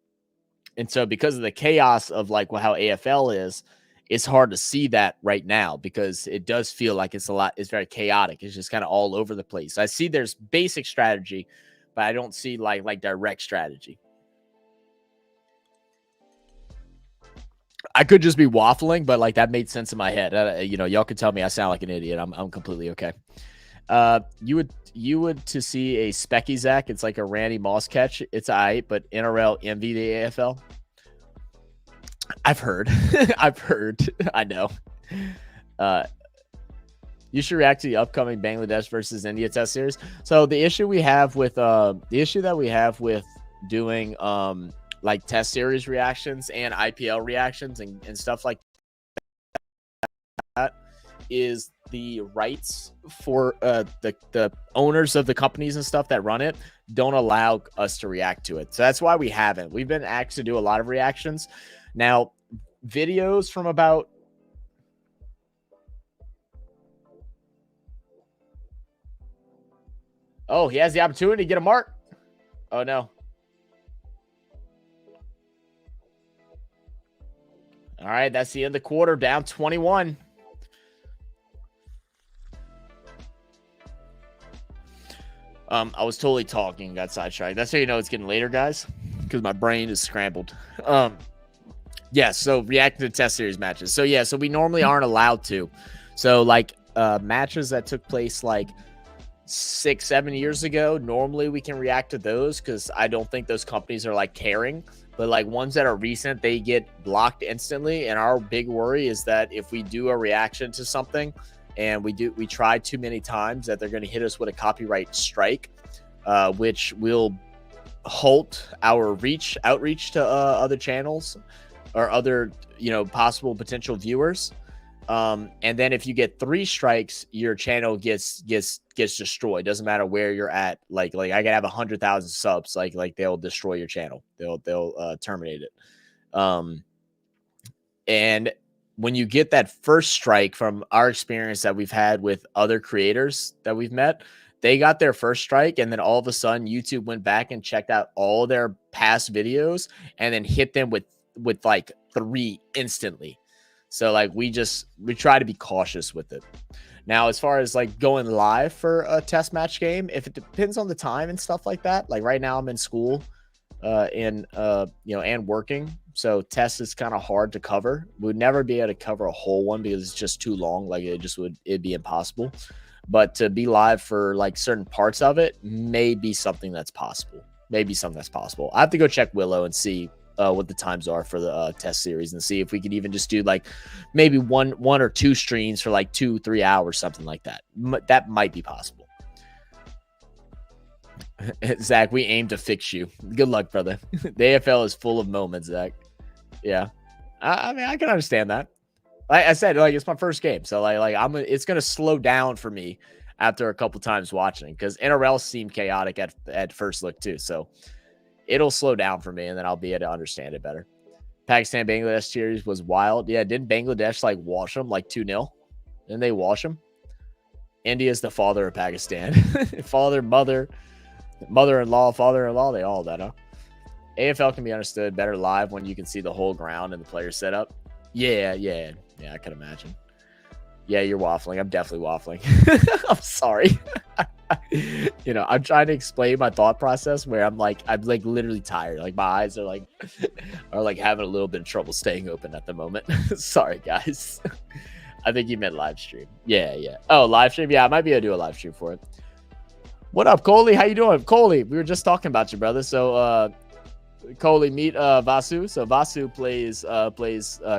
And so because of the chaos of like how AFL is, it's hard to see that right now because it does feel like it's very chaotic. It's just kind of all over the place. I see there's basic strategy, but I don't see like direct strategy. I could just be waffling, but like that made sense in my head. Y'all could tell me I sound like an idiot. I'm completely okay. You would to see a Specky Zach. It's like a Randy Moss catch. It's alright, but NRL envy the AFL. I've heard. I've heard. I know. You should react to the upcoming Bangladesh versus India test series. So the issue we have with doing like test series reactions and IPL reactions and stuff like that is the rights for the owners of the companies and stuff that run it don't allow us to react to it. So that's why we haven't. We've been asked to do a lot of reactions. Now, videos from about oh, he has the opportunity to get a mark. Oh, no. All right, that's the end of the quarter, down 21. I was totally talking, got sidetracked. That's how you know it's getting later, guys, because my brain is scrambled. Yeah, so reacting to test series matches. So, yeah, so we normally aren't allowed to. So, like, matches that took place, like, 6-7 years ago, normally we can react to those because I don't think those companies are, like, caring. But, like, ones that are recent, they get blocked instantly. And our big worry is that if we do a reaction to something and we try too many times, that they're going to hit us with a copyright strike, which will halt our outreach to other channels or other, possible potential viewers. And then if you get 3 strikes, your channel gets destroyed. Doesn't matter where you're at. Like I could have 100,000 subs. Like they'll destroy your channel. They'll terminate it. And when you get that first strike, from our experience that we've had with other creators that we've met, they got their first strike, and then all of a sudden YouTube went back and checked out all their past videos and then hit them with like 3 instantly. So like we try to be cautious with it. Now, as far as like going live for a test match game, if it depends on the time and stuff like that, like right now I'm in school and working. So test is kind of hard to cover. We'd never be able to cover a whole one because it's just too long. Like it'd be impossible. But to be live for like certain parts of it may be something that's possible. I have to go check Willow and see what the times are for the test series and see if we can even just do like maybe one or 2 streams for like 2-3 hours, something like that. That might be possible. Zach, we aim to fix you. Good luck, brother. The AFL is full of moments, Zach. Yeah. I mean, I can understand that. Like I said, like it's my first game. So it's going to slow down for me after a couple times watching, because NRL seemed chaotic at first look too. So it'll slow down for me and then I'll be able to understand it better. Pakistan Bangladesh series was wild. Yeah. Didn't Bangladesh like wash them like 2-0? Didn't they wash them? India's the father of Pakistan. Father, mother-in-law, father-in-law, they all that, huh? AFL can be understood better live when you can see the whole ground and the player setup. Yeah, I can imagine. Yeah, you're waffling. I'm definitely waffling. I'm sorry. I'm trying to explain my thought process where I'm like literally tired. Like my eyes are like having a little bit of trouble staying open at the moment. Sorry, guys. I think you meant live stream. Yeah. Oh, live stream. Yeah, I might be able to do a live stream for it. What up, Coley? How you doing? Coley, we were just talking about you, brother. So, Coley, meet Vasu. So Vasu plays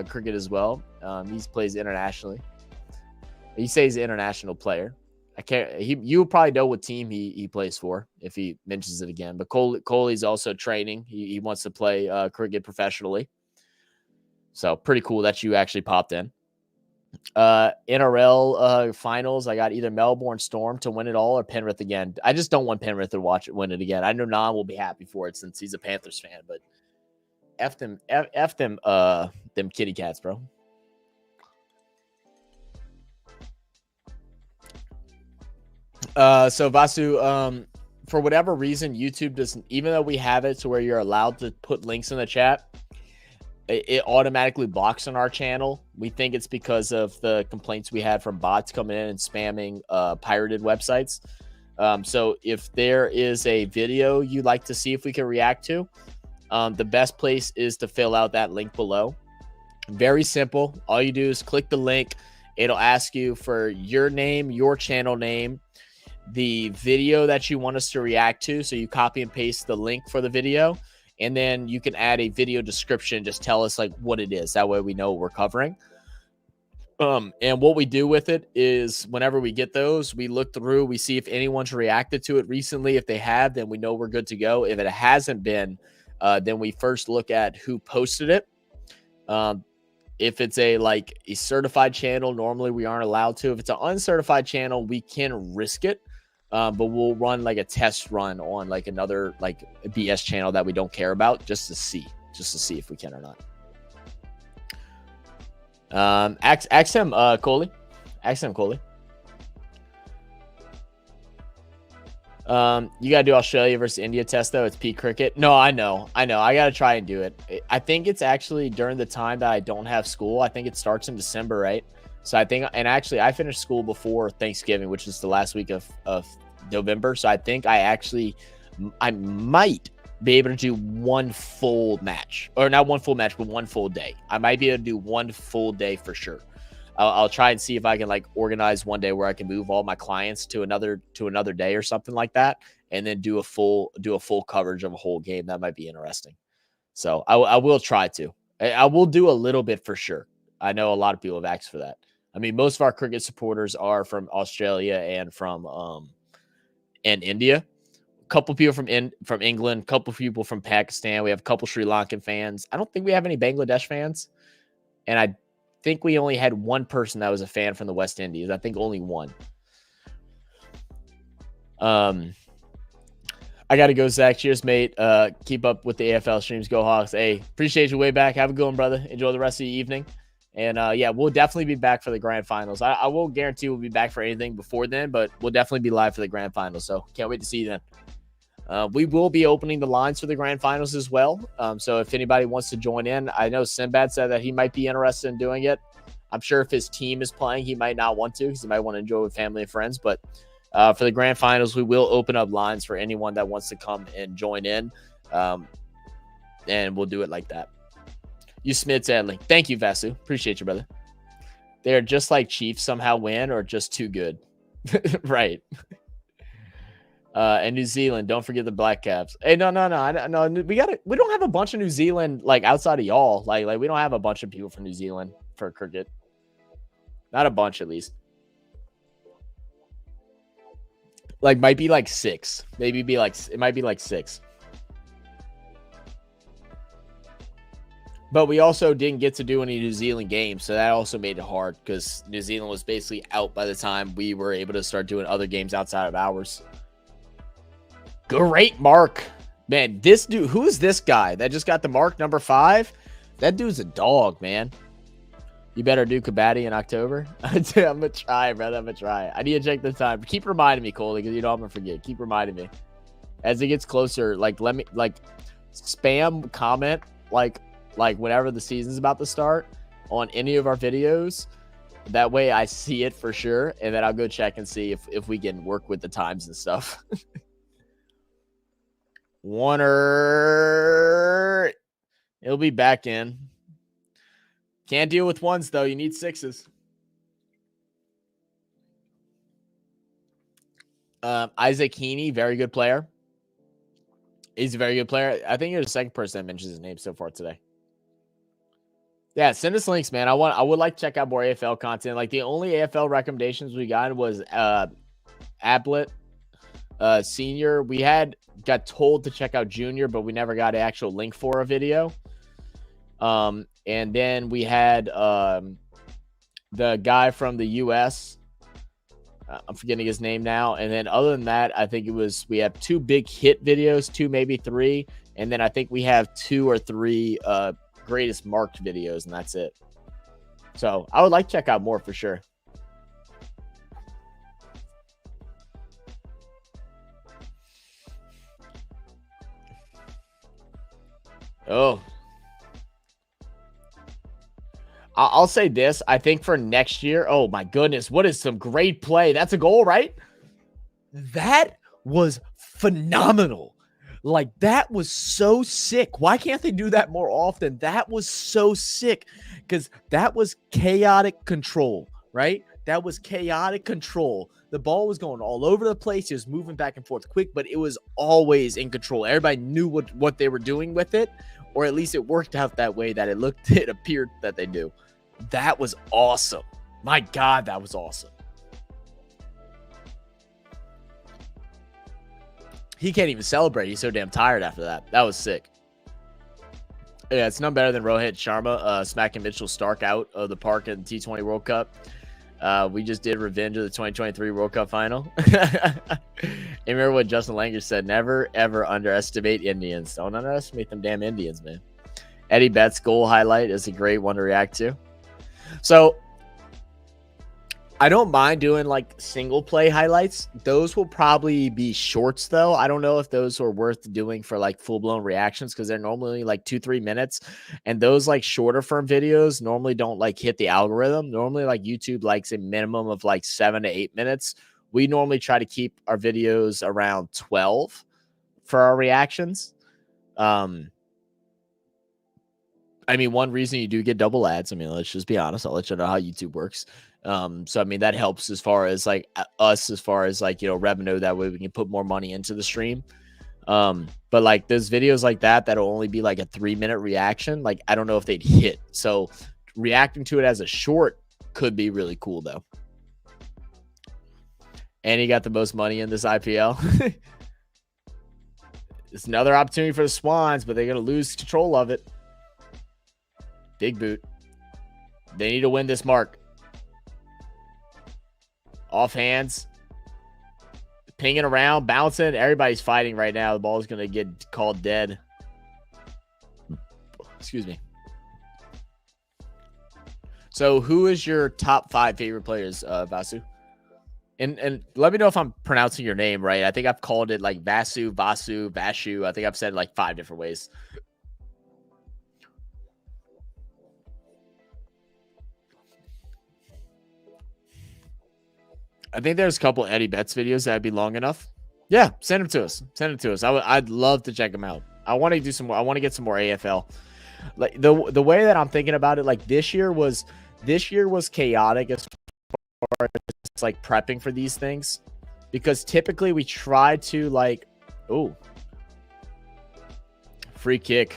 cricket as well. He plays internationally. He says he's an international player. You'll probably know what team he plays for if he mentions it again. But Coley's also training. He wants to play cricket professionally. So pretty cool that you actually popped in. NRL finals, I got either Melbourne Storm to win it all or Penrith again. I just don't want Penrith to win it again. I know Nan will be happy for it since he's a Panthers fan, but F them kitty cats, bro. So Vasu, for whatever reason, YouTube doesn't, even though we have it to where you're allowed to put links in the chat, it automatically blocks on our channel. We think it's because of the complaints we had from bots coming in and spamming pirated websites. So if there is a video you'd like to see if we can react to, the best place is to fill out that link below. Very simple. All you do is click the link. It'll ask you for your name, your channel name, the video that you want us to react to. So you copy and paste the link for the video, and then you can add a video description. Just tell us like what it is. That way we know what we're covering. And what we do with it is whenever we get those, we look through, we see if anyone's reacted to it recently. If they have, then we know we're good to go. If it hasn't been, then we first look at who posted it. If it's a certified channel, normally we aren't allowed to. If it's an uncertified channel, we can risk it. But we'll run like a test run on like another like a BS channel that we don't care about just to see if we can or not. Ask him, Coley. Ask him, Coley. You gotta do Australia versus India test though. It's peak cricket. No, I know. I gotta try and do it. I think it's actually during the time that I don't have school. I think it starts in December, right? So I think, and actually I finished school before Thanksgiving, which is the last week of November. So I think I might be able to do one full match, or not one full match, but one full day. I might be able to do one full day for sure. I'll try and see if I can like organize one day where I can move all my clients to another day or something like that, and then do a full coverage of a whole game. That might be interesting. So I will try to. I will do a little bit for sure. I know a lot of people have asked for that. I mean, most of our cricket supporters are from Australia and from and India. A couple people from England, a couple people from Pakistan. We have a couple Sri Lankan fans. I don't think we have any Bangladesh fans. And I think we only had one person that was a fan from the West Indies. I think only one. I got to go, Zach. Cheers, mate. Keep up with the AFL streams. Go Hawks. Hey, appreciate you way back. Have a good one, brother. Enjoy the rest of the evening. And yeah, we'll definitely be back for the grand finals. I won't guarantee we'll be back for anything before then, but we'll definitely be live for the grand finals. So can't wait to see you then. We will be opening the lines for the grand finals as well. So if anybody wants to join in, I know Sinbad said that he might be interested in doing it. I'm sure if his team is playing, he might not want to because he might want to enjoy with family and friends. But for the grand finals, we will open up lines for anyone that wants to come and join in. And we'll do it like that. You Smith Sadly. Thank you, Vasu. Appreciate you, brother. They're just like Chiefs somehow win or just too good. Right. And New Zealand, don't forget the Black Caps. Hey, no. We don't have a bunch of New Zealand like outside of y'all. Like we don't have a bunch of people from New Zealand for cricket. Not a bunch, at least. Like might be like 6. Maybe it might be like 6. But we also didn't get to do any New Zealand games, so that also made it hard because New Zealand was basically out by the time we were able to start doing other games outside of ours. Great mark. Man, this dude, who is this guy that just got the mark number 5? That dude's a dog, man. You better do Kabaddi in October. I'm going to try, brother. I'm going to try. I need to check the time. Keep reminding me, Coley, because you know I'm going to forget. Keep reminding me. As it gets closer, like, let me, like, spam comment, like whenever the season's about to start on any of our videos. That way I see it for sure, and then I'll go check and see if we can work with the times and stuff. Warner. It'll be back in. Can't deal with 1s, though. You need 6s. Isaac Heaney, very good player. He's a very good player. I think you're the second person that mentions his name so far today. Yeah, send us links, man. I would like to check out more AFL content. Like the only AFL recommendations we got was Ablett Senior. We got told to check out Junior, but we never got an actual link for a video. And then we had the guy from the US. I'm forgetting his name now. And then other than that, I think we have 2 big hit videos, 2, maybe 3. And then I think we have 2 or 3 greatest marked videos, and that's it. So I would like to check out more for sure. Oh, I'll say this. I think for next year, oh my goodness, what is some great play? That's a goal, right? That was phenomenal. Like, that was so sick. Why can't they do that more often? That was so sick because that was chaotic control, right? That was chaotic control. The ball was going all over the place. It was moving back and forth quick, but it was always in control. Everybody knew what they were doing with it, or at least it worked out that way that it appeared that they knew. That was awesome. My God, that was awesome. He can't even celebrate. He's so damn tired after that. That was sick. Yeah, it's none better than Rohit Sharma smacking Mitchell Stark out of the park in the T20 World Cup. We just did revenge of the 2023 World Cup final. And remember what Justin Langer said, never, ever underestimate Indians. Don't underestimate them damn Indians, man. Eddie Betts' goal highlight is a great one to react to. So I don't mind doing like single play highlights. Those will probably be shorts though. I don't know if those are worth doing for like full blown reactions because they're normally like 2-3 minutes. And those like shorter form videos normally don't like hit the algorithm. Normally like YouTube likes a minimum of like 7 to 8 minutes. We normally try to keep our videos around 12 for our reactions. I mean, one reason you do get double ads, I mean, let's just be honest. I'll let you know how YouTube works. So, I mean, that helps as far as like us, as far as like, you know, revenue. That way we can put more money into the stream. But like those videos like that'll only be like a 3-minute reaction. Like, I don't know if they'd hit. So reacting to it as a short could be really cool though. And he got the most money in this IPL. It's another opportunity for the Swans, but they're going to lose control of it. Big boot. They need to win this mark. Off hands. Pinging around, bouncing. Everybody's fighting right now. The ball is going to get called dead. Excuse me. So who is your top 5 favorite players, Vasu? And let me know if I'm pronouncing your name right. I think I've called it like Vasu, Vashu. I think I've said it like 5 different ways. I think there's a couple Eddie Betts videos that'd be long enough. Yeah, send them to us. Send them to us. I'd love to check them out. I want to do some more. I want to get some more AFL. Like the way that I'm thinking about it, like this year was chaotic as far as like prepping for these things, because typically we try to like, free kick.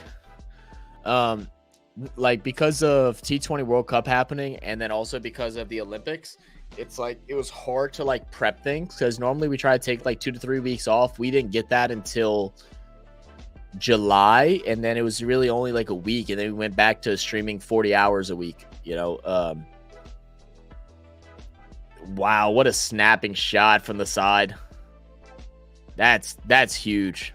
Like because of T20 World Cup happening, and then also because of the Olympics, it's like it was hard to like prep things, because normally we try to take like 2 to 3 weeks off. We didn't get that until July, and then it was really only like a week, and then we went back to streaming 40 hours a week, you know. Wow, what a snapping shot from the side. That's huge.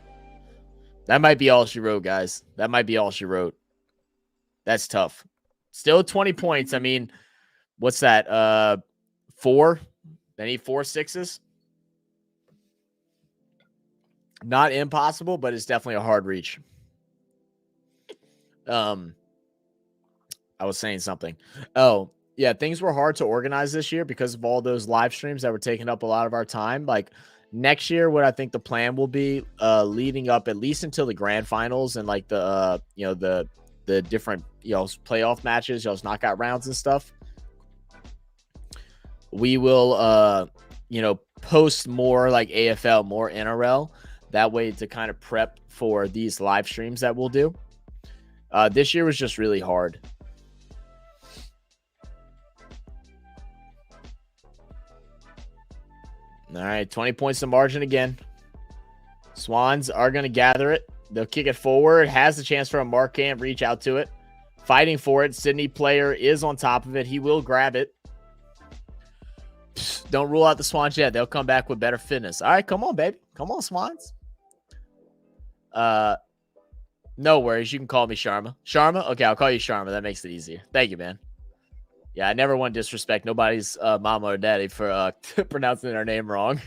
That might be all she wrote, guys. That might be all she wrote. That's tough. Still 20 points. I mean, what's that? 4? They need 4 6s. Not impossible, but it's definitely a hard reach. I was saying something. Oh, yeah, things were hard to organize this year because of all those live streams that were taking up a lot of our time. Like next year, what I think the plan will be, leading up at least until the grand finals and like the you know, the different, you know, playoff matches, those knockout rounds and stuff. We will you know, post more like AFL, more NRL, that way to kind of prep for these live streams that we'll do. This year was just really hard. All right, 20 points to margin again. Swans are going to gather it. They'll kick it forward. Has the chance for a mark. Can't reach out to it. Fighting for it. Sydney player is on top of it. He will grab it. Psst, don't rule out the Swans yet. They'll come back with better fitness. All right, come on, baby. Come on, Swans. No worries. You can call me Sharma. Sharma? Okay, I'll call you Sharma. That makes it easier. Thank you, man. Yeah, I never want to disrespect nobody's mama or daddy for pronouncing their name wrong.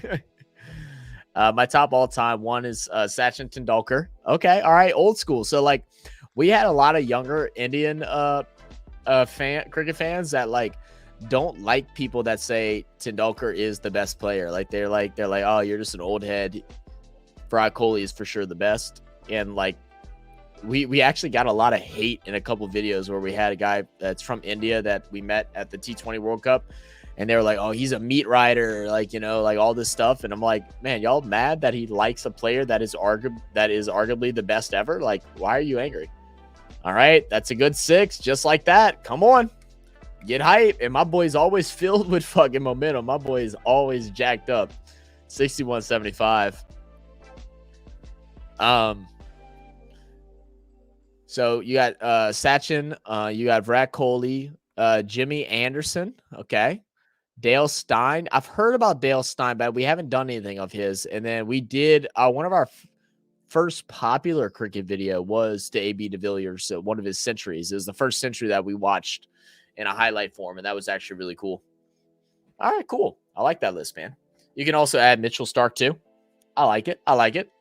My top all-time one is Sachin Tendulkar. Okay, all right, old school. So, like, we had a lot of younger Indian cricket fans that, like, don't like people that say Tendulkar is the best player. Like, they're like, oh, you're just an old head. Virat Kohli is for sure the best. And, like, we actually got a lot of hate in a couple videos where we had a guy that's from India that we met at the T20 World Cup, And they were like, oh, he's a meat rider, like, you know, like all this stuff. And I'm like, man, y'all mad that he likes a player that is arguably the best ever? Like, why are you angry? All right, that's a good 6, just like that. Come on, get hype. And my boy's always filled with fucking momentum. My boy is always jacked up. 61.75. So you got Sachin, you got Virat Kohli, Jimmy Anderson, okay. Dale Stein. I've heard about Dale Stein, but we haven't done anything of his. And then we did one of our first popular cricket video was to AB de Villiers, one of his centuries. It was the first century that we watched in a highlight form, and that was actually really cool. All right, cool. I like that list, man. You can also add Mitchell Stark too. I like it. I like it.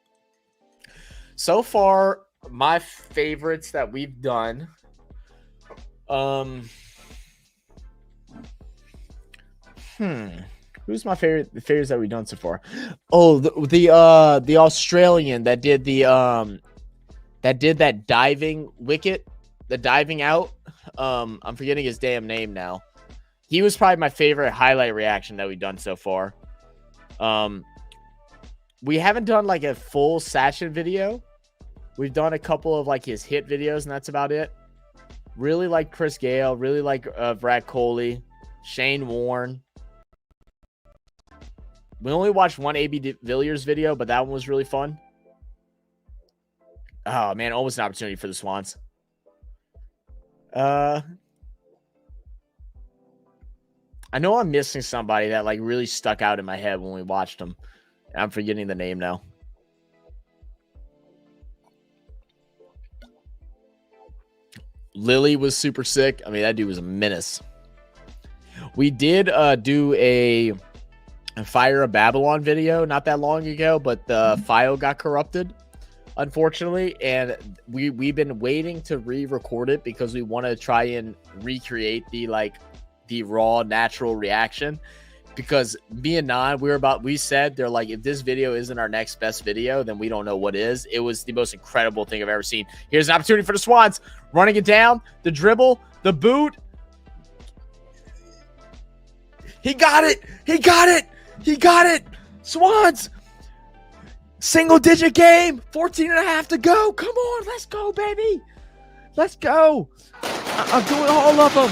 So far, my favorites that we've done. Who's my favorite? The favorites that we've done so far? Oh, the Australian that did that diving wicket, the diving out. I'm forgetting his damn name now. He was probably my favorite highlight reaction that we've done so far. We haven't done like a full Sachin video. We've done a couple of like his hit videos, and that's about it. Really like Chris Gale. Really like Virat Kohli, Shane Warne. We only watched one AB de Villiers video, but that one was really fun. Oh, man, almost an opportunity for the Swans. I know I'm missing somebody that like really stuck out in my head when we watched them. I'm forgetting the name now. Lily was super sick. I mean, that dude was a menace. We did do a Fire of Babylon video not that long ago, but the file got corrupted, unfortunately, and we've been waiting to re-record it because we want to try and recreate the raw natural reaction. Because me and Nan, we said they're like, if this video isn't our next best video, then we don't know what is. It was the most incredible thing I've ever seen. Here's an opportunity for the Swans, running it down, the dribble, the boot. He got it. He got it. He got it. Swans. Single digit game. 14 and a half to go. Come on. Let's go, baby. Let's go. I'm doing all of them.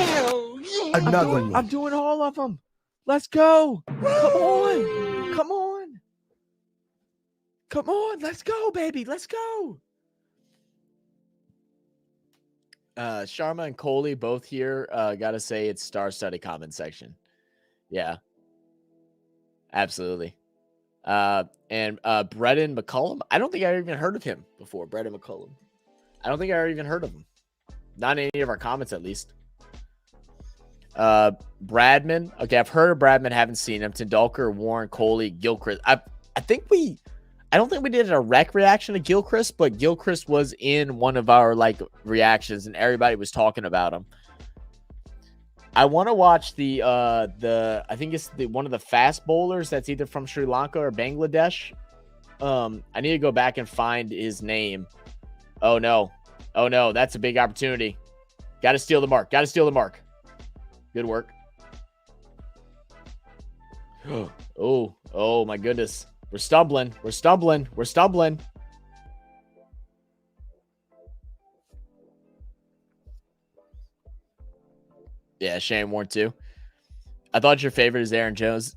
I'm doing all of them. Let's go. Come on. Come on. Come on. Let's go, baby. Let's go. Sharma and Kohli both here. Gotta say it's star-studded comment section. Yeah. Absolutely. And Brendan McCullum. I don't think I even heard of him before. Brendan McCullum. I don't think I even heard of him. Not in any of our comments, at least. Bradman. Okay, I've heard of Bradman, haven't seen him. Tendulkar, Warren, Kohli, Gilchrist. I don't think we did a rec reaction to Gilchrist, but Gilchrist was in one of our like reactions, and everybody was talking about him. I want to watch the I think it's one of the fast bowlers that's either from Sri Lanka or Bangladesh. I need to go back and find his name. Oh no, that's a big opportunity. Got to steal the mark. Good work. Oh my goodness. We're stumbling. Yeah, Shane Warne too. I thought your favorite is Aaron Jones.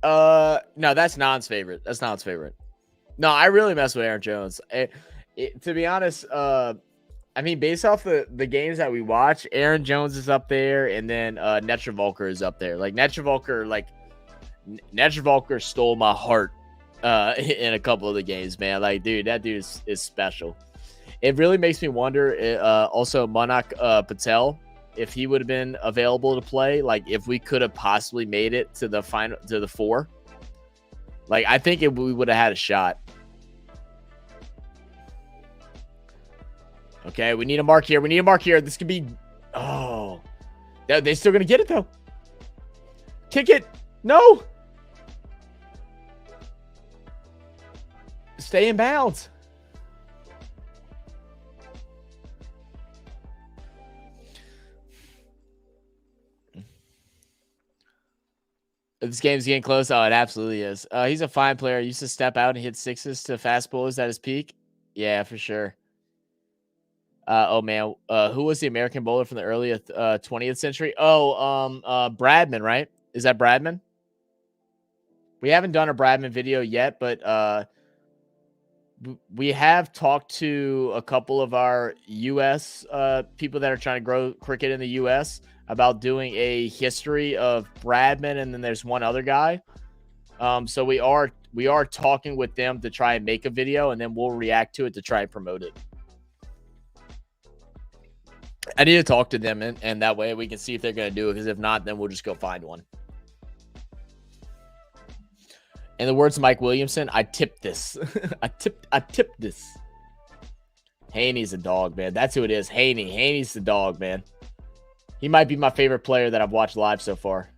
No, that's Nan's favorite. No, I really mess with Aaron Jones. To be honest, I mean, based off the games that we watch, Aaron Jones is up there, and then Netravolker is up there. Like Netravolker stole my heart in a couple of the games, man. Like, dude, that dude is special. It really makes me wonder. Also, Manak Patel, if he would have been available to play, like if we could have possibly made it to the final, to the 4. Like, I think we would have had a shot. Okay, we need a mark here. This could be... Oh. They're still going to get it, though. Kick it. No. Stay in bounds. This game's getting close. Oh, it absolutely is. He's a fine player. He used to step out and hit sixes to fast bowlers at his peak. Yeah, for sure. Oh man, who was the American bowler from the early 20th century? Oh, Bradman, right? Is that Bradman? We haven't done a Bradman video yet, but we have talked to a couple of our U.S. People that are trying to grow cricket in the U.S. about doing a history of Bradman, and then there's one other guy. So we are talking with them to try and make a video, and then we'll react to it to try and promote it. I need to talk to them, and that way we can see if they're going to do it, because if not, then we'll just go find one. In the words of Mike Williamson, I tipped this. I tipped this. Haney's a dog, man. That's who it is. Haney's the dog, man. He might be my favorite player that I've watched live so far.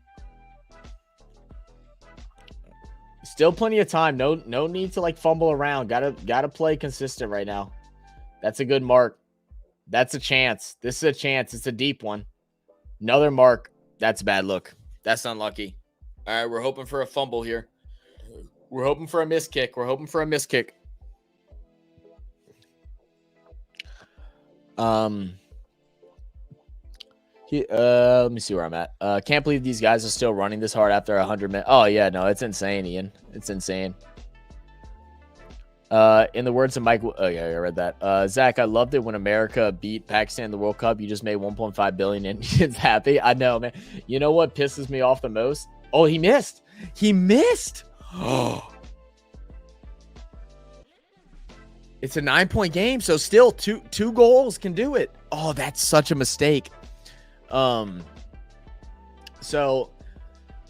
Still plenty of time. No need to like fumble around. Gotta play consistent right now. That's a good mark. That's a chance. This is a chance. It's a deep one. Another mark. That's a bad look. That's unlucky. All right, we're hoping for a fumble here. We're hoping for a missed kick. We're hoping for a missed kick. Let me see where I'm at. Can't believe these guys are still running this hard after 100 minutes. Oh yeah, no, it's insane, Ian. It's insane. In the words of Mike, oh yeah, I read that. Zach, I loved it when America beat Pakistan in the World Cup. You just made 1.5 billion Indians happy. I know, man. You know what pisses me off the most? Oh, he missed. He missed. Oh. It's a 9-point game, so still two goals can do it. Oh, that's such a mistake. So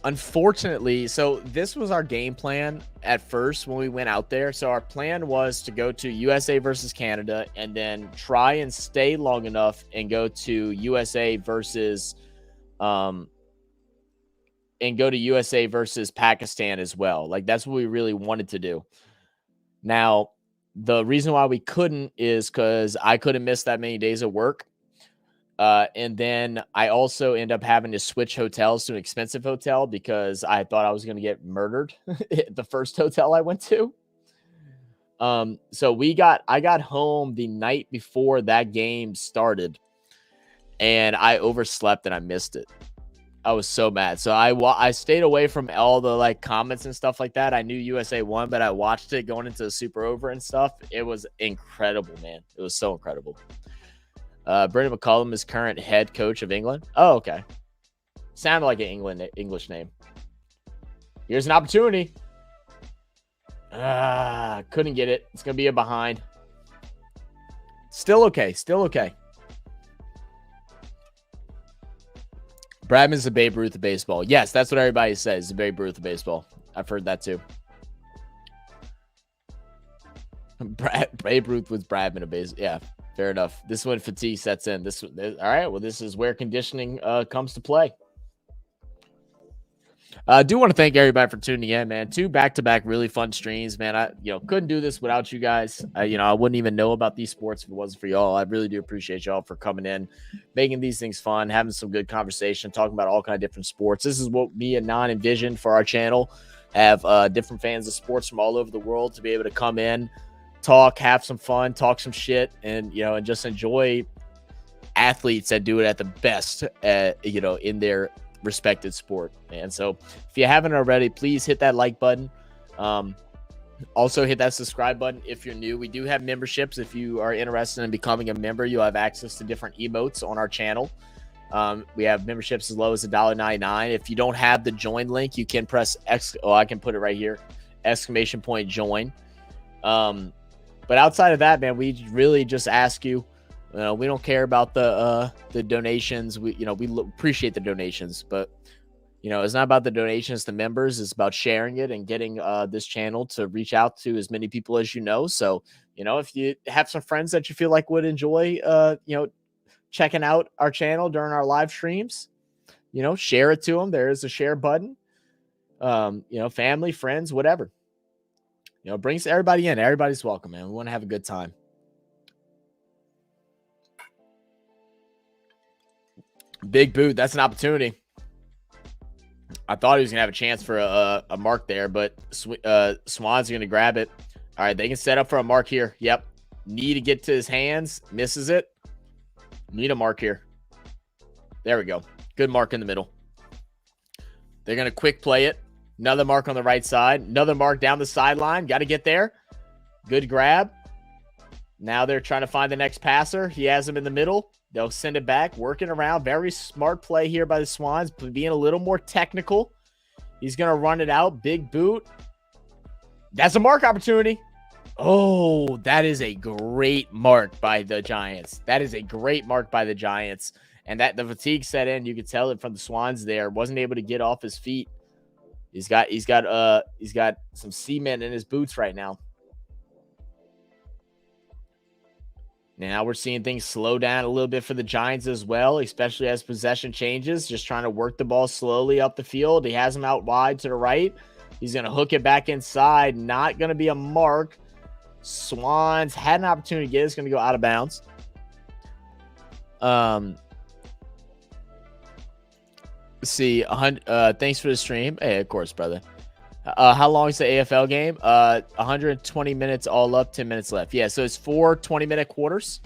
unfortunately, so this was our game plan at first when we went out there. So our plan was to go to USA versus Canada and then try and stay long enough and go to USA versus Pakistan as well. Like that's what we really wanted to do. Now, the reason why we couldn't is because I couldn't miss that many days of work. And then I also end up having to switch hotels to an expensive hotel because I thought I was going to get murdered at the first hotel I went to. So I got home the night before that game started and I overslept and I missed it. I was so mad. So I stayed away from all the like comments and stuff like that. I knew USA won, but I watched it going into the super over and stuff. It was incredible, man. It was so incredible. Brendan McCullum is current head coach of England. Oh, okay. Sounded like an English name. Here's an opportunity. Couldn't get it. It's going to be a behind. Still okay. Still okay. Bradman's the Babe Ruth of baseball. Yes, that's what everybody says. The Babe Ruth of baseball. I've heard that too. Babe Ruth was Bradman of baseball. Yeah, fair enough. This is when fatigue sets in. All right. Well, this is where conditioning comes to play. I do want to thank everybody for tuning in, man. 2 back-to-back really fun streams, man. I couldn't do this without you guys. I wouldn't even know about these sports if it wasn't for y'all. I really do appreciate y'all for coming in, making these things fun, having some good conversation, talking about all kind of different sports. This is what me and Non envisioned for our channel. Have different fans of sports from all over the world to be able to come in, talk, have some fun, talk some shit, and and just enjoy athletes that do it at the best, in their respected sport, man. So if you haven't already, please hit that like button. Also hit that subscribe button if you're new. We do have memberships. If you are interested in becoming a member, you'll have access to different emotes on our channel. We have memberships as low as $1.99. If you don't have the join link, you can press I can put it right here, ! Join. But outside of that, man, we really just ask you. We don't care about the donations. We appreciate the donations, but it's not about the donations to members. It's about sharing it and getting this channel to reach out to as many people as you know. So if you have some friends that you feel like would enjoy checking out our channel during our live streams, share it to them. There is a share button. Family, friends, whatever. Brings everybody in. Everybody's welcome, man. We want to have a good time. Big boot. That's an opportunity. I thought he was going to have a chance for a mark there, but Swans are going to grab it. All right, they can set up for a mark here. Yep. Need to get to his hands. Misses it. Need a mark here. There we go. Good mark in the middle. They're going to quick play it. Another mark on the right side. Another mark down the sideline. Got to get there. Good grab. Now they're trying to find the next passer. He has him in the middle. They'll send it back. Working around. Very smart play here by the Swans. Being a little more technical. He's going to run it out. Big boot. That's a mark opportunity. Oh, that is a great mark by the Giants. That is a great mark by the Giants. And that the fatigue set in. You could tell it from the Swans there. Wasn't able to get off his feet. He's got some cement in his boots right now. Now we're seeing things slow down a little bit for the Giants as well, especially as possession changes. Just trying to work the ball slowly up the field. He has him out wide to the right. He's going to hook it back inside. Not going to be a mark. Swans had an opportunity to get it. It's going to go out of bounds. Let's see. Thanks for the stream. Hey, of course, brother. How long is the AFL game? 120 minutes all up, 10 minutes left. Yeah, so it's 4 20-minute quarters.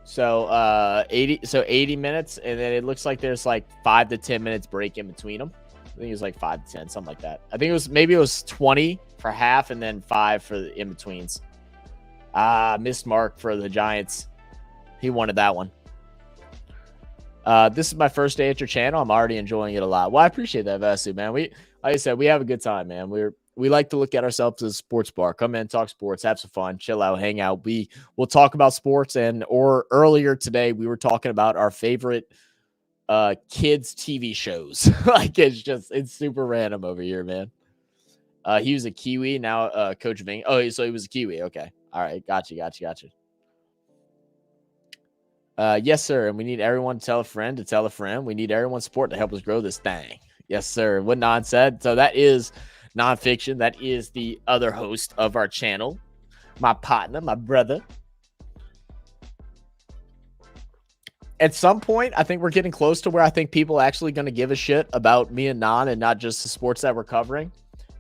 So 80 minutes, and then it looks like there's like 5 to 10 minutes break in between them. I think it was like 5 to 10, something like that. I think it was 20 for half and then 5 for the in-betweens. Missed mark for the Giants. He wanted that one. This is my first day at your channel. I'm already enjoying it a lot. Well, I appreciate that, Vasu, man. Like I said, we have a good time, man. We like to look at ourselves as a sports bar. Come in, talk sports, have some fun, chill out, hang out. We'll talk about sports, or earlier today we were talking about our favorite kids TV shows. Like it's super random over here, man. He was a Kiwi, now coach of England. Oh, so he was a Kiwi. Okay. All right. Gotcha. Yes, sir. And we need everyone to tell a friend to tell a friend. We need everyone's support to help us grow this thing. Yes, sir. What Non said. So that is Nonpfixion. That is the other host of our channel. My partner, my brother. At some point, I think we're getting close to where I think people are actually going to give a shit about me and Non and not just the sports that we're covering.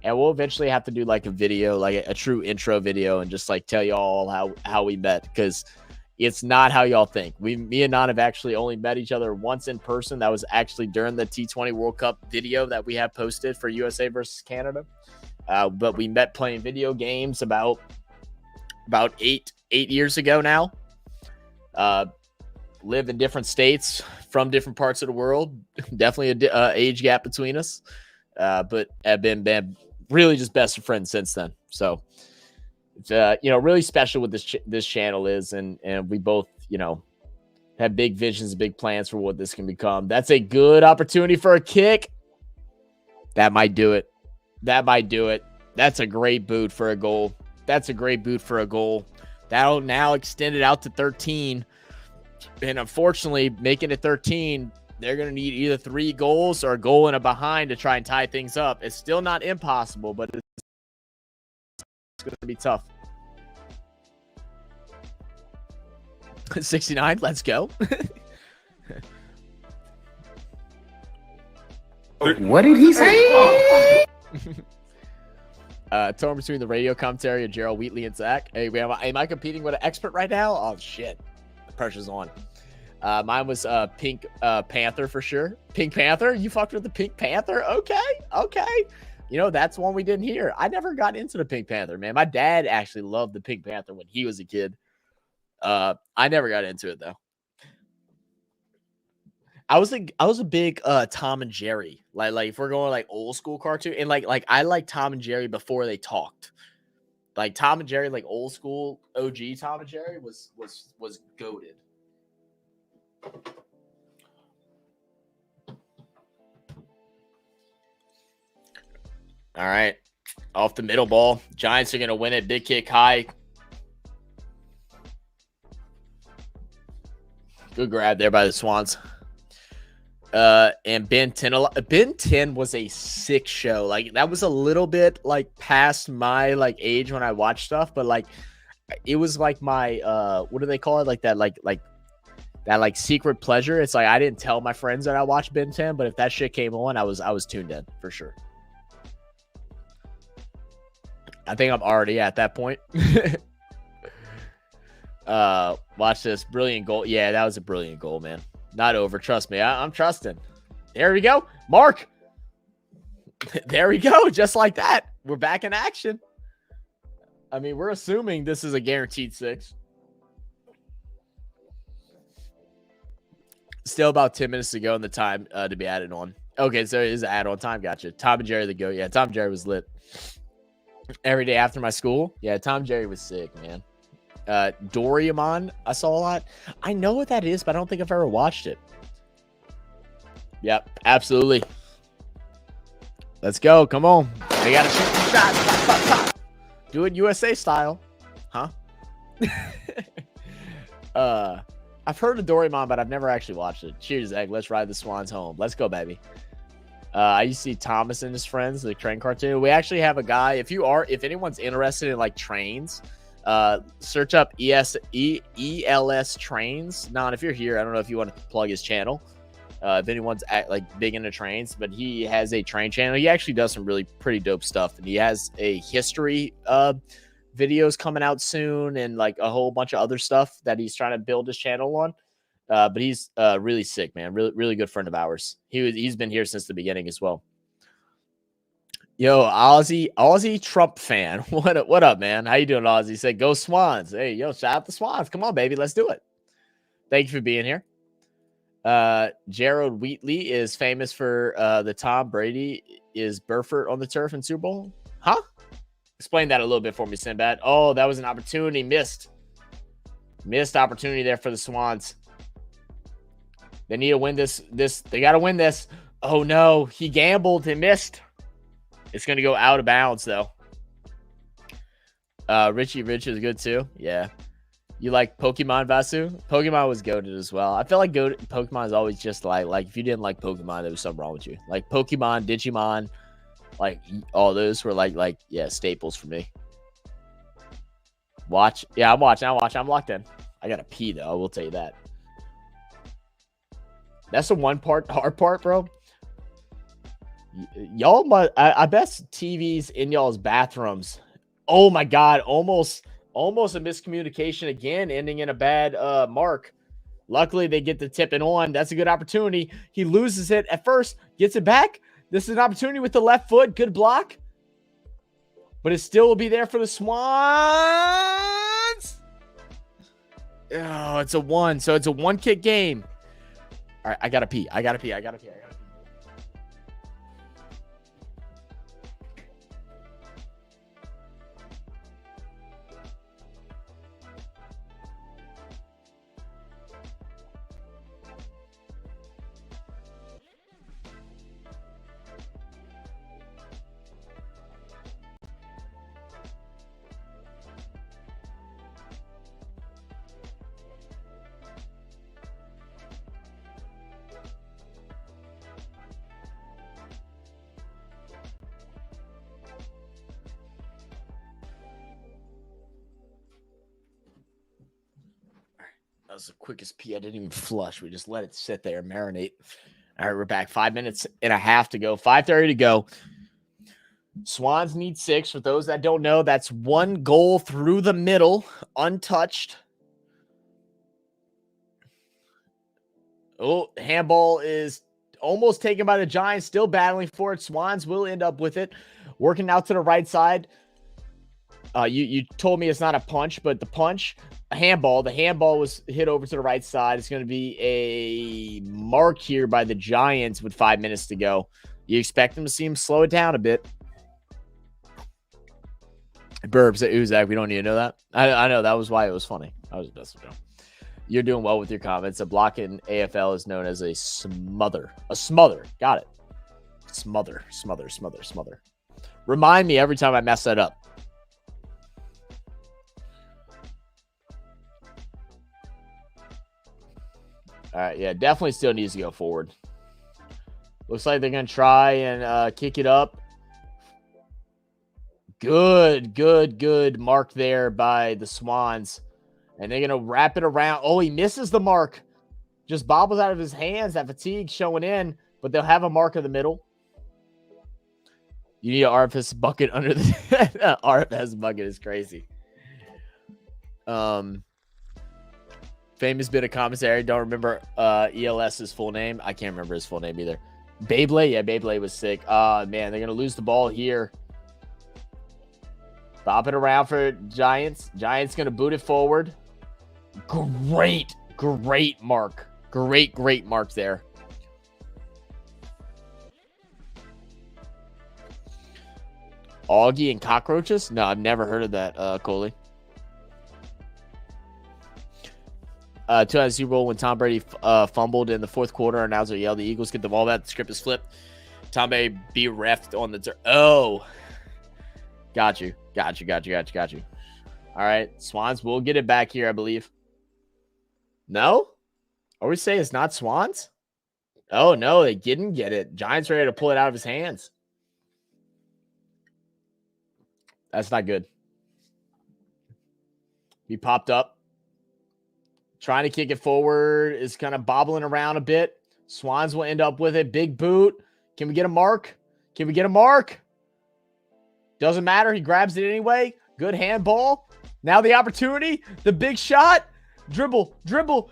And we'll eventually have to do like a video, like a true intro video, and just like tell you all how we met, because it's not how y'all think. Me and Non have actually only met each other once in person. That was actually during the T20 World Cup video that we have posted for USA versus Canada. But we met playing video games about 8 years ago now. Live in different states from different parts of the world. Definitely a age gap between us. But have been really just best of friends since then. So it's really special what this channel is, and we both have big visions, big plans for what this can become. That's a good opportunity for a kick. That might do it. That's a great boot for a goal. That'll now extend it out to 13. And unfortunately, making it 13, they're going to need either 3 goals or a goal and a behind to try and tie things up. It's still not impossible, but it's going to be tough. 69, let's go. What did he say? Torn between the radio commentary of Gerald Wheatley and Zach. Hey, am I competing with an expert right now? Oh, shit. The pressure's on. Mine was Pink Panther for sure. Pink Panther? You fucked with the Pink Panther? Okay. That's one we didn't hear. I never got into the Pink Panther, man. My dad actually loved the Pink Panther when he was a kid. I never got into it though. I was a big Tom and Jerry. Like if we're going like old school cartoon, and like I like Tom and Jerry before they talked. Like Tom and Jerry, like old school OG Tom and Jerry was goated. All right. Off the middle ball. Giants are going to win it. Big kick high. Good grab there by the Swans. And Ben 10 was a sick show. Like that was a little bit like past my like age when I watched stuff, but like it was like my what do they call it? Like that that like secret pleasure. It's like I didn't tell my friends that I watched Ben 10, but if that shit came on, I was tuned in for sure. I think I'm already at that point. Watch this. Brilliant goal. Yeah, that was a brilliant goal, man. Not over. Trust me. I'm trusting. There we go. Mark. There we go. Just like that. We're back in action. I mean, we're assuming this is a guaranteed 6. Still about 10 minutes to go in the time to be added on. Okay, so it is add-on time. Gotcha. Tom and Jerry the GOAT. Yeah, Tom and Jerry was lit. Every day after my school. Yeah, Tom and Jerry was sick, man. Doraemon, I saw a lot. I know what that is, but I don't think I've ever watched it. Yep, absolutely. Let's go. Come on. I got to shoot some shots. Pop, pop, pop. Do it USA style. Huh? I've heard of Doraemon, but I've never actually watched it. Cheers, Egg. Let's ride the Swans home. Let's go, baby. I used to see Thomas and his friends, the train cartoon. We actually have a guy. If anyone's interested in like trains, search up ELS trains. Non, if you're here, I don't know if you want to plug his channel. If anyone's like big into trains, but he has a train channel. He actually does some really pretty dope stuff, and he has a history videos coming out soon, and like a whole bunch of other stuff that he's trying to build his channel on. But he's really sick, man. Really good friend of ours. He's been here since the beginning as well. Yo, Aussie Trump fan. What up, man? How you doing, Aussie? Said go Swans. Hey, yo, shout out the Swans. Come on, baby, let's do it. Thank you for being here. Gerald Wheatley is famous for the Tom Brady is Burford on the turf in Super Bowl. Huh? Explain that a little bit for me, Sinbad. Oh, that was an opportunity missed opportunity there for the Swans. They need to win this. They got to win this. Oh no, he gambled and missed. It's gonna go out of bounds though. Richie Rich is good too. Yeah. You like Pokemon, Vasu? Pokemon was goated as well. I feel like Pokemon is always just like if you didn't like Pokemon, there was something wrong with you. Like Pokemon, Digimon, like all those were like yeah, staples for me. Watch. Yeah, I'm watching. I'm locked in. I gotta pee though. I will tell you that. That's the hard part, bro. Y'all must. I bet TVs in y'all's bathrooms. Oh my god, almost a miscommunication again, ending in a bad mark. Luckily, they get the tipping on. That's a good opportunity. He loses it at first, gets it back. This is an opportunity with the left foot. Good block. But it still will be there for the Swans. Oh, it's a 1. So it's a 1-kick game. All right, I gotta pee. That was the quickest pee. I didn't even flush. We just let it sit there and marinate. All right, we're back. 5 minutes and a half to go. 5:30 to go. Swans need 6. For those that don't know, that's 1 goal through the middle, untouched. Oh, handball is almost taken by the Giants. Still battling for it. Swans will end up with it. Working out to the right side. You told me it's not a punch, but the punch, a handball. The handball was hit over to the right side. It's going to be a mark here by the Giants with 5 minutes to go. You expect them to see him slow it down a bit. Burbs at Uzak. We don't need to know that. I know that was why it was funny. I was best of them. You're doing well with your comments. A block in AFL is known as a smother. A smother. Got it. Smother. Remind me every time I mess that up. All right, yeah, definitely still needs to go forward. Looks like they're going to try and kick it up. Good mark there by the Swans. And they're going to wrap it around. Oh, he misses the mark. Just bobbles out of his hands. That fatigue showing in, but they'll have a mark in the middle. You need an RFS bucket under the RFS bucket is crazy. Famous bit of commentary. Don't remember ELS's full name. I can't remember his full name either. Beyblade. Yeah, Beyblade was sick. Man, they're going to lose the ball here. Bop it around for Giants. Giants going to boot it forward. Great mark. Great mark there. Augie and cockroaches? No, I've never heard of that, Coley. 2 Super Bowl when Tom Brady fumbled in the fourth quarter. Announcer yelled, the Eagles get the ball back. The script is flipped. Tom Brady be refed on the Oh. Got you. All right. Swans will get it back here, I believe. No? Are we saying it's not Swans? Oh, no, they didn't get it. Giants ready to pull it out of his hands. That's not good. He popped up. Trying to kick it forward. Is kind of bobbling around a bit. Swans will end up with it. Big boot. Can we get a mark? Doesn't matter. He grabs it anyway. Good handball. Now the opportunity. The big shot. Dribble. What?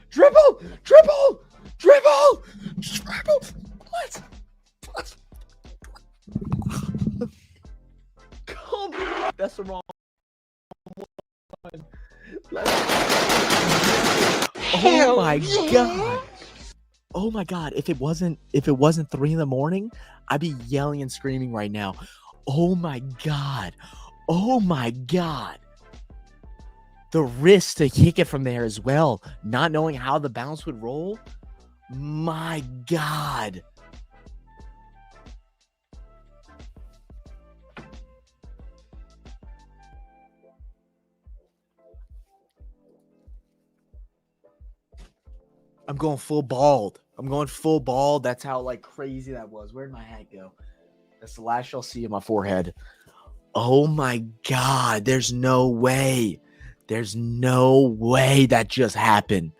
Come on. That's the wrong one. Oh my god. If it wasn't 3 a.m, I'd be yelling and screaming right now. Oh my god. The risk to kick it from there as well, not knowing how the bounce would roll. My god. I'm going full bald. That's how like crazy that was. Where'd my hat go? That's the last you'll see of my forehead. Oh my god. There's no way that just happened.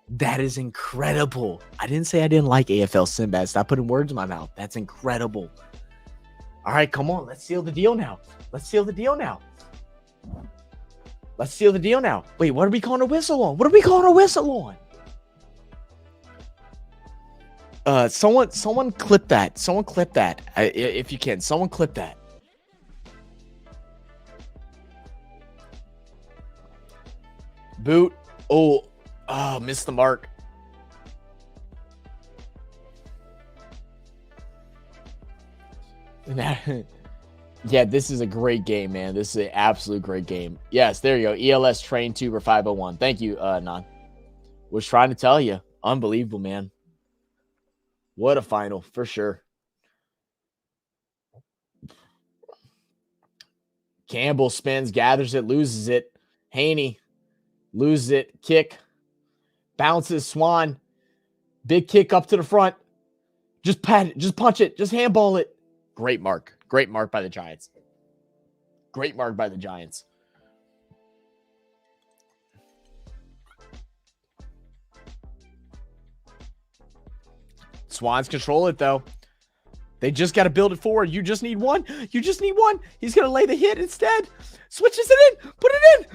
That is incredible. I didn't say I didn't like AFL Sinbad. Stop putting words in my mouth. That's incredible. All right, come on. Let's seal the deal now. Wait, what are we calling a whistle on? Someone clip that. If you can, someone clip that. Boot. Oh, missed the mark. Yeah, this is a great game, man. This is an absolute great game. Yes, there you go. ELS Train Tuber 501. Thank you, Non. Was trying to tell you. Unbelievable, man. What a final, for sure. Campbell spins, gathers it, loses it. Haney loses it. Kick. Bounces. Swan. Big kick up to the front. Just pat it. Just punch it. Just handball it. Great mark. Great mark by the Giants. Swans control it, though. They just got to build it forward. You just need one. He's going to lay the hit instead. Switches it in. Put it in.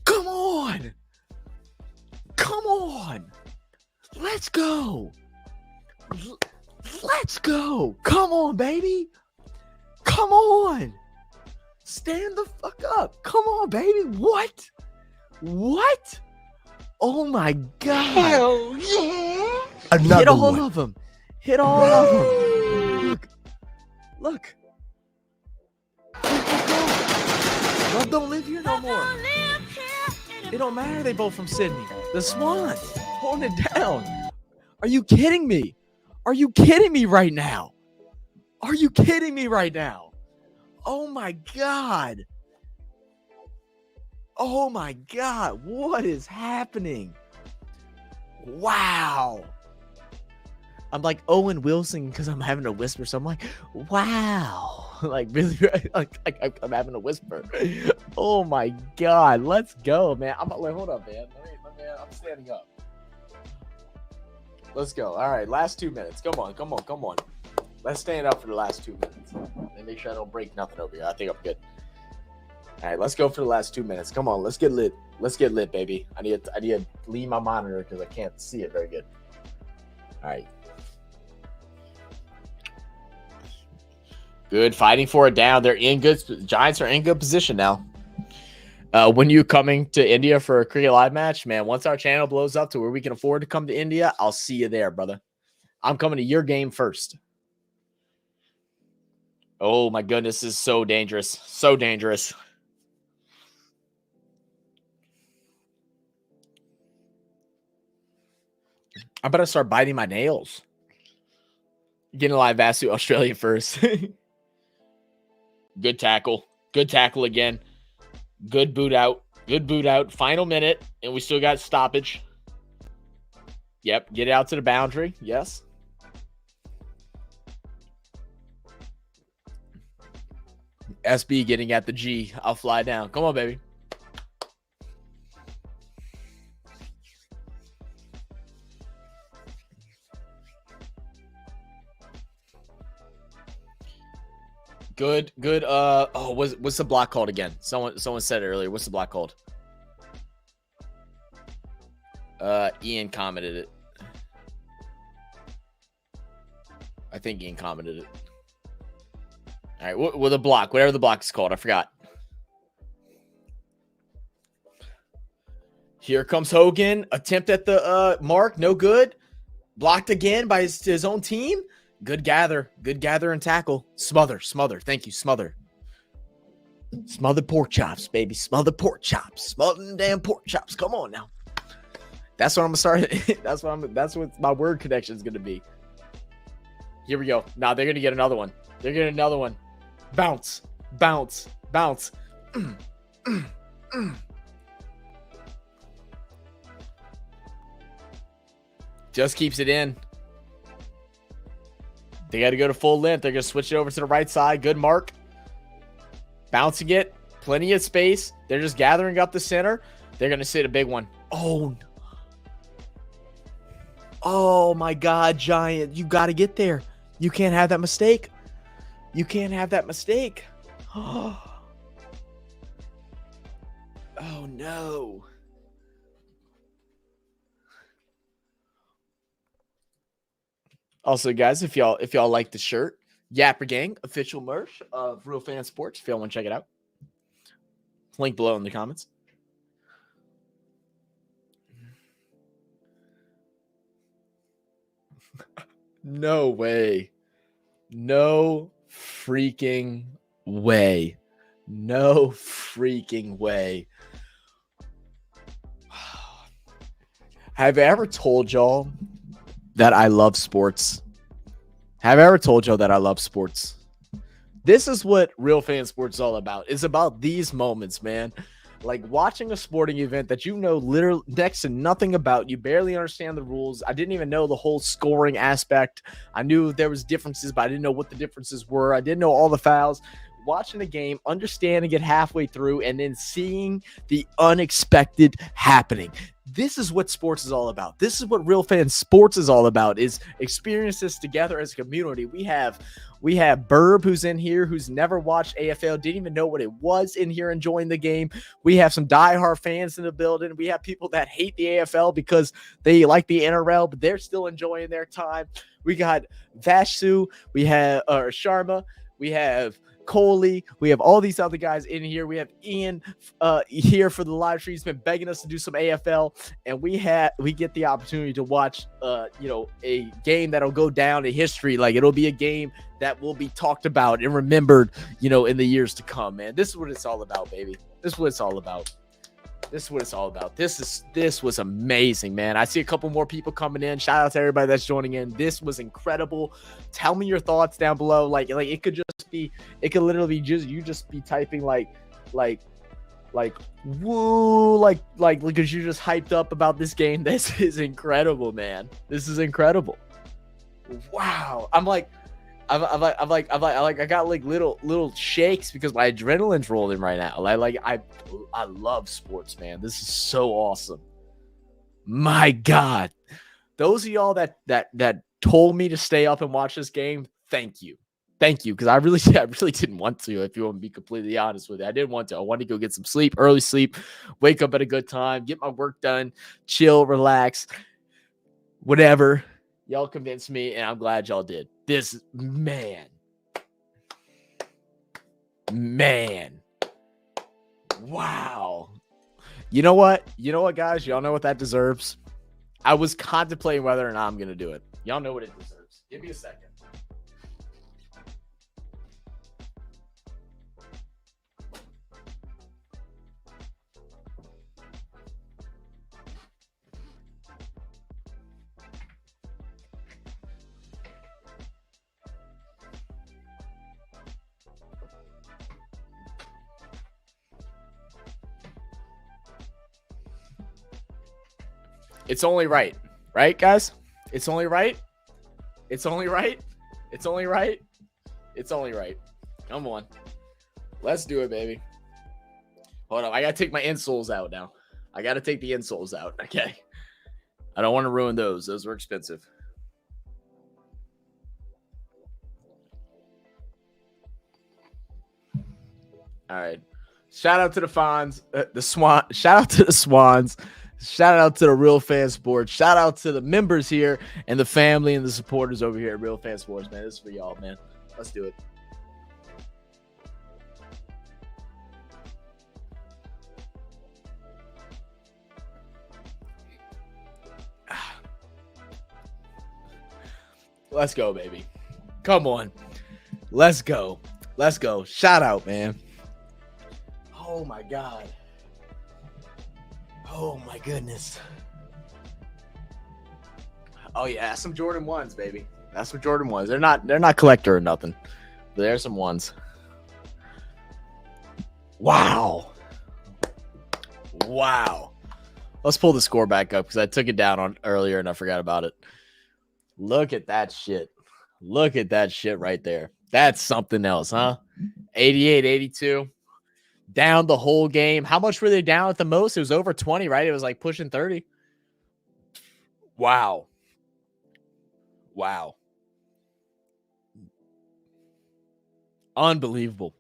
Come on. Let's go. Come on, baby. Come on. Stand the fuck up. Come on, baby. What? Oh my god. Hell yeah. Another Hit all one. of them. Look. Love don't live here no more. It don't matter. They both from Sydney. The Swans holding it down. Are you kidding me? Right now? Oh my god. What is happening? Wow. I'm like Owen Wilson because I'm having to whisper. So I'm like, wow. like really, like I'm having a whisper. Oh my god, let's go, man. I'm like, hold up, man. I'm standing up. Let's go. All right, last 2 minutes. Come on. Let's stand up for the last 2 minutes and make sure I don't break nothing over here. I think I'm good. All right, let's go for the last 2 minutes. Come on, let's get lit. Let's get lit, baby. I need to leave my monitor because I can't see it very good. All right. Good, fighting for it down. They're in good. Giants are in good position now. When you coming to India for a cricket live match, man, once our channel blows up to where we can afford to come to India, I'll see you there, brother. I'm coming to your game first. Oh my goodness, this is so dangerous. So dangerous. I better start biting my nails. Getting a live Vasu Australia first. Good tackle. Good tackle again. Good boot out. Good boot out. Final minute, and we still got stoppage. Yep, get it out to the boundary. Yes. SB getting at the G. I'll fly down. Come on, baby. Good. Oh, what's the block called again? Someone said it earlier. What's the block called? Ian commented it. I think Ian commented it. All right, what the block, whatever the block is called, I forgot. Here comes Hogan. Attempt at the mark, no good. Blocked again by his own team. Good gather and tackle. Smother. Thank you, smother. Smothered pork chops, baby. Smothered pork chops. Smothered damn pork chops. Come on now. That's what I'm gonna start. That's what my word connection is gonna be. Here we go. Now they're gonna get another one. They're getting another one. Bounce. Just keeps it in. They got to go to full length. They're going to switch it over to the right side. Good mark. Bouncing it. Plenty of space. They're just gathering up the center. They're going to sit a big one. Oh my God, Giant. You got to get there. You can't have that mistake. Oh, no. Also, guys, if y'all like the shirt, Yapper Gang official merch of Real Fan Sports, if y'all want to check it out, link below in the comments. No way. No freaking way. No freaking way. Have I ever told y'all that I love sports? Have I ever told y'all that I love sports? This is what Real Fan Sports is all about. It's about these moments, man. Like watching a sporting event that you know literally next to nothing about. You barely understand the rules. I didn't even know the whole scoring aspect. I knew there was differences, but I didn't know what the differences were. I didn't know all the fouls. Watching the game, understanding it halfway through, and then seeing the unexpected happening. This is what sports is all about. This is what Real Fan Sports is all about, is experience this together as a community. We have Burb, who's in here, who's never watched AFL, didn't even know what it was, in here enjoying the game. We have some diehard fans in the building. We have people that hate the AFL because they like the NRL, but they're still enjoying their time. We got Vashu, we have Sharma, we have Coley, we have all these other guys in here. We have Ian here for the live stream. He's been begging us to do some AFL, and we get the opportunity to watch a game that'll go down in history. Like, it'll be a game that will be talked about and remembered, in the years to come, man. This is what it's all about, baby. This is what it's all about. This was amazing, man. I see a couple more people coming in. Shout out to everybody that's joining in. This was incredible. Tell me your thoughts down below. Like it could literally be you just be typing like woo, like because you're just hyped up about this game. This is incredible, man. This is incredible. Wow. I'm like, I got like little shakes because my adrenaline's rolling right now. I love sports, man. This is so awesome. My God, those of y'all that told me to stay up and watch this game, thank you, because I really didn't want to. If you want to be completely honest with you, I didn't want to. I wanted to go get some sleep, early sleep, wake up at a good time, get my work done, chill, relax, whatever. Y'all convinced me, and I'm glad y'all did. This man. Wow. You know what, guys? Y'all know what that deserves? I was contemplating whether or not I'm going to do it. Y'all know what it deserves. Give me a second. It's only right. Right, guys? It's only right. It's only right. It's only right. It's only right. Come on. Let's do it, baby. Hold on. I got to take my insoles out now. I got to take the insoles out. Okay. I don't want to ruin those. Those were expensive. All right. Shout out to the Swans. Shout out to the Swans. Shout out to the Real Fan Sports. Shout out to the members here and the family and the supporters over here at Real Fan Sports, man. This is for y'all, man. Let's do it. Let's go, baby. Come on. Let's go. Let's go. Shout out, man. Oh, my God. Oh my goodness. Oh yeah, some Jordan 1s, baby. That's some Jordan 1s. They're not collector or nothing. But there's some ones. Wow. Let's pull the score back up because I took it down on earlier and I forgot about it. Look at that shit. Look at that shit right there. That's something else, huh? 88-82. Down the whole game. How much were they down at the most? It was over 20, right? It was like pushing 30. Wow. Unbelievable.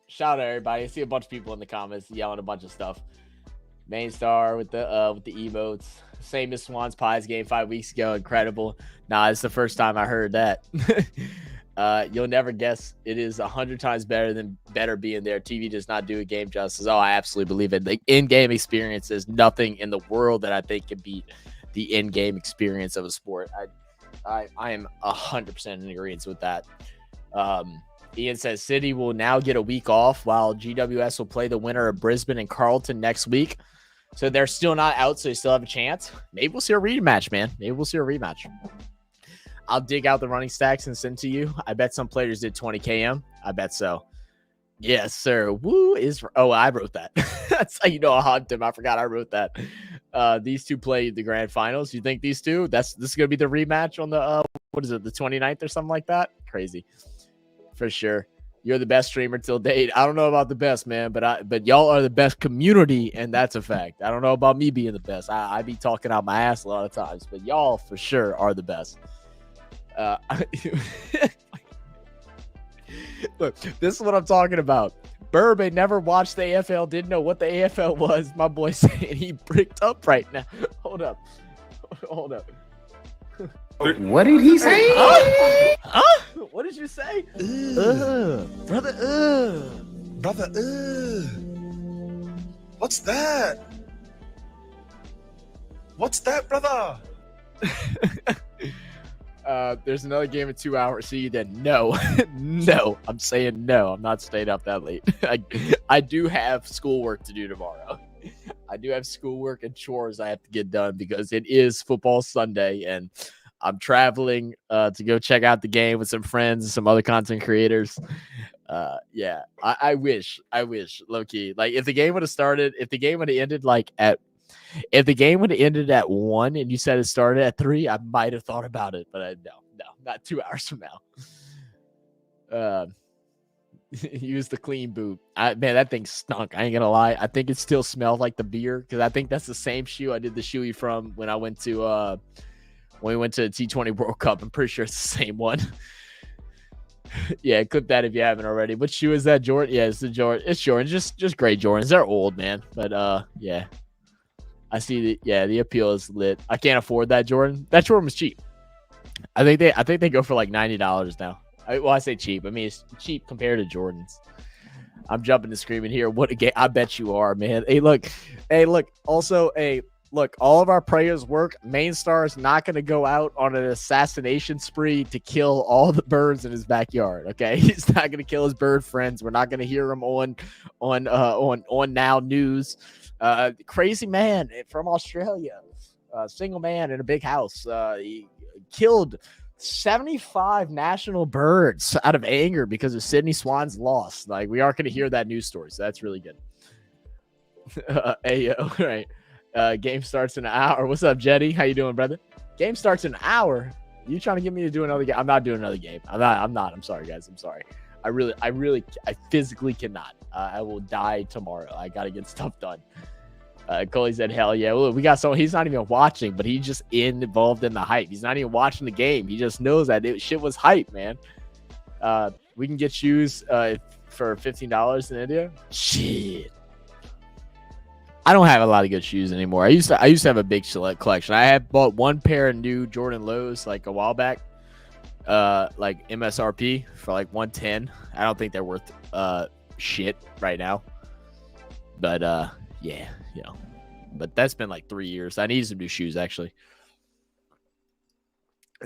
Shout out everybody. I see a bunch of people in the comments yelling a bunch of stuff. Main star with the emotes. Same as Swans Pies game 5 weeks ago. Incredible. Nah, it's the first time I heard that. You'll never guess. It is 100 times better being there. TV does not do a game justice. Oh, I absolutely believe it. The in-game experience is nothing in the world that I think can beat the in-game experience of a sport. I am 100% in agreement with that. Ian says City will now get a week off while GWS will play the winner of Brisbane and Carlton next week. So they're still not out, so they still have a chance. Maybe we'll see a rematch, man. I'll dig out the running stacks and send to you. I bet some players did 20 km. I bet so. Yes, sir. Woo is. Oh, I wrote that. That's how you know I hugged him. I forgot I wrote that. These two played the grand finals. You think these two? This is gonna be the rematch on the what is it, the 29th or something like that? Crazy, for sure. You're the best streamer till date. I don't know about the best, man, but y'all are the best community, and that's a fact. I don't know about me being the best. I be talking out my ass a lot of times, but y'all for sure are the best. Look, this is what I'm talking about. Burbe never watched the AFL, didn't know what the AFL was. My boy saying he bricked up right now. Hold up. What did he say? Huh? What did you say? Brother. What's that? What's that, brother? There's another game in 2 hours. See you then. No. No. I'm saying no. I'm not staying up that late. I do have schoolwork to do tomorrow. I do have schoolwork and chores I have to get done because it is football Sunday and I'm traveling to go check out the game with some friends and some other content creators. Yeah, I wish low key. Like if the game would have ended like at If the game would have ended at 1 and you said it started at 3, I might have thought about it, but no, not 2 hours from now. Use the clean boot. Man, that thing stunk. I ain't gonna lie. I think it still smelled like the beer because I think that's the same shoe I did the shoey from when I went to when we went to the T20 World Cup. I'm pretty sure it's the same one. Yeah, clip that if you haven't already. What shoe is that, Jordan? Yeah, it's the Jordan. It's Jordan. Just great Jordans. They're old, man. But yeah. I see the appeal is lit. I can't afford that Jordan. That Jordan was cheap. I think they go for like $90 now. I say cheap. I mean, it's cheap compared to Jordans. I'm jumping and screaming here. What a game. I bet you are, man. Hey, look. Also, look, all of our prayers work. Main Star is not going to go out on an assassination spree to kill all the birds in his backyard. Okay, he's not going to kill his bird friends. We're not going to hear him on Now News. Crazy man from Australia, single man in a big house. He killed 75 national birds out of anger because of SYDNEY SWANS loss. Like, we aren't going to hear that news story, so that's really good. Ayo, right. Game starts in an hour. What's up, Jetty? How you doing, brother? Game starts in an hour. You trying to get me to do another game? I'm not doing another game. I'm not. I'm sorry, guys. I'm sorry. I physically cannot. I will die tomorrow. I got to get stuff done. Coley said, hell yeah. Well, we got someone, he's not even watching, but he's just involved in the hype. He's not even watching the game. He just knows that shit was hype, man. We can get shoes for $15 in India. Shit. I don't have a lot of good shoes anymore. I used to have a big select collection. I had bought one pair of new Jordan Lows like a while back. Like MSRP for like $110. I don't think they're worth shit right now. But yeah, you know. But that's been like 3 years. I need some new shoes actually.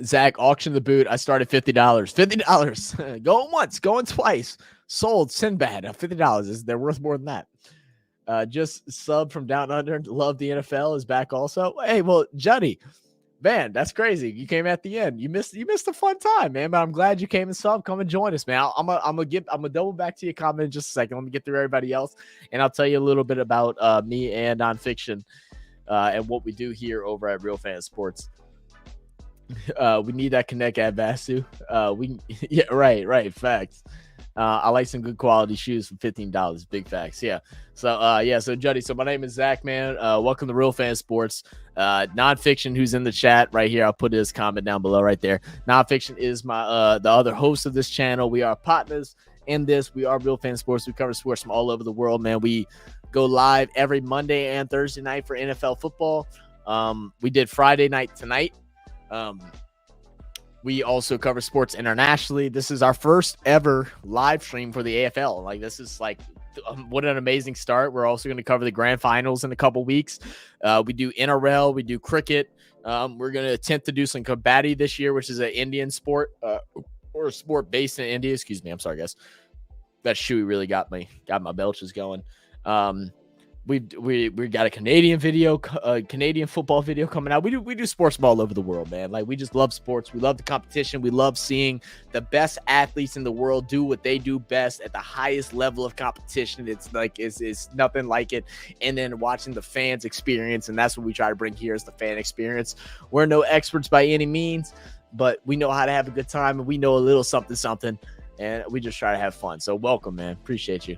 Zach, auction the boot. I started $50. $50. Going once, going twice. Sold Sinbad. $50. They're worth more than that. Just sub from down under. Love the NFL is back also. Hey, well, Juddy, man, that's crazy. You came at the end. You missed a fun time, man. But I'm glad you came and sub. Come and join us, man. I'm gonna double back to your comment in just a second. Let me get through everybody else, and I'll tell you a little bit about me and Nonpfixion and what we do here over at Real Fan Sports. We need that connect at Vasu. Yeah, right. Facts. I like some good quality shoes for $15. Big facts. Yeah. So Juddy. So my name is Zach, man. Welcome to Real Fan Sports. Nonpfixion, who's in the chat right here. I'll put his comment down below right there. Nonpfixion is my the other host of this channel. We are partners in this. We are Real Fan Sports. We cover sports from all over the world, man. We go live every Monday and Thursday night for NFL football. We did Friday night tonight. We also cover sports internationally. This is our first ever live stream for the AFL. Like, this is like, what an amazing start. We're also going to cover the grand finals in a couple weeks. We do NRL. We do cricket. We're going to attempt to do some kabaddi this year, which is an Indian sport or a sport based in India. Excuse me. I'm sorry, guys. That shoe really got my belches going. We got a Canadian video, Canadian football video coming out. We do sports from all over the world, man. Like, we just love sports. We love the competition. We love seeing the best athletes in the world do what they do best at the highest level of competition. It's like it's nothing like it. And then watching the fans experience, and that's what we try to bring here is the fan experience. We're no experts by any means, but we know how to have a good time, and we know a little something, and we just try to have fun. So welcome, man. Appreciate you.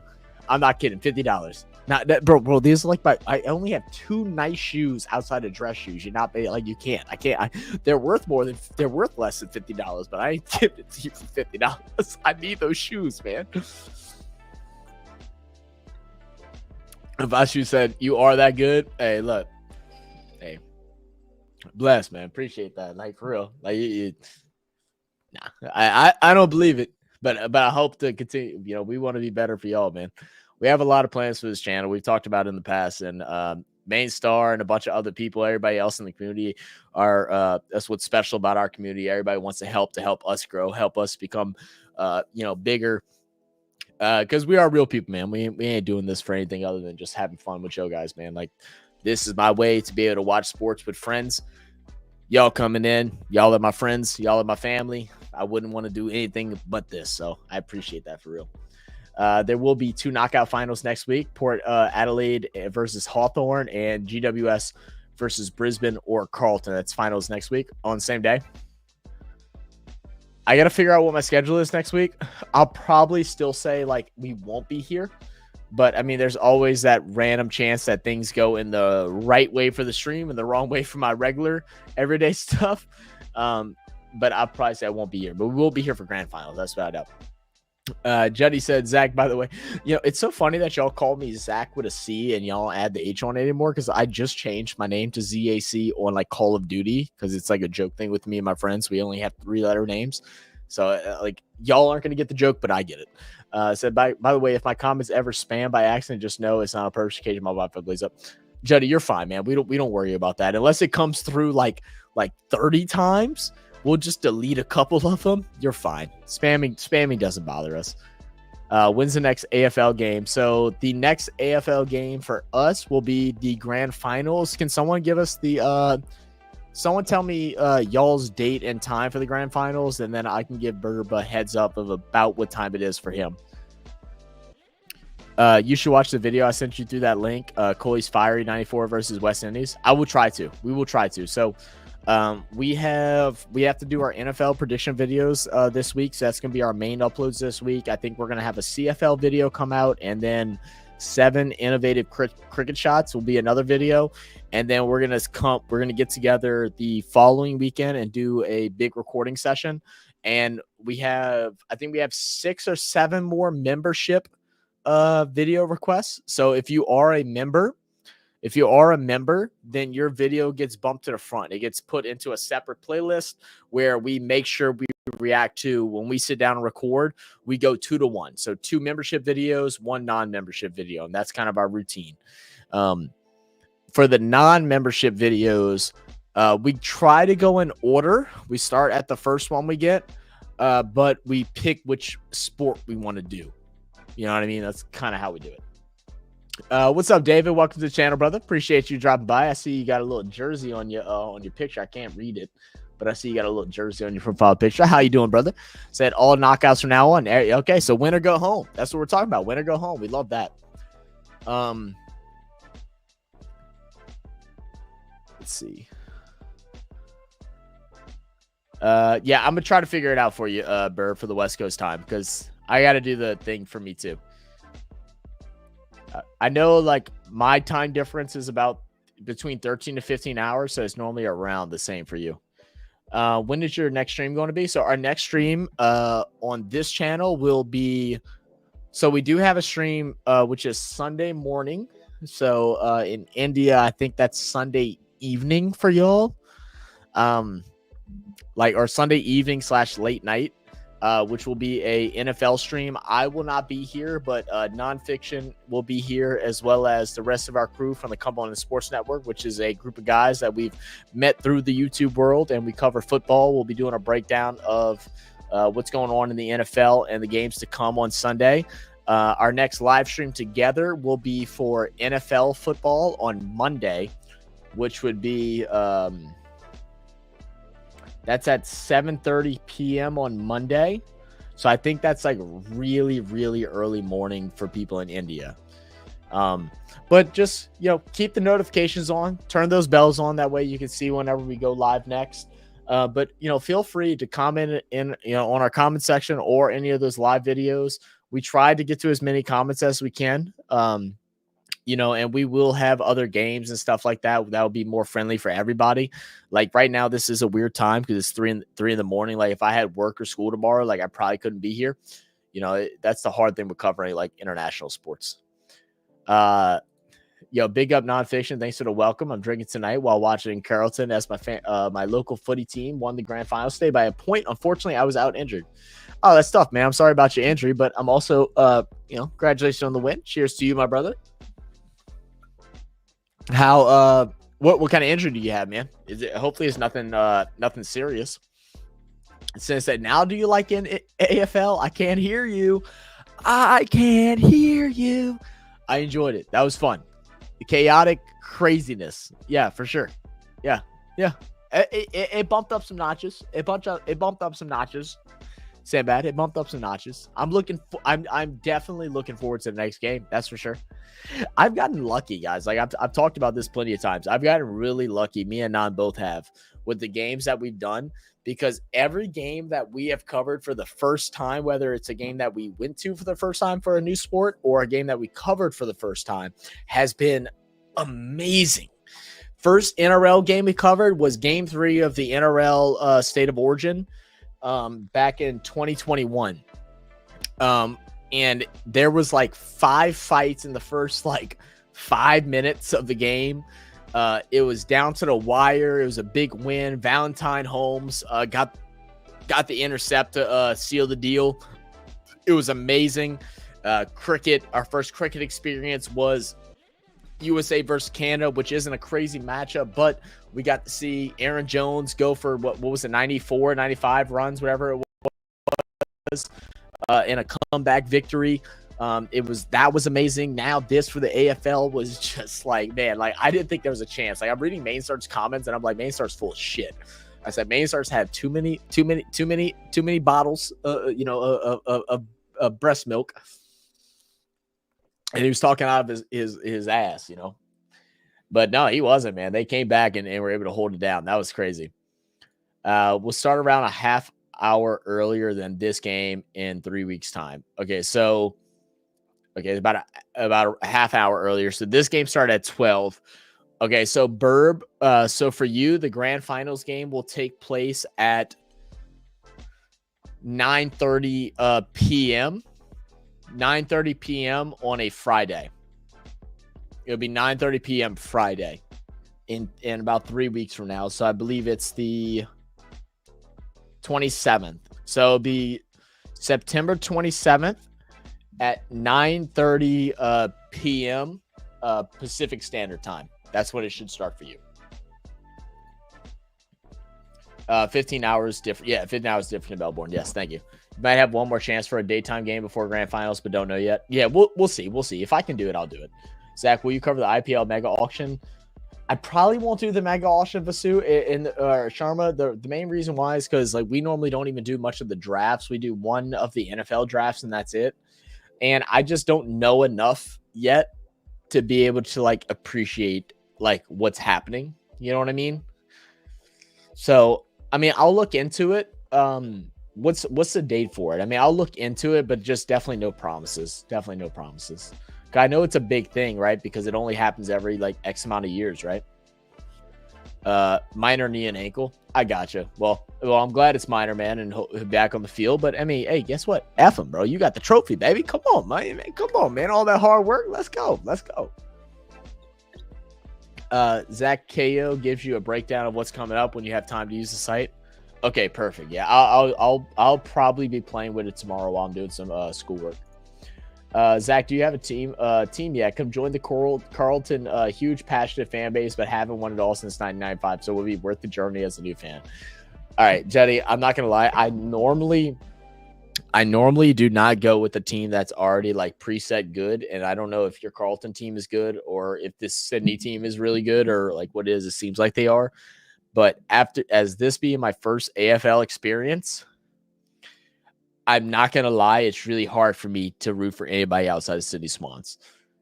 I'm not kidding. $50. Not that, bro. These are like I only have 2 nice shoes outside of dress shoes. You're not like you can't. I can't. They're worth less than $50, but I ain't giving it to you for $50. I need those shoes, man. Vashu said, "You are that good." Hey, look. Hey, bless, man. Appreciate that. Like, for real. Like, nah, I don't believe it, but I hope to continue. You know, we want to be better for y'all, man. We have a lot of plans for this channel. We've talked about it in the past, and Main Star and a bunch of other people, everybody else in the community are. That's what's special about our community. Everybody wants to help us grow, help us become, bigger. Because we are real people, man. We ain't doing this for anything other than just having fun with you guys, man. Like, this is my way to be able to watch sports with friends. Y'all coming in, y'all are my friends, y'all are my family. I wouldn't want to do anything but this, so I appreciate that for real. There will be 2 knockout finals next week: Port Adelaide versus Hawthorn, and GWS versus Brisbane or Carlton. That's finals next week on the same day. I got to figure out what my schedule is next week. I'll probably still say like we won't be here, but I mean, there's always that random chance that things go in the right way for the stream and the wrong way for my regular everyday stuff. But I'll probably say I won't be here, but we will be here for grand finals. That's what I know. Juddy said, Zach, by the way, it's so funny that y'all call me Zach with a C and y'all add the H on it anymore, because I just changed my name to ZAC on like Call of Duty, because it's like a joke thing with me and my friends. We only have 3-letter names. So like y'all aren't going to get the joke, but I get it. Said, by the way, if my comments ever spam by accident, just know it's not a purpose. Occasion my Wi-Fi blaze up. Juddy, you're fine, man. We don't worry about that unless it comes through like 30 times. We'll just delete a couple of them. You're fine. Spamming doesn't bother us. When's the next AFL game? So the next AFL game for us will be the grand finals. Can someone give us the someone tell me y'all's date and time for the grand finals, and then I can give Burb a heads up of about what time it is for him. You should watch the video I sent you through that link. Coley's Fiery 94 versus West Indies. I will try to. We will try to. So we have to do our NFL prediction videos this week, so that's gonna be our main uploads this week. I think we're gonna have a CFL video come out, and then 7 innovative cricket shots will be another video, and then we're gonna get together the following weekend and do a big recording session. And I think we have 6 or 7 more membership video requests. So if you are a member, then your video gets bumped to the front. It gets put into a separate playlist where we make sure we react to when we sit down and record. We go 2 to 1. So 2 membership videos, 1 non-membership video. And that's kind of our routine. For the non-membership videos, we try to go in order. We start at the first one we get, but we pick which sport we want to do. You know what I mean? That's kind of how we do it. What's up, David? Welcome to the channel, brother. Appreciate you dropping by. I see you got a little jersey on your picture. I can't read it, but I see you got a little jersey on your profile picture. How you doing, brother? Said all knockouts from now on. Okay, so win or go home. That's what we're talking about. Win or go home. We love that. Let's see. Yeah, I'm gonna try to figure it out for you, Burr, for the West Coast time, because I got to do the thing for me too. I know like my time difference is about between 13 to 15 hours. So it's normally around the same for you. When is your next stream going to be? So our next stream on this channel will be, so we do have a stream, which is Sunday morning. So in India, I think that's Sunday evening for y'all. Or Sunday evening / late night. Which will be a NFL stream. I will not be here, but Nonpfixion will be here, as well as the rest of our crew from the Cumberland Sports Network, which is a group of guys that we've met through the YouTube world, and we cover football. We'll be doing a breakdown of what's going on in the NFL and the games to come on Sunday. Our next live stream together will be for NFL football on Monday, which would be that's at 7:30 p.m. on Monday. So I think that's like really, really early morning for people in India. But just, keep the notifications on, turn those bells on. That way you can see whenever we go live next. But, feel free to comment in, on our comment section or any of those live videos. We try to get to as many comments as we can. And we will have other games and stuff like that. That will be more friendly for everybody. Like right now, this is a weird time because it's 3 in the morning. Like if I had work or school tomorrow, like I probably couldn't be here. That's the hard thing with covering like international sports. Big up Nonpfixion. Thanks for the welcome. I'm drinking tonight while watching Carrollton as my local footy team won the grand final today by a point. Unfortunately, I was out injured. Oh, that's tough, man. I'm sorry about your injury, but I'm also, congratulations on the win. Cheers to you, my brother. How what kind of injury do you have, man? Is it hopefully it's nothing serious? Since that, now do you like in AFL? I can't hear you. I can't hear you. I enjoyed it. That was fun. The chaotic craziness. Yeah, for sure. Yeah. It bumped up some notches. It bumped up some notches. Sam Bad, it bumped up some notches. I'm definitely looking forward to the next game. That's for sure. I've gotten lucky, guys. Like I've talked about this plenty of times. I've gotten really lucky. Me and Non both have with the games that we've done, because every game that we have covered for the first time, whether it's a game that we went to for the first time for a new sport or a game that we covered for the first time, has been amazing. First NRL game we covered was game 3 of the NRL State of Origin back in 2021. And there was like 5 fights in the first like 5 minutes of the game. It was down to the wire. It was a big win. Valentine Holmes got the intercept to seal the deal. It was amazing. Cricket, our first cricket experience was USA versus Canada, which isn't a crazy matchup, but we got to see Aaron Jones go for what was it, 94, 95 runs, whatever it was, in a comeback victory. That was amazing. Now this for the AFL was just like, man, like I didn't think there was a chance. Like I'm reading Mainstar's comments and I'm like, Mainstar's full of shit. I said Mainstar's had too many bottles, of breast milk. And he was talking out of his ass, you know. But no, he wasn't, man. They came back and were able to hold it down. That was crazy. We'll start around a half hour earlier than this game in 3 weeks' time. Okay, so about a half hour earlier. So this game started at 12. Okay, so Burb, so for you, the grand finals game will take place at 9:30 p.m. 9:30 p.m. on a Friday. It'll be 9:30 p.m. Friday in about 3 weeks from now. So I believe it's the 27th. So it'll be September 27th at 9:30 p.m. Pacific Standard Time. That's when it should start for you. 15 hours different. Yeah, 15 hours different in Melbourne. Yes, thank you. You might have one more chance for a daytime game before grand finals, but don't know yet. Yeah, we'll see. We'll see. If I can do it, I'll do it. Zach, will you cover the IPL mega auction? I probably won't do the mega auction, Vasu and Sharma. The main reason why is because like we normally don't even do much of the drafts. We do one of the NFL drafts and that's it. And I just don't know enough yet to be able to like appreciate like what's happening. You know what I mean? So I mean, I'll look into it. What's the date for it? I mean, I'll look into it, but just definitely no promises. Definitely no promises. I know it's a big thing, right? Because it only happens every like X amount of years, right? Minor knee and ankle. I gotcha. Well, I'm glad it's minor, man, and back on the field. But I mean, hey, guess what? F him, bro. You got the trophy, baby. Come on, man. Come on, man. All that hard work. Let's go. Let's go. Zach KO gives you a breakdown of what's coming up when you have time to use the site. Okay, perfect. Yeah, I'll probably be playing with it tomorrow while I'm doing some schoolwork. Zach, do you have a team yet? Come join the Carlton huge passionate fan base, but haven't won it all since 1995, so it will be worth the journey as a new fan. All right, Jetty, I'm not gonna lie. I normally do not go with the team that's already like preset good, and I don't know if your Carlton team is good or if this Sydney team is really good or like what it is. It seems like they are. But as this being my first AFL experience, I'm not going to lie. It's really hard for me to root for anybody outside of Sydney Swans.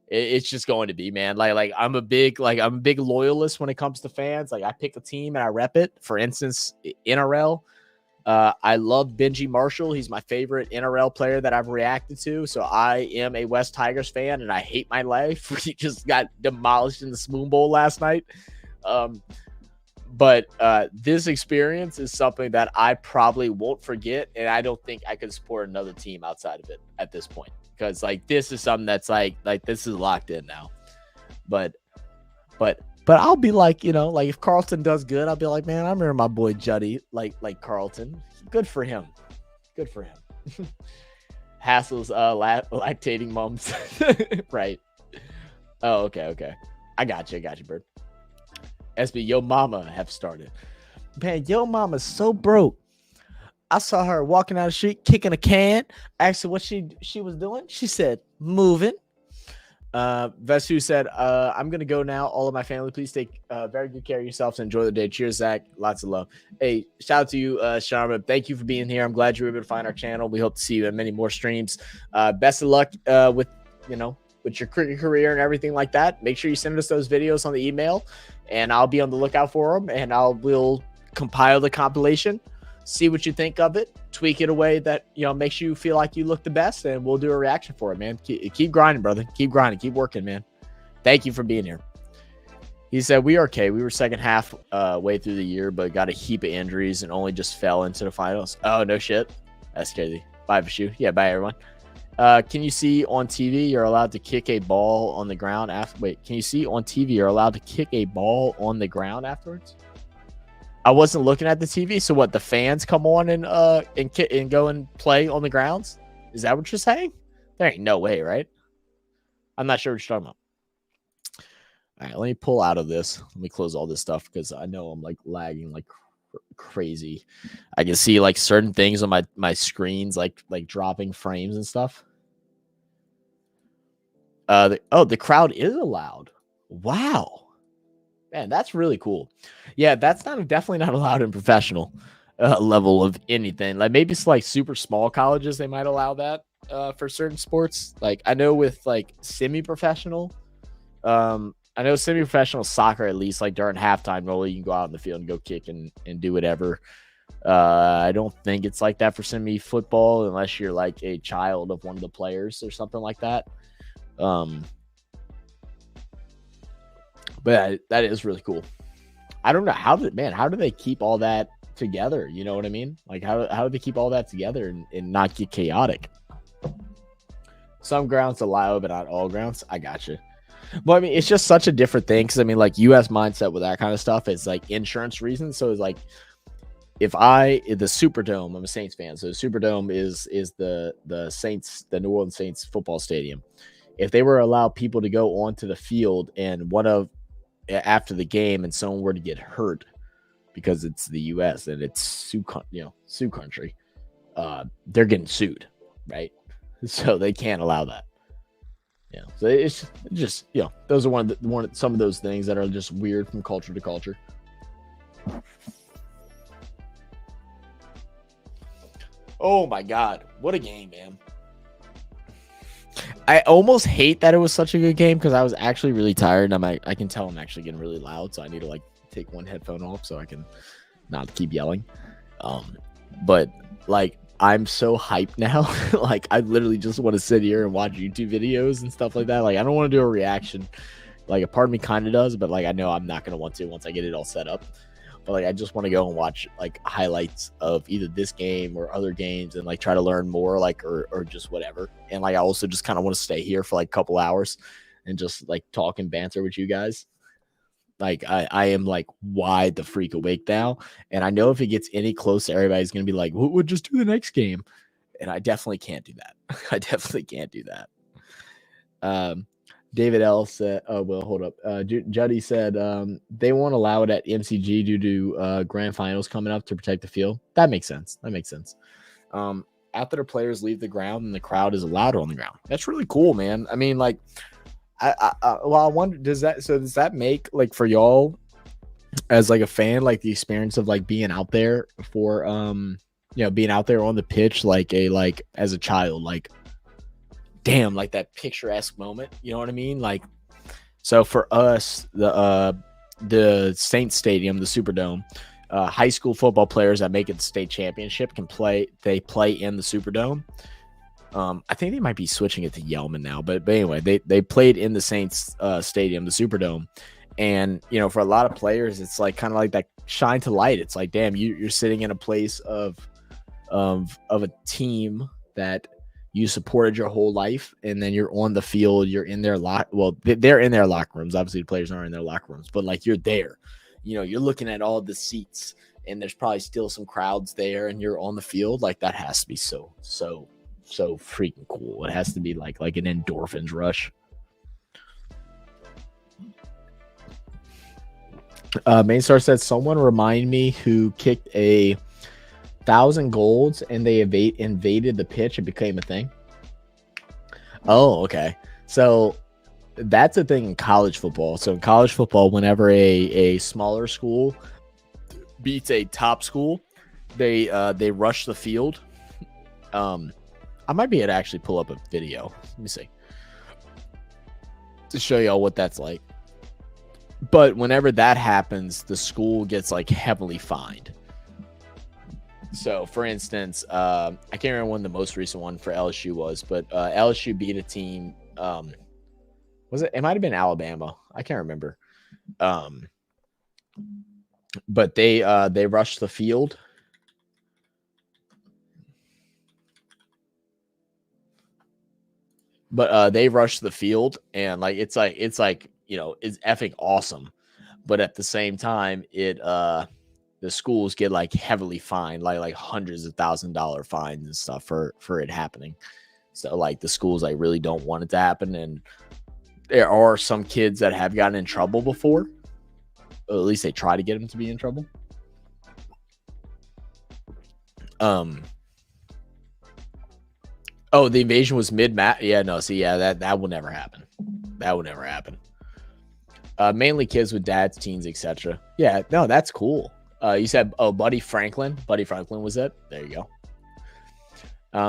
It's just going to be, man. Like I'm a big loyalist when it comes to fans. Like I pick a team and I rep it. For instance, NRL. I love Benji Marshall. He's my favorite NRL player that I've reacted to. So I am a West Tigers fan and I hate my life. He just got demolished in the Spoon Bowl last night. But this experience is something that I probably won't forget, and I don't think I could support another team outside of it at this point, because like this is something that's like this is locked in now. But I'll be like, you know, like if Carlton does good, I'll be like, man, I remember my boy Juddy, like Carlton. Good for him. Good for him. Hassle's lactating mums. Right. Oh, okay. I got you, Bird. SB, Yo Mama have started. Man, Yo Mama's so broke. I saw her walking down the street, kicking a can. I asked her what she was doing. She said, moving. Vesu said, I'm gonna go now. All of my family, please take very good care of yourselves and enjoy the day. Cheers, Zach. Lots of love. Hey, shout out to you, Sharma. Thank you for being here. I'm glad you were able to find our channel. We hope to see you in many more streams. Best of luck with with your cricket career and everything like that. Make sure you send us those videos on the email, and I'll be on the lookout for them. And we'll compile the compilation, see what you think of it, tweak it away that makes you feel like you look the best, and we'll do a reaction for it, man. Keep grinding, brother. Keep grinding. Keep working, man. Thank you for being here. He said, we are okay. We were second half way through the year, but got a heap of injuries and only just fell into the finals. Oh, no shit. That's crazy. Bye, Vishu. Yeah, bye, everyone. Can you see on TV you're allowed to kick a ball on the ground after? Wait, can you see on TV you're allowed to kick a ball on the ground afterwards? I wasn't looking at the TV, so what? The fans come on and go and play on the grounds? Is that what you're saying? There ain't no way, right? I'm not sure what you're talking about. All right, let me pull out of this. Let me close all this stuff because I know I'm like lagging like crazy. I can see like certain things on my screens, like dropping frames and stuff. The crowd is allowed. Wow. Man, that's really cool. Yeah, that's definitely not allowed in professional level of anything. Like maybe it's like super small colleges, they might allow that for certain sports. Like I know with like semi-professional, I know semi-professional soccer, at least like during halftime, normally you can go out in the field and go kick and do whatever. I don't think it's like that for semi-football unless you're like a child of one of the players or something like that. But that is really cool. I don't know how do they keep all that together? You know what I mean? Like how do they keep all that together and not get chaotic? Some grounds allow it, but not all grounds. I got you. But I mean, it's just such a different thing because I mean, like U.S. mindset with that kind of stuff is like insurance reasons. So it's like if the Superdome, I'm a Saints fan, so the Superdome is the Saints, the New Orleans Saints football stadium. If they were allowed people to go onto the field and after the game and someone were to get hurt because it's the U.S. and it's Sioux country, they're getting sued, right? So they can't allow that. Yeah, so it's just those are some of those things that are just weird from culture to culture. Oh my god, what a game, man! I almost hate that it was such a good game because I was actually really tired, and I can tell I'm actually getting really loud, so I need to like take one headphone off so I can not keep yelling. But like I'm so hyped now. Like I literally just want to sit here and watch YouTube videos and stuff like that. Like I don't want to do a reaction. Like a part of me kind of does, but like I know I'm not gonna want to once I get it all set up. But like I just want to go and watch like highlights of either this game or other games and like try to learn more, like or just whatever. And like I also just kind of want to stay here for like a couple hours and just like talk and banter with you guys. Like I am like wide the freak awake now, and I know if it gets any closer, everybody's gonna be like, "We'll just do the next game," and I definitely can't do that. I definitely can't do that. David L said, "Oh well, hold up." Juddy said they won't allow it at MCG due to grand finals coming up to protect the field. That makes sense. That makes sense. After the players leave the ground, and the crowd is allowed on the ground. That's really cool, man. I mean, like. I wonder, does that make like for y'all as like a fan, like the experience of like being out there for being out there on the pitch like as a child, like damn, like that picturesque moment, you know what I mean? Like so for us, the Saints Stadium, the Superdome, high school football players that make it the state championship play in the Superdome. I think they might be switching it to Yelman now, but anyway, they played in the Saints stadium, the Superdome, and for a lot of players, it's like kind of like that shine to light. It's like, damn, you're sitting in a place of a team that you supported your whole life, and then you're on the field, you're in their they're in their locker rooms. Obviously, the players aren't in their locker rooms, but like you're there, you're looking at all the seats, and there's probably still some crowds there, and you're on the field. Like that has to be so freaking cool. It has to be like an endorphins rush. Mainstar said, someone remind me who kicked 1,000 goals and they invaded the pitch and became a thing. Oh, okay. So That's a thing in college football. So in college football, whenever a smaller school beats a top school, they rush the field. I might be able to actually pull up a video. Let me see to show y'all what that's like. But whenever that happens, the school gets like heavily fined. So, for instance, I can't remember when the most recent one for LSU was, but LSU beat a team. Was it? It might have been Alabama. I can't remember. But they rushed the field. But they rushed the field, and like it's like it's effing awesome. But at the same time, the schools get like heavily fined, like hundreds of $1,000 fines and stuff for it happening. So like the schools like really don't want it to happen, and there are some kids that have gotten in trouble before. Or at least they try to get them to be in trouble. Oh, the invasion was mid-match. Yeah, no, see, yeah, that will never happen. That will never happen. Mainly kids with dads, teens, etc. Yeah, no, that's cool. You said, Buddy Franklin. Buddy Franklin was it? There you go.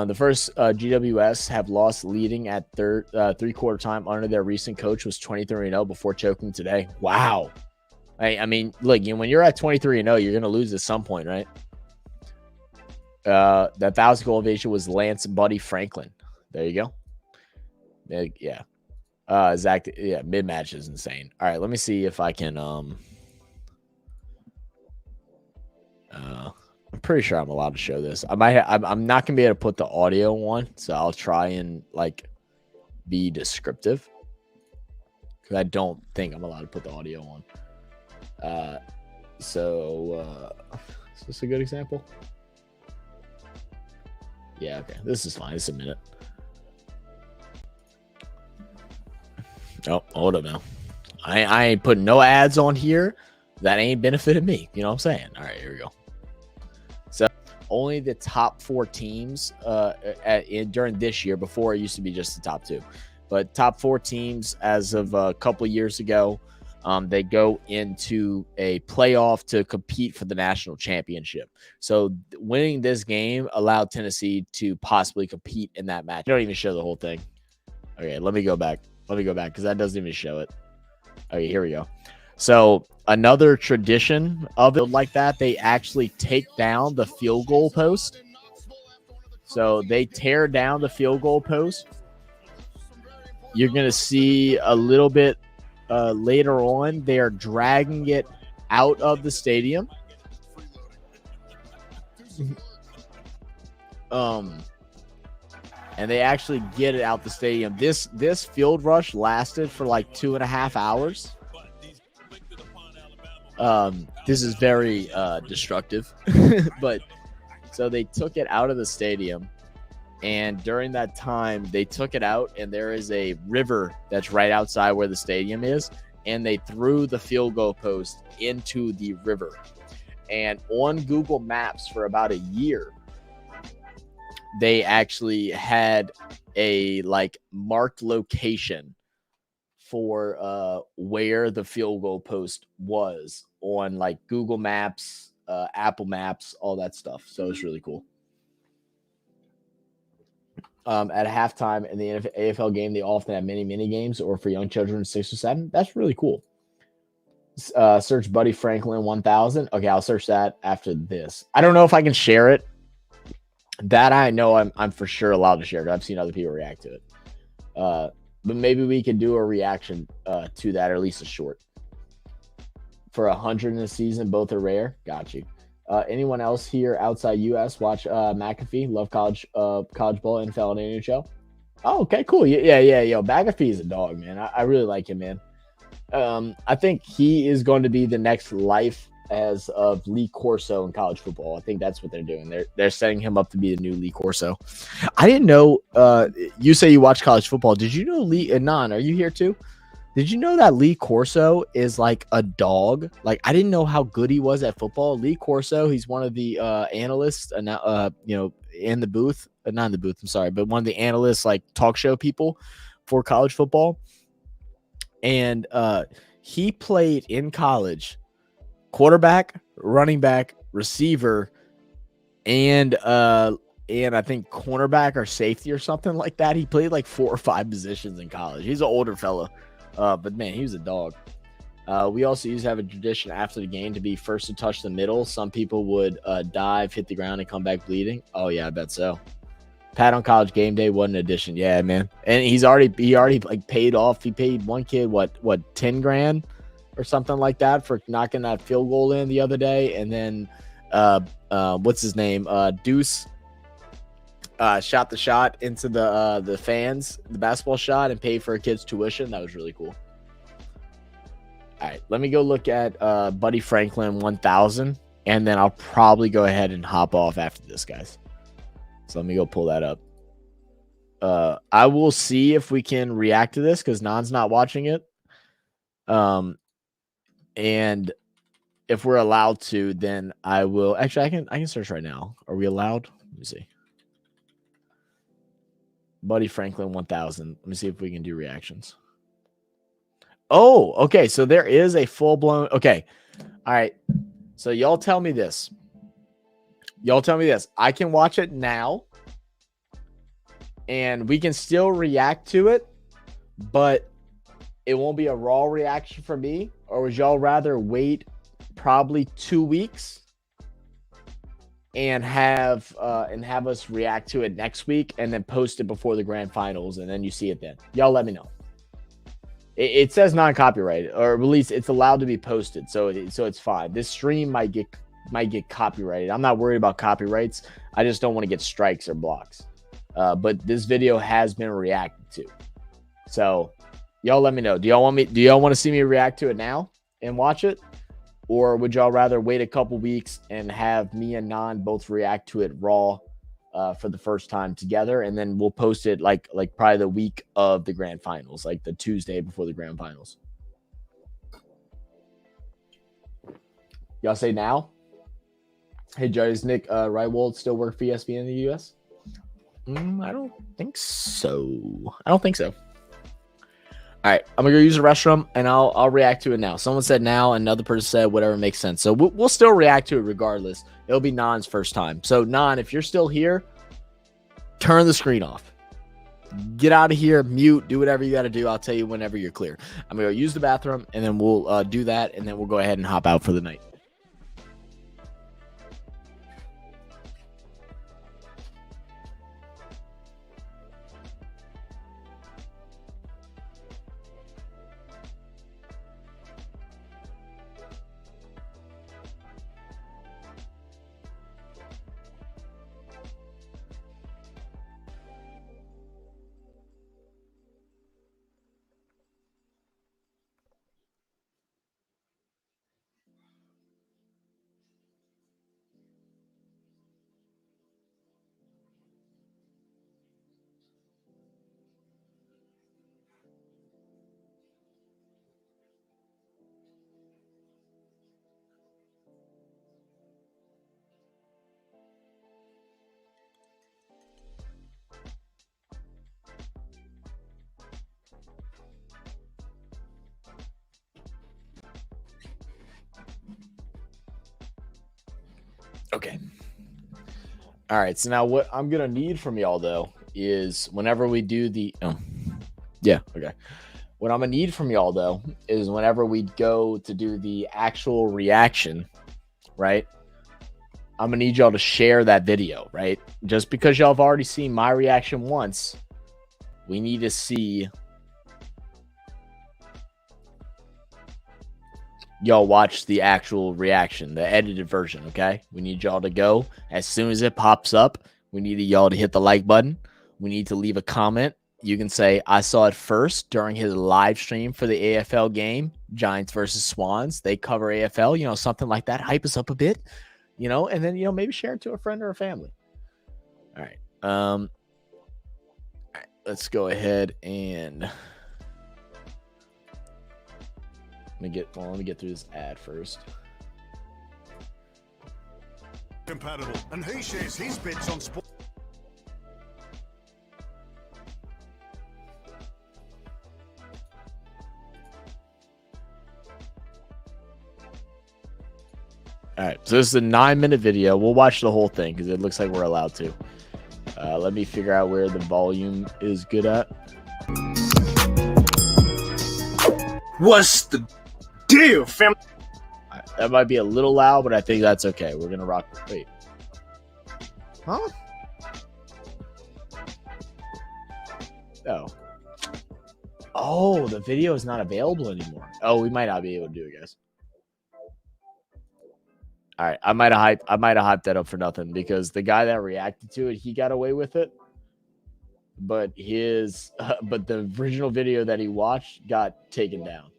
The first GWS have lost leading at three-quarter time under their recent coach was 23-0 before choking today. Wow. I mean, look, when you're at 23-0, you're going to lose at some point, right? That 1,000-goal invasion was Lance Buddy Franklin. There you go. Yeah. Zach, yeah, mid-match is insane. All right, let me see if I can I'm pretty sure I'm allowed to show this. I'm not gonna be able to put the audio on, so I'll try and like be descriptive because I don't think I'm allowed to put the audio on. So is this a good example? Yeah, okay. This is fine. It's a minute. Oh, hold up now. I ain't putting no ads on here. That ain't benefited me. You know what I'm saying? All right, here we go. So only the top 4 teams during this year. Before it used to be just the top 2. But top 4 teams as of a couple of years ago, they go into a playoff to compete for the national championship. So winning this game allowed Tennessee to possibly compete in that match. I don't even show the whole thing. Okay, let me go back. Because that doesn't even show it. Okay, here we go. So another tradition of it like that, they actually take down the field goal post. So they tear down the field goal post. You're going to see a little bit later on, they are dragging it out of the stadium. And they actually get it out the stadium. This field rush lasted for like 2.5 hours. This is very destructive. But so they took it out of the stadium. And during that time, they took it out, and there is a river that's right outside where the stadium is. And they threw the field goal post into the river. And on Google Maps for about a year, they actually had a like marked location for where the field goal post was on like Google Maps, Apple Maps, all that stuff. So it's really cool. At halftime in the AFL game, they often have mini games, or for young children 6 or 7. That's really cool. Search Buddy Franklin 1000. Okay, I'll search that after this. I don't know if I can share it. That I know I'm for sure allowed to share it. I've seen other people react to it. But maybe we could do a reaction to that, or at least a short. For 100 in a season, both are rare. Got you. Anyone else here outside U.S. watch McAfee? Love college ball, NFL, and NHL. Oh, okay, cool. Yeah. Yo, McAfee is a dog, man. I really like him, man. I think he is going to be the next life as of Lee Corso in college football. I think that's what they're doing. They're setting him up to be the new Lee Corso. I didn't know. You say you watch college football. Did you know Lee? Anon, are you here too? Did you know that Lee Corso is like a dog? Like, I didn't know how good he was at football. Lee Corso, he's one of the analysts, in the booth. Not in the booth, I'm sorry, but one of the analysts, like talk show people for college football. And he played in college quarterback, running back, receiver, and I think cornerback or safety or something like that. He played like 4 or 5 positions in college. He's an older fella, but man, he was a dog. We also used to have a tradition after the game to be first to touch the middle. Some people would dive, hit the ground, and come back bleeding. Oh yeah, I bet so. Pat on college game day, what an addition. Yeah, man. And he already like paid off. He paid one kid what 10 grand or something like that for knocking that field goal in the other day. And then what's his name? Deuce shot the shot into the fans, the basketball shot, and paid for a kid's tuition. That was really cool. All right, let me go look at Buddy Franklin 1000, and then I'll probably go ahead and hop off after this, guys. So let me go pull that up. I will see if we can react to this because Non's not watching it. And if we're allowed to, then I will. Actually, I can search right now. Are we allowed? Let me see. Buddy Franklin 1000. Let me see if we can do reactions. Oh, okay. So there is a full blown. Okay. All right. So y'all tell me this. I can watch it now and we can still react to it, but it won't be a raw reaction for me. Or would y'all rather wait probably 2 weeks and have us react to it next week and then post it before the grand finals and then you see it then? Y'all let me know. It says non-copyrighted, or at least it's allowed to be posted, so it's fine. This stream might get copyrighted. I'm not worried about copyrights. I just don't want to get strikes or blocks. But this video has been reacted to, so y'all let me know. Do y'all want to see me react to it now and watch it, or would y'all rather wait a couple weeks and have me and Non both react to it raw for the first time together, and then we'll post it like probably the week of the grand finals, like the Tuesday before the grand finals? Y'all say now? Hey, Joe, does Nick Reiwold still work for ESPN in the US? I don't think so. All right, I'm gonna go use the restroom and I'll react to it now. Someone said now, another person said whatever makes sense. So we'll still react to it regardless. It'll be Non's first time. So Non, if you're still here, turn the screen off. Get out of here, mute, do whatever you got to do. I'll tell you whenever you're clear. I'm gonna go use the bathroom and then we'll do that, and then we'll go ahead and hop out for the night. Okay. All right. So now what I'm going to need from y'all, though, is whenever we do the what I'm going to need from y'all, though, is whenever we go to do the actual reaction, right? I'm going to need y'all to share that video, right? Just because y'all have already seen my reaction once, we need to see y'all watch the actual reaction, the edited version, okay? We need y'all to go. As soon as it pops up, we need y'all to hit the like button. We need to leave a comment. You can say, I saw it first during his live stream for the AFL game, Giants versus Swans. They cover AFL, something like that. Hype us up a bit, and then, maybe share it to a friend or a family. All right. All right, let's go ahead and let me get through this ad first. Compatible, and he shares his bits on sport. So this is a 9-minute video. We'll watch the whole thing because it looks like we're allowed to. Let me figure out where the volume is good at. What's the deal, fam? That might be a little loud, but I think that's okay. We're gonna rock. Wait. Huh? Oh. Oh, the video is not available anymore. Oh, we might not be able to do it, guys. All right, I might have hyped that up for nothing because the guy that reacted to it, he got away with it. But the original video that he watched got taken down.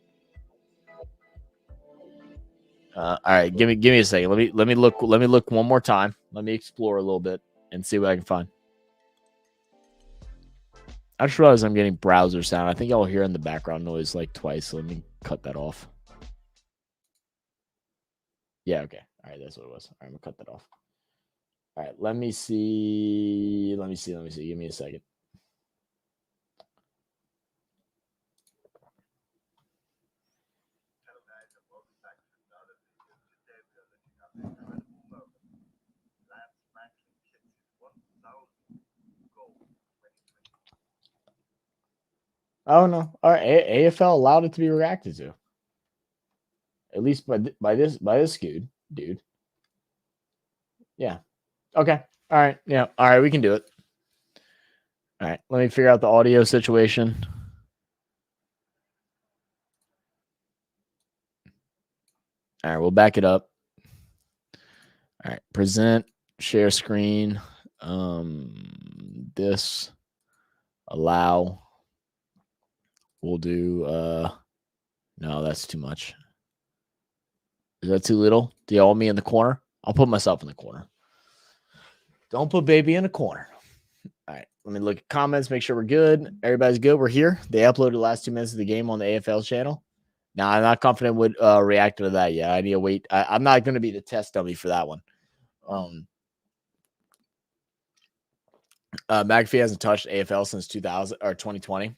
All right, give me a second. Let me look one more time. Let me explore a little bit and see what I can find. I just realized I'm getting browser sound. I think y'all hear in the background noise like twice. So let me cut that off. Yeah, okay. All right, that's what it was. All right, I'm gonna cut that off. All right, let me see. Give me a second. Oh no! All right, AFL allowed it to be reacted to. At least by this dude. Yeah. Okay. All right. Yeah. All right. We can do it. All right. Let me figure out the audio situation. All right. We'll back it up. All right. Present. Share screen. This. Allow. We'll do. No, that's too much. Is that too little? Do y'all want me in the corner? I'll put myself in the corner. Don't put baby in the corner. All right. Let me look at comments, make sure we're good. Everybody's good. We're here. They uploaded the last 2 minutes of the game on the AFL channel. Now, I'm not confident with reacting to that yet. I need to wait. I'm not going to be the test dummy for that one. McAfee hasn't touched AFL since 2020.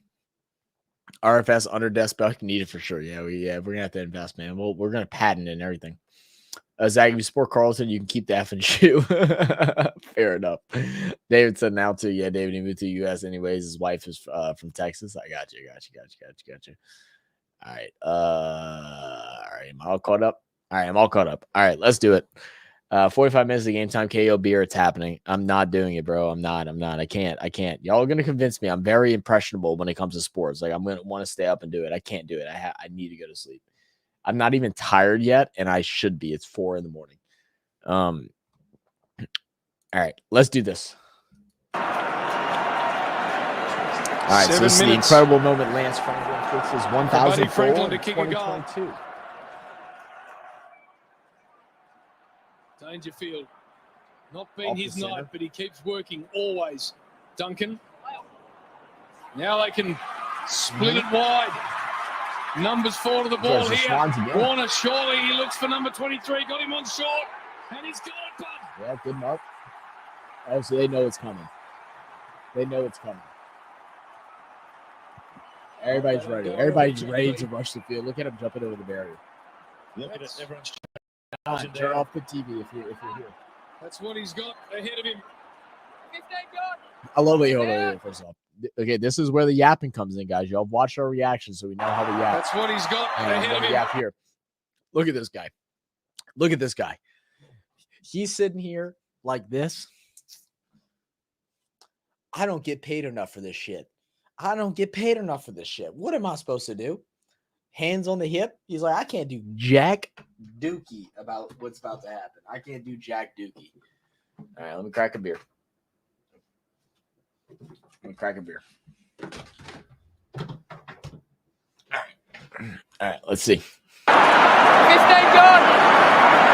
RFS under desk buck needed for sure. Yeah, we're gonna have to invest, man. We're gonna patent it and everything. Zach, if you support Carlton, you can keep the F and shoe. Fair enough. David said now too. Yeah, David, he moved to the U.S. anyways. His wife is from Texas. I got you. All right. All right. Am I all caught up? All right, I'm all caught up. All right, let's do it. 45 minutes of game time. KO beer. It's happening. I'm not doing it, bro. I'm not. I can't. Y'all are gonna convince me. I'm very impressionable when it comes to sports. Like I'm gonna want to stay up and do it. I can't do it. I need to go to sleep. I'm not even tired yet, and I should be. It's 4 a.m. All right, let's do this. All right, so this is the incredible moment. Lance Franklin fixes 1,000 Franklin to kick 2022. Dangerfield, not been his night, but he keeps working always. Duncan. Now they can split it wide. Numbers 4 to the ball here. Warner, surely he looks for number 23. Got him on short, and he's got it, bud. Yeah, good mark. Obviously, they know it's coming. Everybody's ready. Everybody's ready to rush the field. Look at him jumping over the barrier. Look at it. Everyone's turn off the TV if you're here. That's what he's got ahead of him. I love it. Hold on, first off. Okay, this is where the yapping comes in, guys. Y'all watch our reactions so we know how to yap. That's what he's got ahead of him. Yap here. Look at this guy. He's sitting here like this. I don't get paid enough for this shit. What am I supposed to do? Hands on the hip. He's like, I can't do jack dookie about what's about to happen. I can't do jack dookie. All right, let me crack a beer. All right, let's see. 15 gone.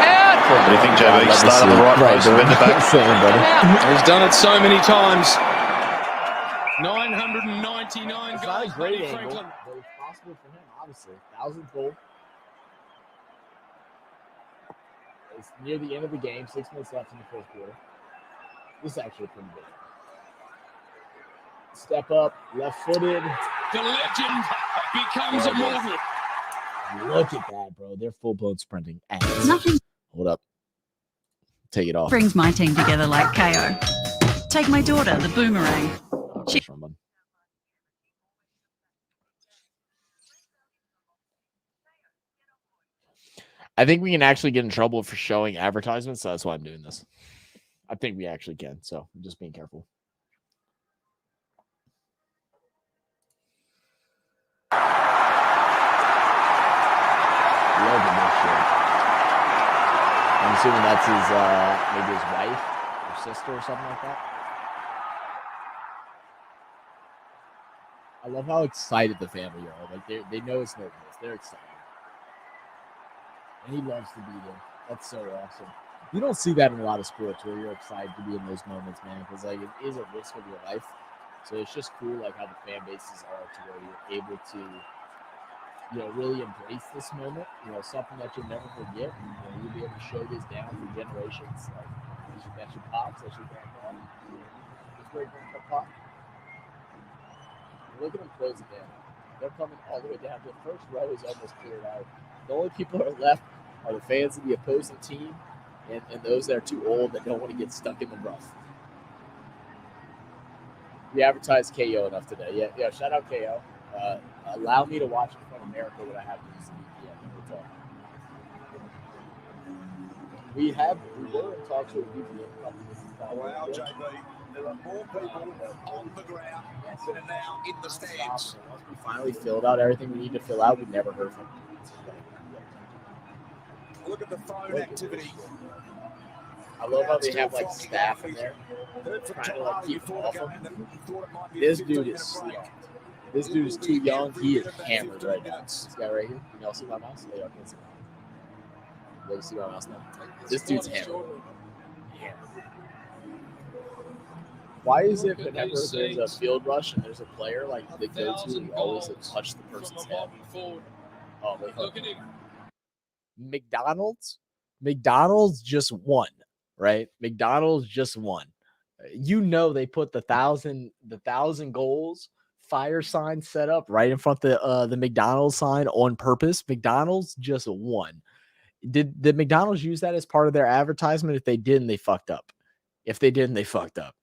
Out. What do you think, JB? Start on the right post, bend it back. He's done it so many times. 999 It's goals. not a great Buddy angle, Franklin. but it's possible for him, obviously. 1,000th goal. It's near the end of the game. 6 minutes left in the first quarter. This is actually pretty good. Step up, left-footed. The legend becomes immortal. Look at that, bro. They're full-blown sprinting. Hold up. take it off. Brings my team together like KO. Take my daughter, the boomerang. I think we can actually get in trouble for showing advertisements, so that's why I'm doing this. I think we actually can, so I'm just being careful. Loving this shit. I'm assuming that's his, maybe his wife or sister or something like that. I love how excited the family are. Like they know it's nervous. They're excited. And he loves to be there. That's so awesome. You don't see that in a lot of sports where you're excited to be in those moments, man, because like it is a risk of your life. So it's just cool, like how the fan bases are to where you're able to, you know, really embrace this moment. You know, something that you'll never forget. And, you know, you'll be able to show this down for generations. Like that's your pops, that's your grandpa, that's great grandpa pop. Look at them close it down. They're coming all the way down. The first row is almost cleared out. The only people that are left are the fans of the opposing team and those that are too old that don't want to get stuck in the rough. We advertised KO enough today. Yeah. Shout out KO. Allow me to watch in front of America what I have to use the VPN. We were in talks with VPN companies. Wow, JB. There are more people on the ground than are now in the stands. Once we finally filled out everything we need to fill out, we never heard from them. Look at the phone activity. I love how they have like staff in there trying to like keep off him. This dude is sleep. This dude is too young. He is hammered right now. This guy right here. Can y'all see my mouse? Oh, y'all can't see my mouse. You see my mouse now? This dude's hammered. Why is it whenever there's a field rush and there's a player like they go to, we always like, touch the person's head? Oh, look at him. McDonald's just won, right? McDonald's just won. You know they put the thousand goals fire sign set up right in front of the McDonald's sign on purpose. McDonald's just won. Did McDonald's use that as part of their advertisement? If they didn't, they fucked up. If they didn't, they fucked up.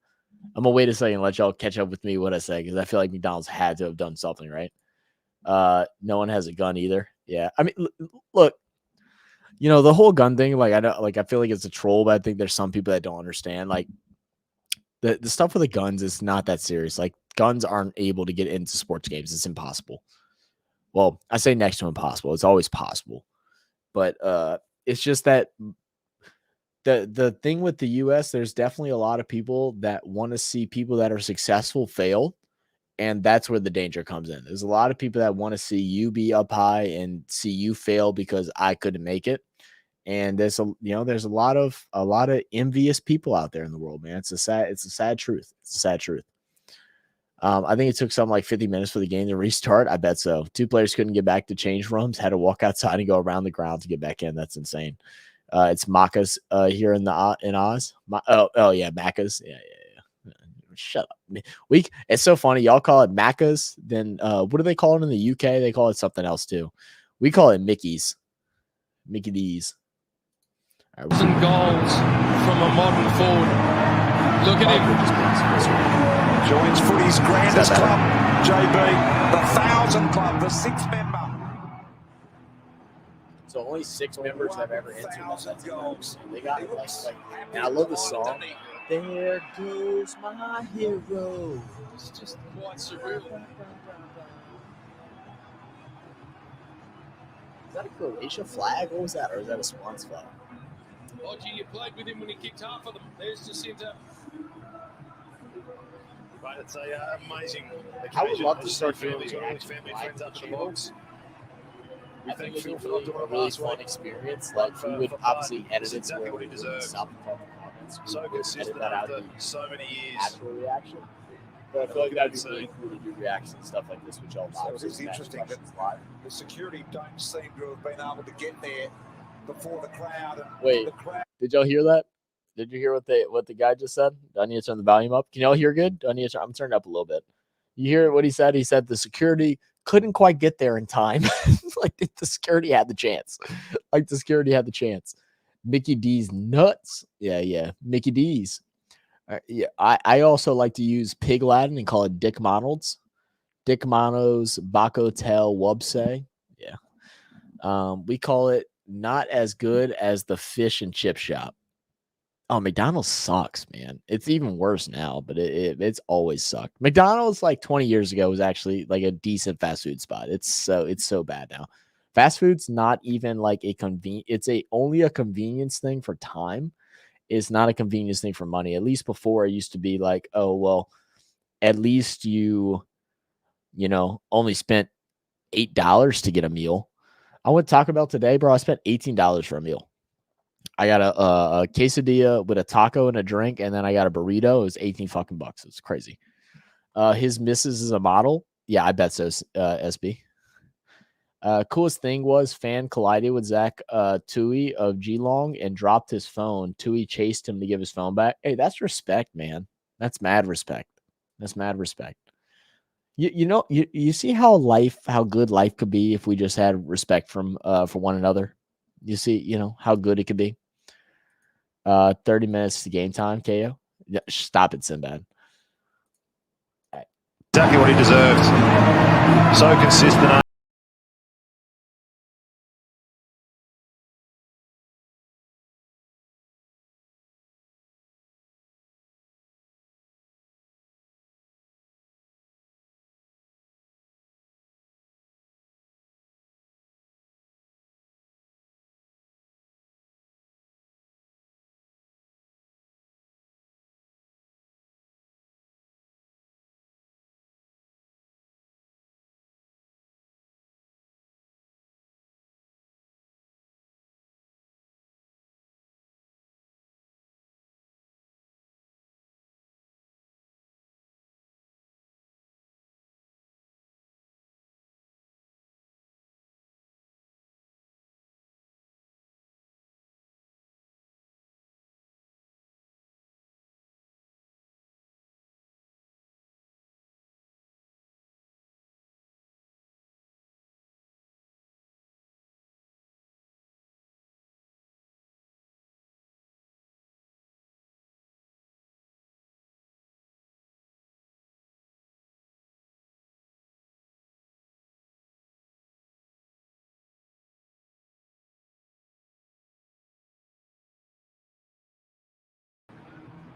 I'm gonna wait a second and let y'all catch up with me what I say, because I feel like McDonald's had to have done something, right? No one has a gun either. Yeah, I mean, look, you know, the whole gun thing, like I feel like it's a troll, but I think there's some people that don't understand. Like the stuff with the guns is not that serious. Like guns aren't able to get into sports games. It's impossible. Well, I say next to impossible. It's always possible, but it's just that the thing with the US, there's definitely a lot of people that want to see people that are successful fail. And that's where the danger comes in. There's a lot of people that want to see you be up high and see you fail because I couldn't make it. And there's a lot of envious people out there in the world, man. It's a sad truth. It's a sad truth. I think it took something like 50 minutes for the game to restart. I bet so. 2 players couldn't get back to change rooms, had to walk outside and go around the ground to get back in. That's insane. It's Macca's here in Oz. Yeah, Macca's. Yeah. Shut up. It's so funny. Y'all call it Macca's. Then what do they call it in the UK? They call it something else too. We call it Mickey's. Mickey D's. Right, goals from a modern forward. Look at him. Joins footy's grandest club, JB. The 1,000 Club, the 6th member. So only 6 members have ever entered that goals. They got like, and I love the song. There goes my hero. It's just quite surreal. Is that a Croatia flag? What was that? Or is that a Swans flag? Oh, gee, you played with him when he kicked half of them. There's Jacinta. Right, it's a amazing occasion. I would love to start doing doing all his family friends up in the box. I think it would be a really fun experience. Like, we would obviously edit it exactly what he deserves. So consistent after so many years. Actual reaction. But I feel like that'd be really cool to do reactions and stuff like this, which y'all So it's interesting that the security don't seem to have been able to get there before the crowd. And wait, the crowd. Did y'all hear that? Did you hear what the guy just said? Do I need to turn the volume up? Can y'all hear good? Do I need to I'm turning it up a little bit. You hear what he said? He said the security couldn't quite get there in time. Like the security had the chance. Like the security had the chance. Mickey D's nuts. Yeah. Mickey D's. Yeah, I also like to use Pig Latin and call it Dick Monald's. Dick Monos, Baco Tel, Wubsay. Yeah. We call it not as good as the fish and chip shop. Oh, McDonald's sucks, man. It's even worse now, but it's always sucked. McDonald's like 20 years ago was actually like a decent fast food spot. It's so bad now. Fast food's not even like a it's only a convenience thing for time. It's not a convenience thing for money. At least before it used to be like, oh, well, at least you only spent $8 to get a meal. I went to Taco Bell today, bro. I spent $18 for a meal. I got a quesadilla with a taco and a drink, and then I got a burrito. It was 18 fucking bucks. It's crazy. His missus is a model. Yeah, I bet so, SB. Coolest thing was fan collided with Zach Tui of Geelong and dropped his phone. Tui chased him to give his phone back. Hey, that's respect, man. That's mad respect. That's mad respect. You see how good life could be if we just had respect for one another. You see, how good it could be. 30 minutes to game time, KO. Yeah, stop it, Sinbad. Exactly what he deserved. So consistent.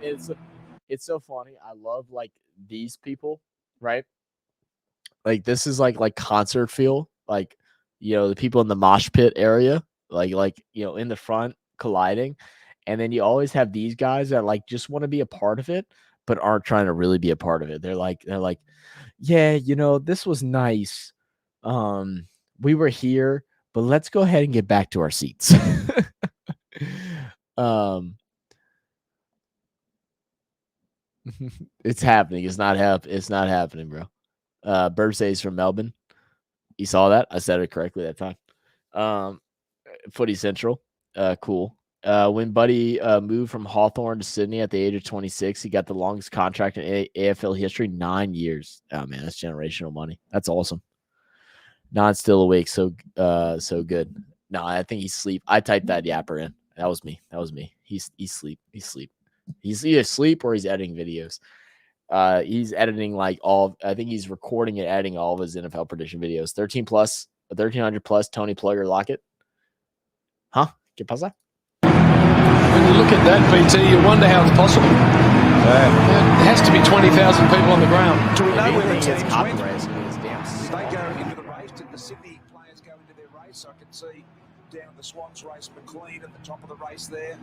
It's so funny. I love like these people, right? Like this is like concert feel, like the people in the mosh pit area, like in the front colliding, and then you always have these guys that like just want to be a part of it, but aren't trying to really be a part of it. They're like, yeah, this was nice. We were here, but let's go ahead and get back to our seats. It's happening. It's not happening, bro. Birthdays from Melbourne. You saw that? I said it correctly that time. Footy Central. Cool. When Buddy moved from Hawthorn to Sydney at the age of 26, he got the longest contract in AFL history, 9 years. Oh man, that's generational money. That's awesome. Not still awake, so good. No, I think he's asleep. I typed that yapper in. That was me. He's asleep. He's either asleep or he's editing videos. He's editing I think he's recording and editing all of his NFL prediction videos. 1300 plus Tony Plugger Lockett. Huh? ¿Qué pasa? When you look at that, BT, you wonder how it's possible. There has to be 20,000 people on the ground. Do we know where the It's teams went? copyright. It's damn Did slow. they go into the race? Did the Sydney players go into their race? I can see down the Swans race, McLean at the top of the race there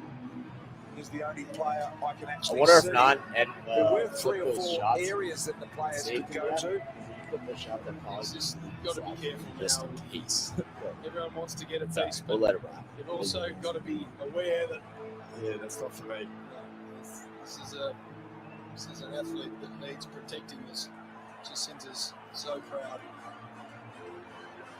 is the only player I can I actually wonder if see. there were 3 or 4 areas that the players could go to. It's just, you've got to be careful Just now. in case. Everyone wants to get a piece, We'll but let it ride. you've also got to be aware that That's not for me. this is an athlete that needs protecting. This Jacinta's so proud.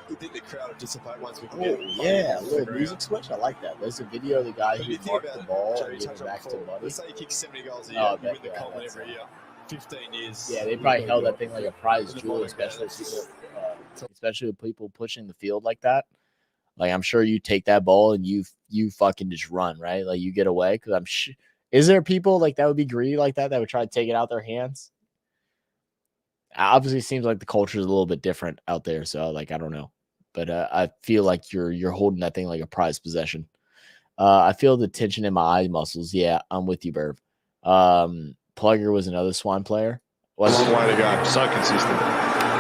You think the crowd will dissipate once we can Oh, get yeah, a little figure music out. switch. I like that. There's a video of the guy But who you think marked about the it, ball Joe, and you gave it touched on back to before. Buddy. Let's say you kick 70 goals a Oh, year, I you bet win the you Coleman that's every year. 15 years. Yeah, they probably held that thing like a prize In the jewel, bottom, especially yeah, people, especially with people pushing the field like that. Like I'm sure you take that ball and you you fucking just run, right? Like you get away because is there people like that would be greedy like that would try to take it out their hands? Obviously, it seems like the culture is a little bit different out there. So like I don't know, but I feel like you're holding that thing like a prized possession. I feel the tension in my eye muscles. Yeah, I'm with you, Burb. Plugger was another Swan player. Long way to go. So consistent.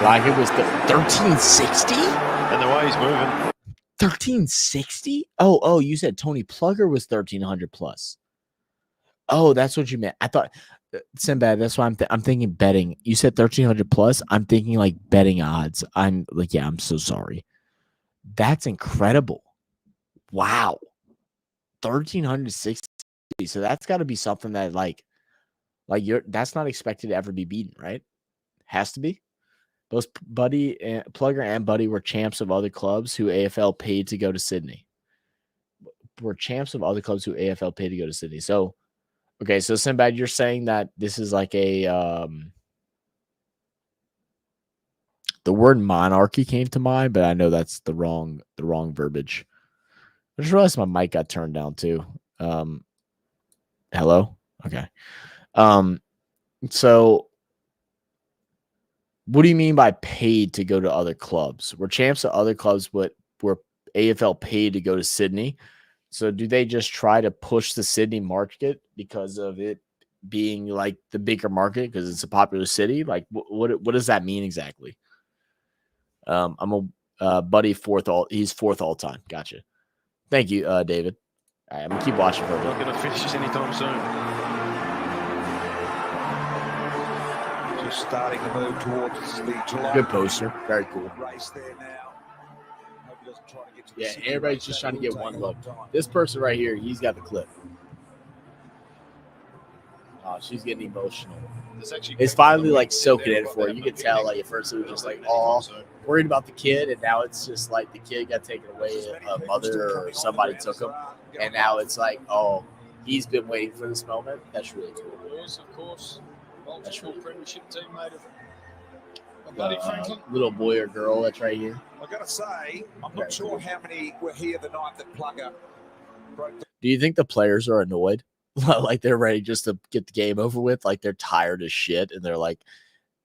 Like it was the 1360? And the way he's moving. 1360? Oh, you said Tony Plugger was 1300 plus. Oh, that's what you meant. I thought Sinbad, that's why I'm thinking betting. You said 1300 plus. I'm thinking like betting odds. I'm like, yeah, I'm so sorry. That's incredible. Wow. 1360. So that's got to be something that like that's not expected to ever be beaten, right? Has to be. Both Plugger and Buddy were champs of other clubs who AFL paid to go to Sydney. Were champs of other clubs who AFL paid to go to Sydney. So, okay, so Sinbad, you're saying that this is like a the word monarchy came to mind, but I know that's the wrong verbiage. I just realized my mic got turned down too. Hello? Okay. So what do you mean by paid to go to other clubs? Were champs of other clubs, but were AFL paid to go to Sydney? So do they just try to push the Sydney market because of it being like the bigger market because it's a popular city? Like what does that mean exactly? I'm a Buddy he's fourth all time. Gotcha. Thank you, David. All right, I'm gonna keep watching for a bit. Not going to finish this anytime soon. Just starting to move towards the July. Good poster. Very cool. Race there now. Hope he doesn't try to get to the Yeah, Sydney everybody's race. just That trying to will get take one a look. long time. This person right here, he's got the clip. Oh, she's getting emotional. It's finally like soaking in for her. You can tell like at first it was just like, oh, worried about the kid, and now it's just like the kid got taken away, a mother or somebody took him, and now it's like, oh, he's been waiting for this moment. That's really cool. Of course, multiple premiership teammate of Buddy Franklin. Little boy or girl that's right here. I've got to say, I'm not sure how many were here the night that Plugger broke the Do you think the players are annoyed? Like they're ready just to get the game over with? Like they're tired as shit and they're like,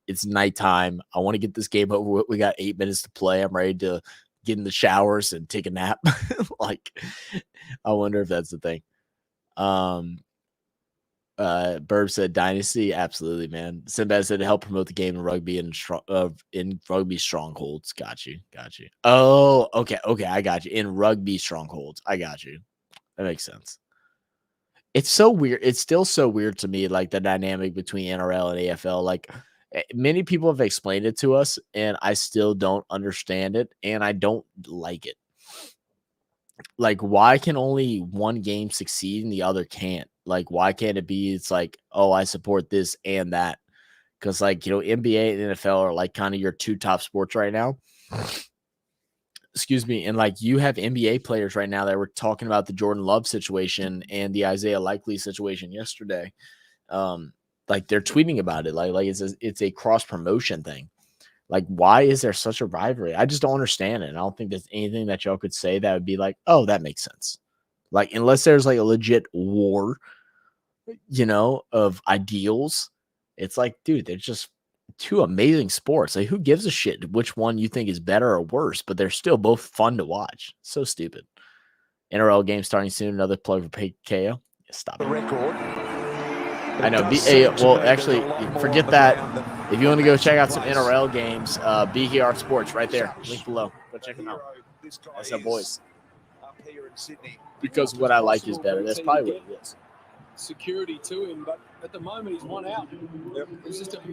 it's nighttime. I want to get this game over with. We got 8 minutes to play. I'm ready to get in the showers and take a nap. Like, I wonder if that's the thing. Burb said Dynasty. Absolutely, man. Sinbad said to help promote the game in rugby and in rugby strongholds. Got you. Oh, okay. I got you. In rugby strongholds. I got you. That makes sense. It's so weird. It's still so weird to me, like the dynamic between NRL and AFL. Like many people have explained it to us, and I still don't understand it, and I don't like it. Like, why can only one game succeed and the other can't? Like, why can't it be? It's like, oh, I support this and that, because like NBA and NFL are like kind of your two top sports right now. Excuse me. And like you have NBA players right now that were talking about the Jordan Love situation and the Isaiah Likely situation yesterday. Like they're tweeting about it. Like it's a cross promotion thing. Like, why is there such a rivalry? I just don't understand it. And I don't think there's anything that y'all could say that would be like, oh, that makes sense. Like, unless there's like a legit war, of ideals. It's like, dude, they're just two amazing sports. Like, who gives a shit which one you think is better or worse? But they're still both fun to watch. So stupid. NRL game starting soon. Another plug for KO. Stop it. record. I know. Well, actually, forget that. If you want to go check out some NRL games, BKR Sports right there. Link below. Go check them out. That's our boys. Because what I like is better. That's probably what it is. Security to him, but at the moment he's one out.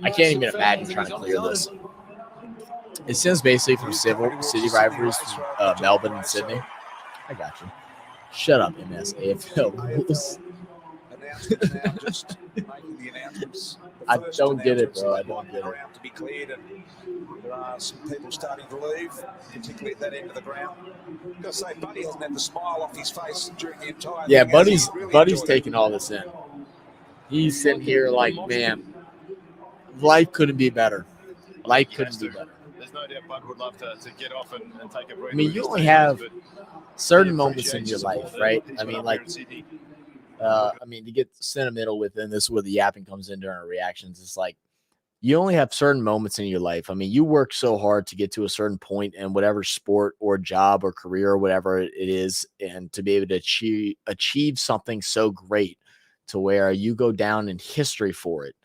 I can't even imagine trying to clear this. It sends basically from city rivalries to Melbourne and Sydney. I got you. Shut up, MS AFL rules. I don't get it, bro. I don't get it. To be cleared, and there are some people starting to leave, particularly at that end of the ground. I've got to say, Buddy hasn't had the smile off his face during the entire Yeah, thing. Buddy's taking all this in. He's sitting here like, man, life couldn't be better. Life couldn't be better. there's no doubt Bud would love to get off and take a breather. I mean, you only have certain moments in your life, right? I mean, like, to get sentimental within this, where the yapping comes in during our reactions, it's like you only have certain moments in your life. I mean, you work so hard to get to a certain point in whatever sport or job or career or whatever it is, and to be able to achieve something so great to where you go down in history for it.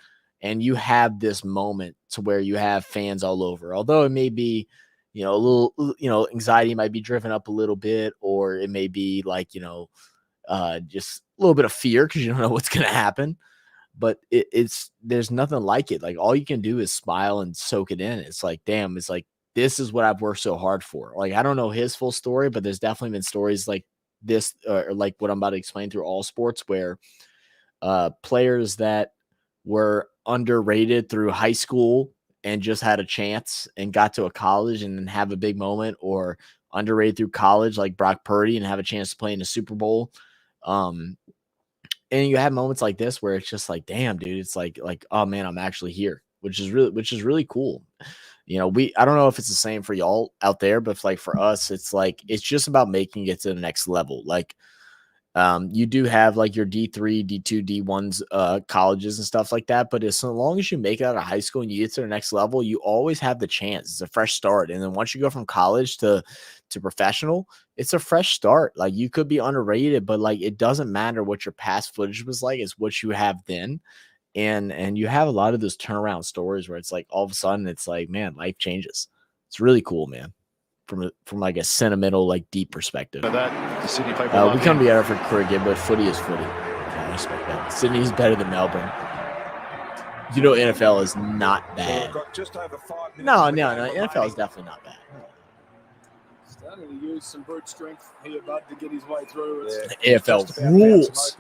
And you have this moment to where you have fans all over, although it may be, a little, anxiety might be driven up a little bit, or it may be like, just a little bit of fear because you don't know what's going to happen. But there's nothing like it. Like, all you can do is smile and soak it in. It's like, damn, it's like, this is what I've worked so hard for. Like, I don't know his full story, but there's definitely been stories like this, or like what I'm about to explain through all sports, where players that were underrated through high school and just had a chance and got to a college and then have a big moment, or underrated through college like Brock Purdy and have a chance to play in the Super Bowl. And you have moments like this where it's just like, damn, dude, it's like, oh man, I'm actually here, which is really cool. I don't know if it's the same for y'all out there, but like for us, it's like, it's just about making it to the next level. Like, you do have like your D3, D2, D1s, colleges and stuff like that. But as long as you make it out of high school and you get to the next level, you always have the chance. It's a fresh start. And then once you go from college to professional, it's a fresh start. Like, you could be underrated, but like, it doesn't matter what your past footage was like. It's what you have then. And you have a lot of those turnaround stories where it's like, all of a sudden it's like, man, life changes. It's really cool, man. From like a sentimental, like, deep perspective. We come together for cricket, but footy is footy. I respect that. Sydney's better than Melbourne. NFL is not bad. No, NFL is definitely not bad. Starting to use some brute strength here, Bud, to get his way through. AFL rules.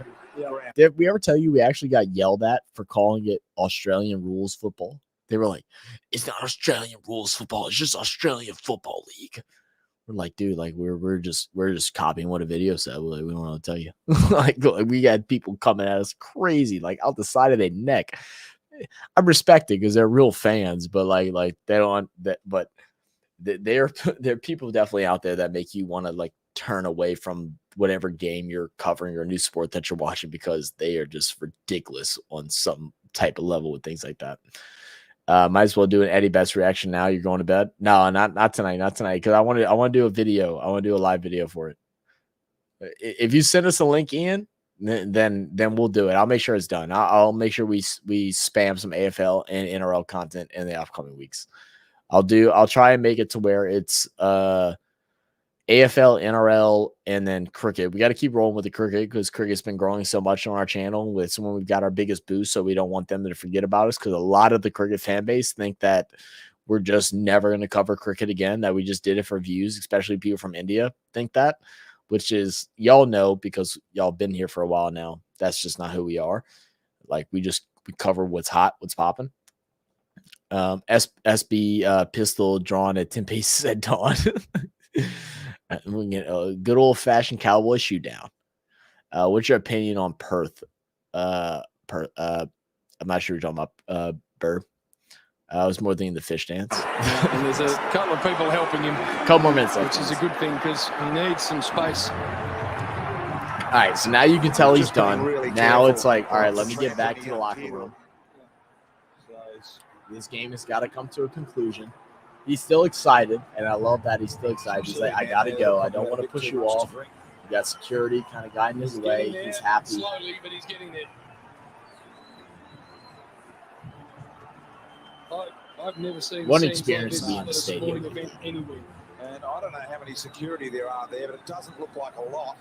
Did we ever tell you we actually got yelled at for calling it Australian rules football? They were like, it's not Australian rules football. It's just Australian Football League. We're like, dude, like we're just copying what a video said. We don't want to tell you. like we had people coming at us crazy, like out the side of their neck. I respect it because they're real fans, but like they don't that. But there are people definitely out there that make you want to like turn away from whatever game you're covering or new sport that you're watching, because they are just ridiculous on some type of level with things like that. Might as well do an Eddie Best reaction now. You're going to bed? No, not tonight. Not tonight. Because I want to do a video. I want to do a live video for it. If you send us a link in, then we'll do it. I'll make sure it's done. I'll make sure we spam some AFL and NRL content in the upcoming weeks. I'll try and make it to where it's AFL, NRL, and then cricket. We got to keep rolling with the cricket because cricket's been growing so much on our channel. It's when we've got our biggest boost, so we don't want them to forget about us, because a lot of the cricket fan base think that we're just never going to cover cricket again, that we just did it for views, especially people from India think that, which is, y'all know, because y'all been here for a while now, that's just not who we are. Like, we cover what's hot, what's popping. SB pistol drawn at 10 paces at dawn. We get a good old fashioned cowboy shootout. What's your opinion on Perth? I'm not sure you're talking about Burr. I was more thinking the fish dance. And there's a couple of people helping him. A couple more minutes left, which is a good thing because he needs some space. All right, so now you can tell he's done. Really now it's like, all right, let me get back to the locker room. This game has got to come to a conclusion. He's still excited, and I love that he's still excited. He's like, I got to go. I don't want to push you off. You got security kind of guiding his way. He's happy. Slowly, but he's getting there. I've never seen one experience to be in the stadium. Anywhere. And I don't know how many security there are there, but it doesn't look like a lot.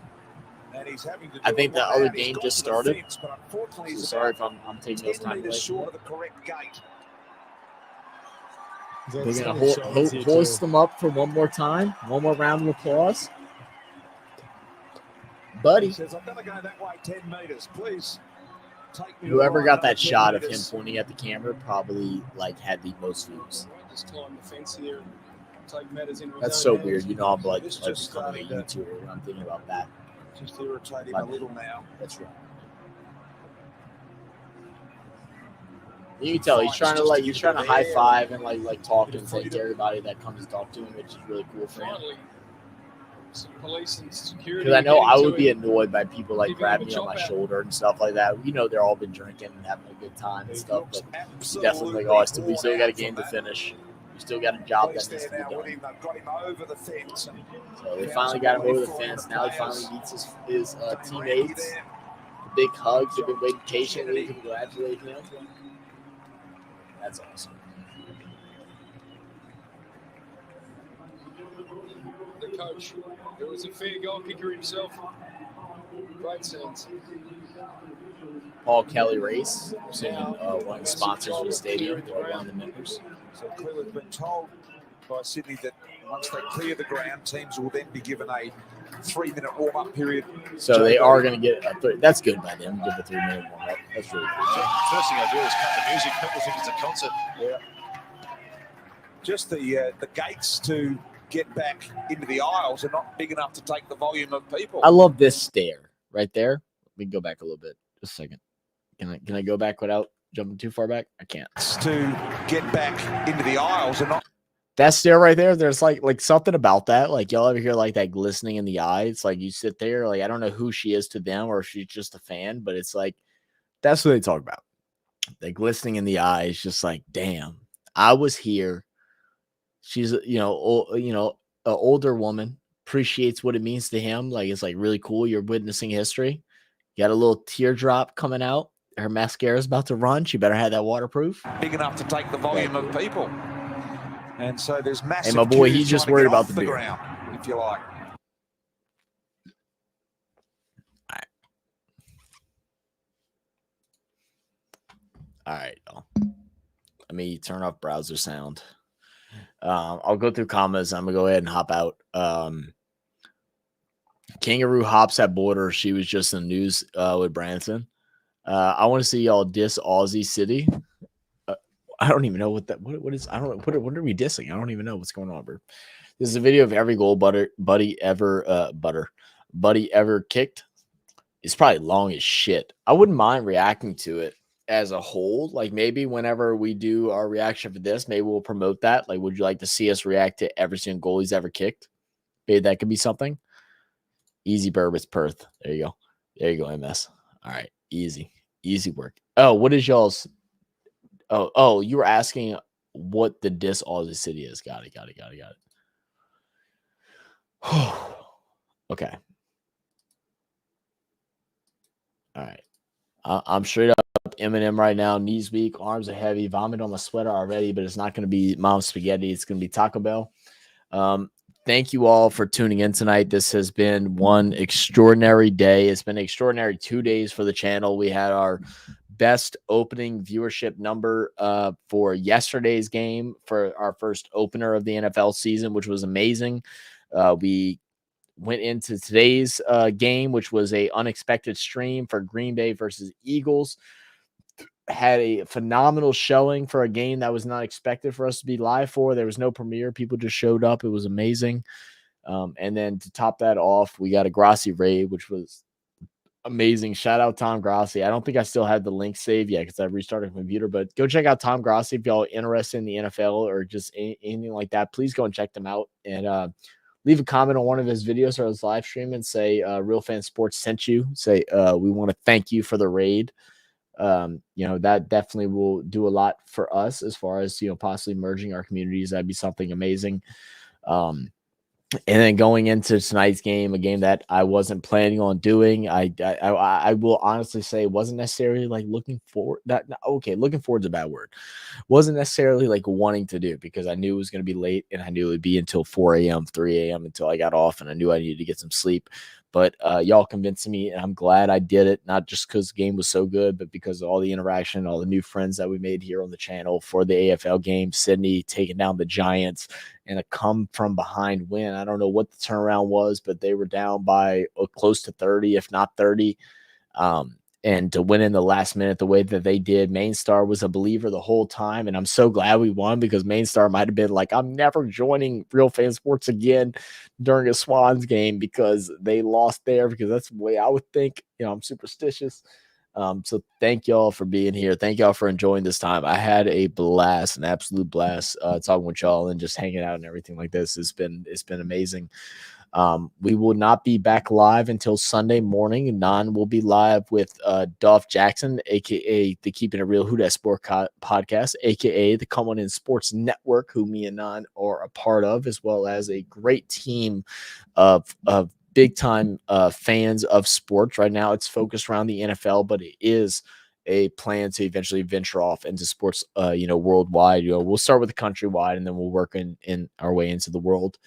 And he's having to do I think the other game just started. Fence, but unfortunately, so sorry if I'm taking this time away. Short of the correct gate. They're going to hoist them up for one more time. One more round of applause. Buddy. He says, I'm going to go that way 10 meters. Please take me. Whoever got that shot of him pointing at the camera probably like had the most views. Just climb the fence here and take matters into That's so weird. You know, I'm like becoming a YouTuber when I'm thinking about that. Just irritating a little now. That's right. You can tell he's trying to high five and like talk and say to everybody that comes to talk to him, which is really cool for him. Finally, some police and security. Because I know I would be him. annoyed by people like Giving grabbing him a me on my chop out. shoulder and stuff like that. You know, they're all been drinking and having a good time and stuff. But Absolutely definitely like, oh, we still got a game to worn out finish. We still got a job that from needs to that. be Now, done. they've got him over the fence. So they finally got him over the fence. Now he finally meets his teammates. The big hugs. They've been waiting patiently to congratulate him. That's awesome. The coach, who was a fair goal kicker himself. Great sense. Paul Kelly Race, one of the sponsors of the stadium, or one of the members. So clearly it's been told by Sydney that once they clear the ground, teams will then be given a 3-minute warm-up period. So they are going to get that's good by them. Give a 3-minute warm-up. That's really cool. First thing I do is cut the music. People think it's a concert. Yeah. Just the gates to get back into the aisles are not big enough to take the volume of people. I love this stair right there. Let me go back a little bit. Just a second. Can I go back without jumping too far back? I can't. To get back into the aisles are not. That stair right there, there's like something about that. Like y'all ever hear like that glistening in the eye? It's like you sit there, like I don't know who she is to them or if she's just a fan, but it's like that's what they talk about. The glistening in the eye is just like, damn, I was here. She's an older woman, appreciates what it means to him. Like it's like really cool. You're witnessing history. You got a little teardrop coming out. Her mascara is about to run. She better have that waterproof. Big enough to take the volume of people. And so there's massive. Hey, my boy, queues he's just trying to worried get about off the beer. ground, if you like. All right, y'all. Let me turn off browser sound. I'll go through comments. I'm gonna go ahead and hop out. Kangaroo hops at border. She was just in the news with Branson. I want to see y'all diss Aussie City. I don't even know what is. I don't know what are we dissing. I don't even know what's going on, bro. This is a video of every goal Buddy ever kicked. It's probably long as shit. I wouldn't mind reacting to it as a whole. Like maybe whenever we do our reaction for this, maybe we'll promote that. Like, would you like to see us react to every single goal he's ever kicked? Maybe that could be something. Easy Burbs Perth. There you go. There you go, MS. All right. Easy work. Oh, what is y'all's? Oh, you were asking what the diss Aussie City is. Got it. Okay. All right. I'm straight up Eminem right now. Knees weak, arms are heavy, vomit on my sweater already, but it's not going to be Mom's Spaghetti. It's going to be Taco Bell. Thank you all for tuning in tonight. This has been one extraordinary day. It's been an extraordinary 2 days for the channel. We had our best opening viewership number for yesterday's game for our first opener of the NFL season, which was amazing. We went into today's game, which was a unexpected stream for Green Bay versus Eagles. Had a phenomenal showing for a game that was not expected for us to be live for. There was no premiere. People just showed up. It was amazing. And then to top that off, we got a Grassi raid, which was amazing. Shout out Tom Grassi. I don't think I still have the link saved yet because I restarted my computer, but go check out Tom Grassi if y'all are interested in the NFL or just anything like that. Please go and check them out and leave a comment on one of his videos or his live stream and say Real Fan Sports sent you. Say we want to thank you for the raid. That definitely will do a lot for us as far as possibly merging our communities. That'd be something amazing. And then going into tonight's game, a game that I wasn't planning on doing, I will honestly say wasn't necessarily like looking forward. Looking forward is a bad word. Wasn't necessarily like wanting to do because I knew it was going to be late and I knew it would be until 4 a.m., 3 a.m. until I got off and I knew I needed to get some sleep. But y'all convinced me, and I'm glad I did it, not just because the game was so good, but because of all the interaction, all the new friends that we made here on the channel for the AFL game. Sydney taking down the Giants and a come-from-behind win. I don't know what the turnaround was, but they were down by close to 30, if not 30. And to win in the last minute the way that they did, Main Star was a believer the whole time. And I'm so glad we won because Main Star might have been like, I'm never joining Real Fan Sports again during a Swans game because they lost there, because that's the way I would think. I'm superstitious. So thank y'all for being here. Thank y'all for enjoying this time. I had a blast, an absolute blast, talking with y'all and just hanging out and everything like this. It's been amazing. We will not be back live until Sunday morning. Non will be live with Dolph Jackson, aka the Keeping It Real Who Dat Sport podcast, aka the Come On In Sports Network, who me and Non are a part of, as well as a great team of big time fans of sports. Right now, it's focused around the NFL, but it is a plan to eventually venture off into sports, worldwide. We'll start with the countrywide, and then we'll work in our way into the world.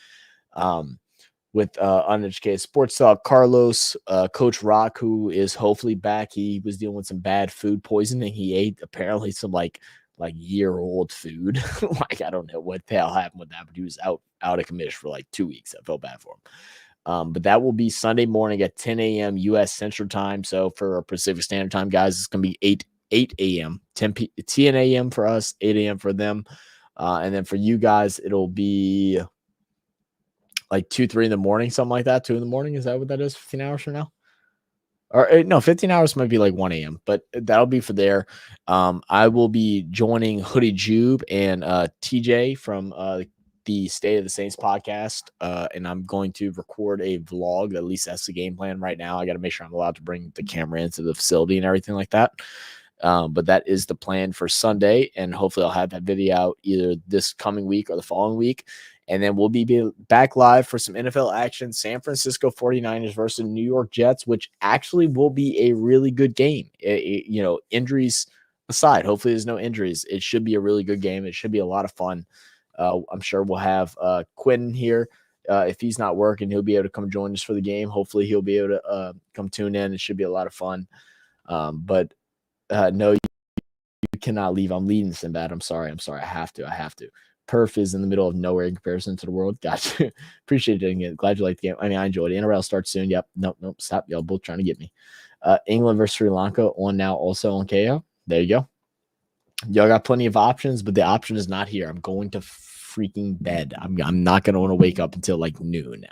With Uneducated Sports Talk, Carlos, Coach Rock, who is hopefully back. He was dealing with some bad food poisoning. He ate apparently some like year-old food. Like, I don't know what the hell happened with that, but he was out of commission for like 2 weeks. I felt bad for him. But that will be Sunday morning at 10 a.m. U.S. Central Time. So for Pacific Standard Time, guys, it's going to be 8 a.m., 10 a.m. for us, 8 a.m. for them. And then for you guys, it'll be like 2, 3 in the morning, something like that. 2 in the morning. Is that what that is? 15 hours from now? Or no, 15 hours might be like 1 a.m., but that'll be for there. I will be joining Hoodie Jube and TJ from the State of the Saints podcast. And I'm going to record a vlog. At least that's the game plan right now. I got to make sure I'm allowed to bring the camera into the facility and everything like that. But that is the plan for Sunday. And hopefully I'll have that video out either this coming week or the following week. And then we'll be back live for some NFL action. San Francisco 49ers versus New York Jets, which actually will be a really good game. Injuries aside, hopefully there's no injuries. It should be a really good game. It should be a lot of fun. I'm sure we'll have Quentin here. If he's not working, he'll be able to come join us for the game. Hopefully he'll be able to come tune in. It should be a lot of fun. But no, you cannot leave. I'm leading Sinbad. I'm sorry. I have to. Perf is in the middle of nowhere in comparison to the world. Gotcha. Appreciate it. Glad you liked the game. I mean, I enjoyed it. NRL starts soon. Yep. Nope. Stop. Y'all both trying to get me. England versus Sri Lanka on now also on KO. There you go. Y'all got plenty of options, but the option is not here. I'm going to freaking bed. I'm not going to want to wake up until like noon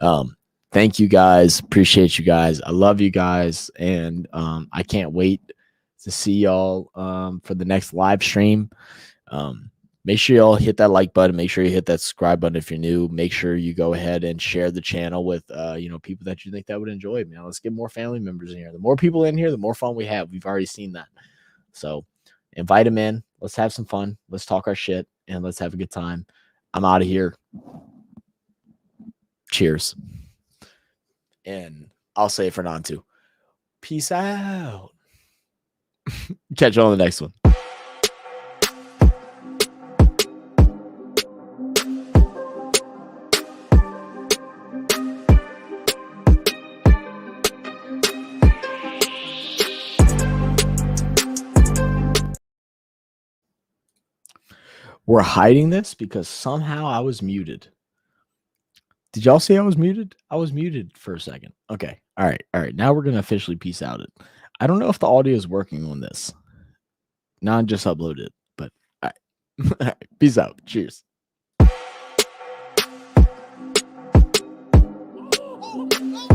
now. Thank you guys. Appreciate you guys. I love you guys. And I can't wait to see y'all for the next live stream. Make sure y'all hit that like button. Make sure you hit that subscribe button if you're new. Make sure you go ahead and share the channel with people that you think that would enjoy it. Let's get more family members in here. The more people in here, the more fun we have. We've already seen that. So invite them in. Let's have some fun. Let's talk our shit and let's have a good time. I'm out of here. Cheers. And I'll say it for non too. Peace out. Catch you on the next one. We're hiding this because somehow I was muted. Did y'all see I was muted? I was muted for a second. Okay. All right. Now we're going to officially peace out it. I don't know if the audio is working on this. Non just uploaded it, but all right. All right. Peace out. Cheers. Oh,